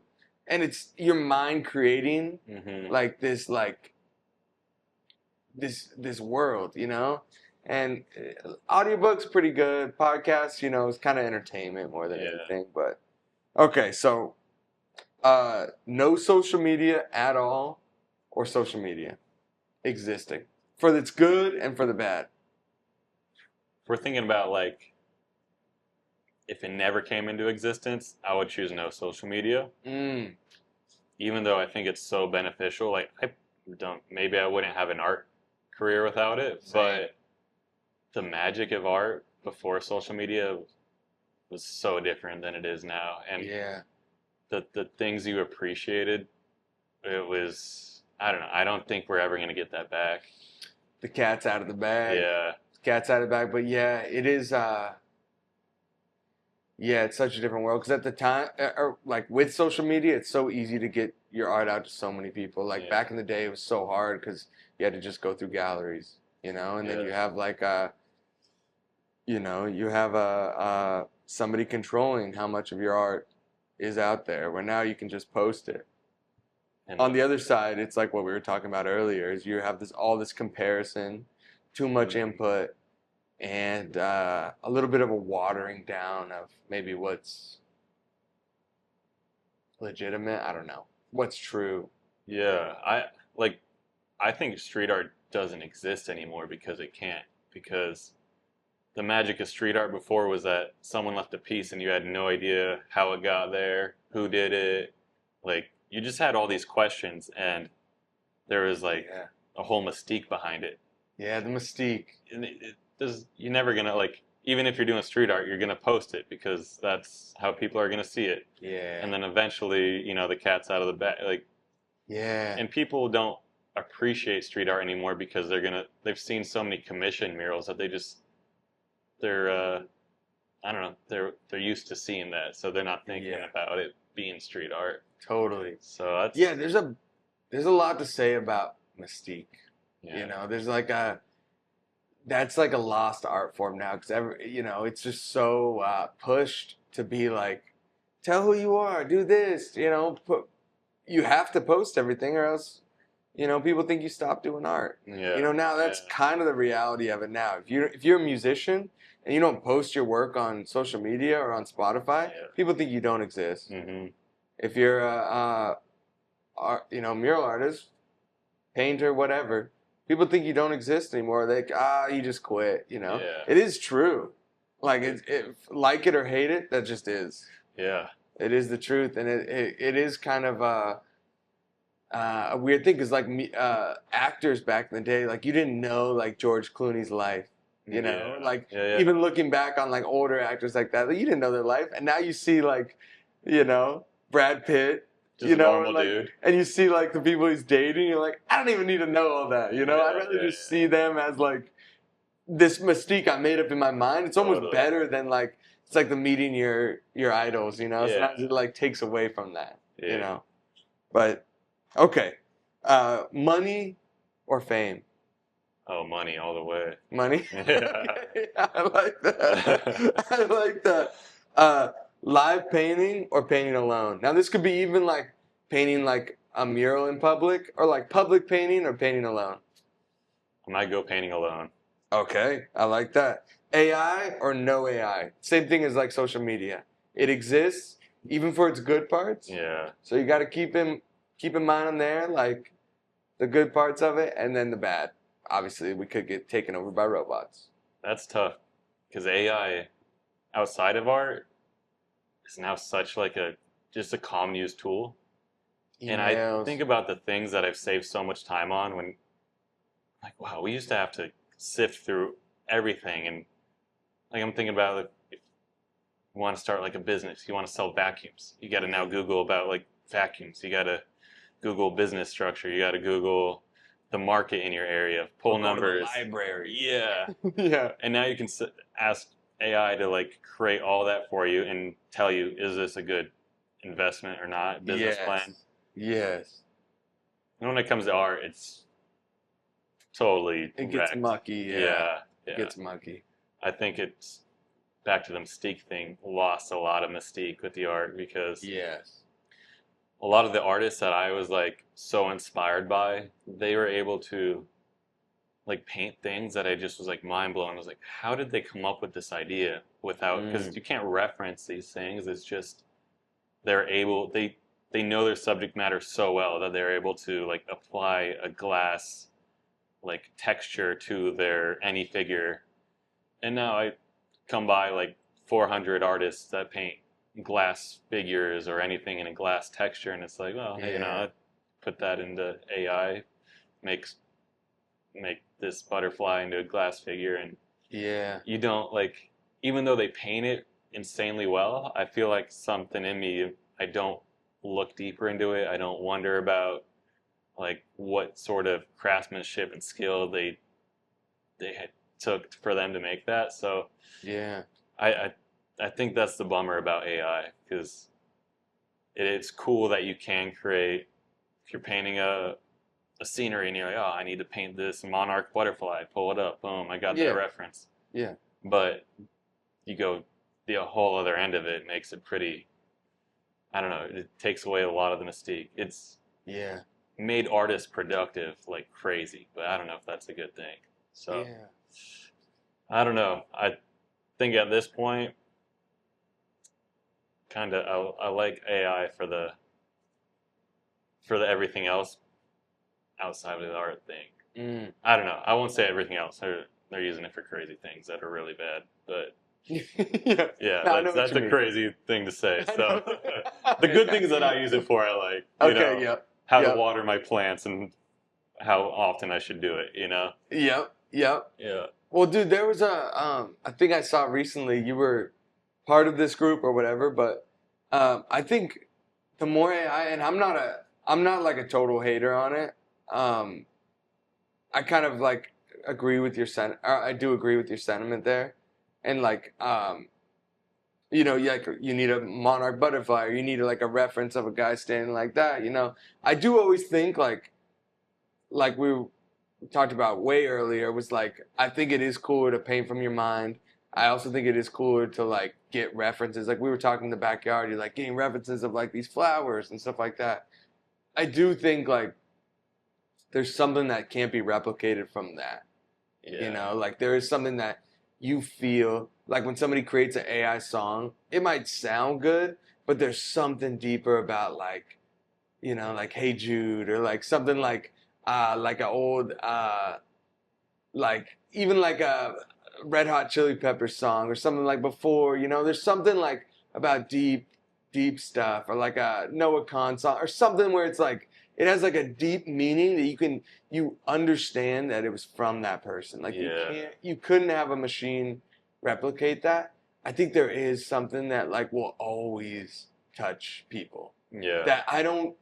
and it's your mind creating like this this world, And audiobooks pretty good. Podcasts, is kind of entertainment more than anything. But okay, so no social media at all, or social media existing for its good and for the bad. We're thinking about like if it never came into existence, I would choose no social media. Even though I think it's so beneficial. Like maybe I wouldn't have an art career without it, but the magic of art before social media was so different than it is now. And the things you appreciated, it was, I don't know, I don't think we're ever going to get that back. The cat's out of the bag. Yeah. Cat's out of the bag. But yeah, it is, it's such a different world. Because at the time, like with social media, it's so easy to get your art out to so many people. Like back in the day, it was so hard because you had to just go through galleries, and then you have like somebody controlling how much of your art is out there, where now you can just post it. And on the other side, it's like what we were talking about earlier, is you have all this comparison, too much input, and a little bit of a watering down of maybe what's legitimate. I don't know what's true. Yeah, I think street art doesn't exist anymore because it can't. Because the magic of street art before was that someone left a piece and you had no idea how it got there, who did it. Like you just had all these questions and there was like Yeah. a whole mystique behind it. Yeah, the mystique. And you're never gonna like even if you're doing street art, you're gonna post it because that's how people are gonna see it. Yeah. And then eventually, the cat's out of the bag. Like, Yeah. and people don't appreciate street art anymore because they've seen so many commission murals that they're I don't know, they're used to seeing that, so they're not thinking about it being street art. Totally. So that's there's a lot to say about mystique. yeah. There's like that's like a lost art form now because it's just so pushed to be like, tell who you are, do this, you have to post everything or else, people think you stop doing art. Yeah. Now that's kind of the reality of it now. If you're a musician and you don't post your work on social media or on Spotify, people think you don't exist. Mm-hmm. If you're mural artist, painter, whatever, people think you don't exist anymore. You just quit. Yeah. It is true. Like like it or hate it, that just is. Yeah. It is the truth, and it is kind of a weird thing because like actors back in the day, like you didn't know like George Clooney's life. Even looking back on like older actors like that, you didn't know their life, and now you see like, Brad Pitt. Just a normal dude. And you see like the people he's dating, you're like, I don't even need to know all that. I'd rather just see them as like this mystique I made up in my mind. It's almost better than like it's like the meeting your idols, Sometimes it like takes away from that. But okay. Money or fame? Oh, money all the way. Money? Yeah. I like that. I like that. Live painting or painting alone? Now this could be even like painting like a mural in public or like public painting or painting alone. I might go painting alone. Okay, I like that. AI or no AI? Same thing as like social media. It exists even for its good parts. Yeah. So you got to keep in mind on there like the good parts of it and then the bad. Obviously, we could get taken over by robots. That's tough because AI outside of art is now such like just a common used tool. Emails. And I think about the things that I've saved so much time on when, like, wow, we used to have to sift through everything. And like, I'm thinking about like, if you want to start like a business, you want to sell vacuums, you got to now Google about like vacuums. You got to Google business structure. You got to Google the market in your area, pull numbers. Go to the library. Yeah. Yeah. And now you can ask AI to like create all that for you and tell you, is this a good investment or not? Business plan. Yes. And when it comes to art, it's totally it gets mucky. Yeah. It gets mucky. I think it's back to the mystique thing. Lost a lot of mystique with the art because a lot of the artists that I was like so inspired by, they were able to like paint things that I just was like mind blown. I was like, how did they come up with this idea without? Because you can't reference these things. It's just they know their subject matter so well that they're able to like apply a glass like texture to their any figure. And now I come by like 400 artists that paint glass figures or anything in a glass texture, and it's like, well, I put that into AI, make this butterfly into a glass figure, and you don't like, even though they paint it insanely well, I feel like something in me, I don't look deeper into it. I don't wonder about like what sort of craftsmanship and skill they had took for them to make that. So I think that's the bummer about AI, because it's cool that you can create, if you're painting a scenery and you're like, oh, I need to paint this monarch butterfly, pull it up, boom, I got that reference. Yeah. But you go the whole other end of it, makes it pretty, I don't know, it takes away a lot of the mystique. It's made artists productive like crazy, but I don't know if that's a good thing. So I don't know. I think at this point, kind of, I like AI for the for everything else outside of the art thing. Mm. I don't know. I won't say everything else. They're using it for crazy things that are really bad. But yeah, that's a crazy thing to say. So the Okay, good things that I use it for, I like. Okay, yep. How to water my plants and how often I should do it. Yep. Yeah. Well, dude, there was I think I saw recently you were part of this group or whatever, but I think the more AI, and I'm not like a total hater on it. I kind of like agree with your I do agree with your sentiment there, and like you need a monarch butterfly, or you need like a reference of a guy standing like that. I do always think like we talked about way earlier was like I think it is cooler to paint from your mind. I also think it is cooler to like get references. Like we were talking in the backyard, you're like getting references of like these flowers and stuff like that. I do think like there's something that can't be replicated from that. Yeah. Like there is something that you feel like when somebody creates an AI song, it might sound good, but there's something deeper about like, like Hey Jude or like something like an old like even like a Red Hot Chili Peppers song or something like before, there's something like about deep stuff or like a Noah Kahn song or something where it's like it has like a deep meaning that you understand that it was from that person. Like you couldn't have a machine replicate that. I think there is something that like will always touch people. Yeah. That I don't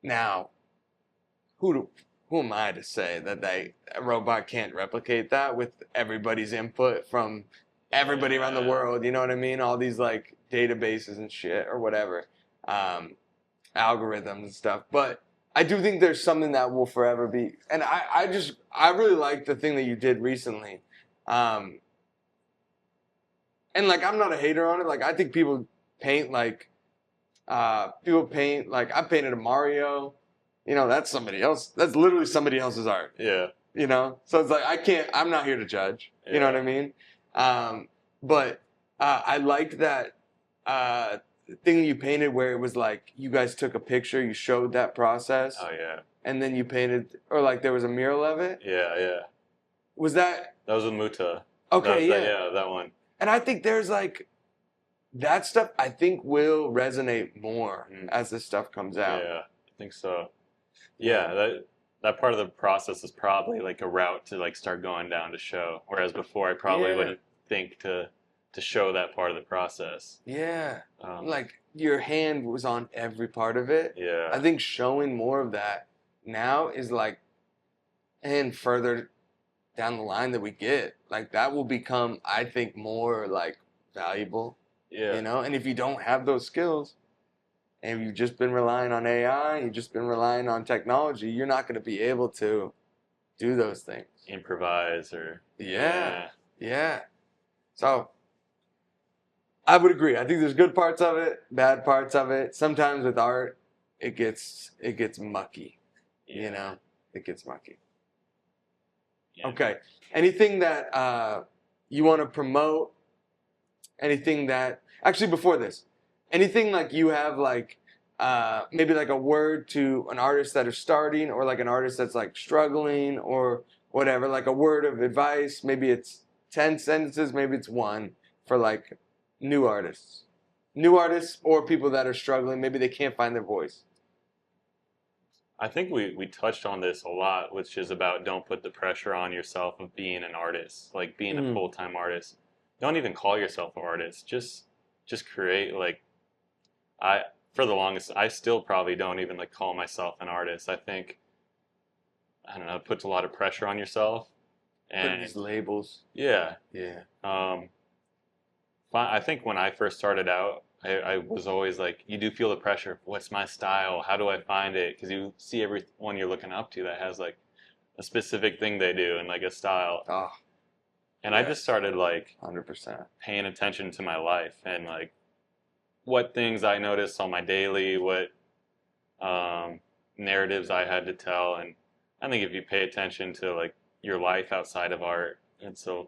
now. Who am I to say that a robot can't replicate that with everybody's input from everybody around the world? You know what I mean? All these like databases and shit or whatever, algorithms and stuff. But I do think there's something that will forever be. And I really like the thing that you did recently. And like I'm not a hater on it. Like I think people paint like I painted a Mario. That's somebody else. That's literally somebody else's art. Yeah. So it's like I'm not here to judge. You know what I mean? But I liked that thing you painted where it was like you guys took a picture, you showed that process. Oh yeah. And then you painted, or like there was a mural of it. Yeah. Was that? That was with Muta. Okay, yeah. That one. And I think there's like that stuff. I think will resonate more as this stuff comes out. Yeah, I think so. Yeah, that part of the process is probably like a route to like start going down to show. Whereas before, I probably wouldn't think to show that part of the process. Yeah, like your hand was on every part of it. Yeah, I think showing more of that now is like, and further down the line that we get, like that will become, I think, more like valuable. Yeah, and if you don't have those skills. And you've just been relying on AI, you've just been relying on technology, you're not going to be able to do those things. Improvise or... Yeah. So, I would agree. I think there's good parts of it, bad parts of it. Sometimes with art, it gets mucky. It gets mucky. Yeah. Okay. Anything that you want to promote? Anything that... Actually, before this, anything like you have like maybe like a word to an artist that are starting or like an artist that's like struggling or whatever, like a word of advice, maybe it's 10 sentences, maybe it's one for like new artists or people that are struggling, maybe they can't find their voice. I think we touched on this a lot, which is about don't put the pressure on yourself of being an artist, like being a full-time artist. Don't even call yourself an artist. Just create. Like for the longest, I still probably don't even like call myself an artist. I think, I don't know, it puts a lot of pressure on yourself. And put these labels. Yeah. I think when I first started out, I was always like, you do feel the pressure. What's my style? How do I find it? Because you see everyone you're looking up to that has like a specific thing they do and like a style. Oh. And I just started like 100% paying attention to my life and like what things I noticed on my daily, what narratives I had to tell. And I think if you pay attention to like your life outside of art, and so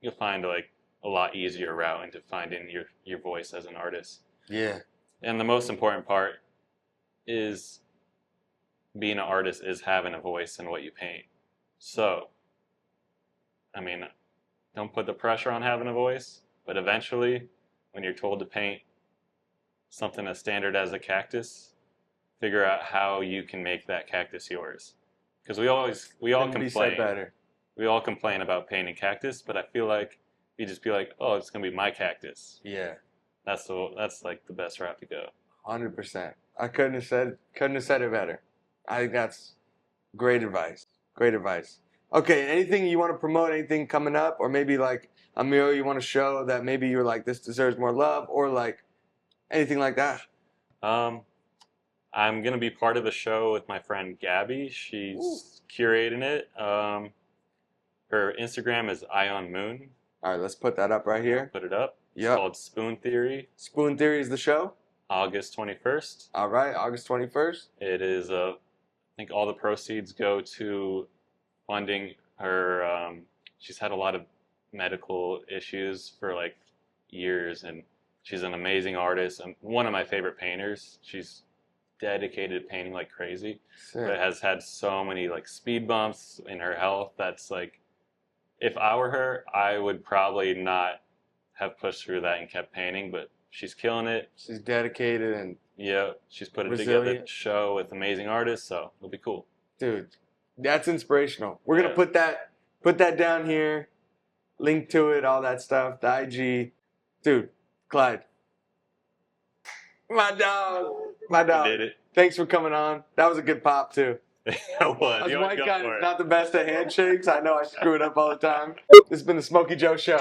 you'll find like a lot easier route into finding your voice as an artist. Yeah. And the most important part is being an artist is having a voice in what you paint. So, I mean, don't put the pressure on having a voice, but eventually, when you're told to paint something as standard as a cactus, figure out how you can make that cactus yours. Because we all complain. We all complain about painting cactus, but I feel like you just be like, oh, it's gonna be my cactus. Yeah. That's like the best route to go. 100%. I couldn't have said it better. I think that's great advice. Great advice. Okay, anything you want to promote, anything coming up, or maybe like a mural you want to show that maybe you're like, this deserves more love, or like anything like that? I'm gonna be part of the show with my friend Gabby. She's curating it. Her Instagram is ionmoon. All right, let's put that up right here. Put it up. Yep. It's called Spoon Theory. Spoon Theory is the show? August 21st. All right, August 21st. It is, I think all the proceeds go to funding her. She's had a lot of medical issues for like years, and she's an amazing artist and one of my favorite painters. She's dedicated to painting like crazy, but has had so many like speed bumps in her health that's like, if I were her, I would probably not have pushed through that and kept painting, but she's killing it. She's dedicated and she's put it together a show with amazing artists, so it'll be cool. Dude, that's inspirational. We're gonna put that down here, link to it, all that stuff, the IG. Dude, Clyde. My dog. We did it. Thanks for coming on. That was a good pop too. It was. As white guy is not the best at handshakes. I know I screw it up all the time. This has been the Smokey Joe Show.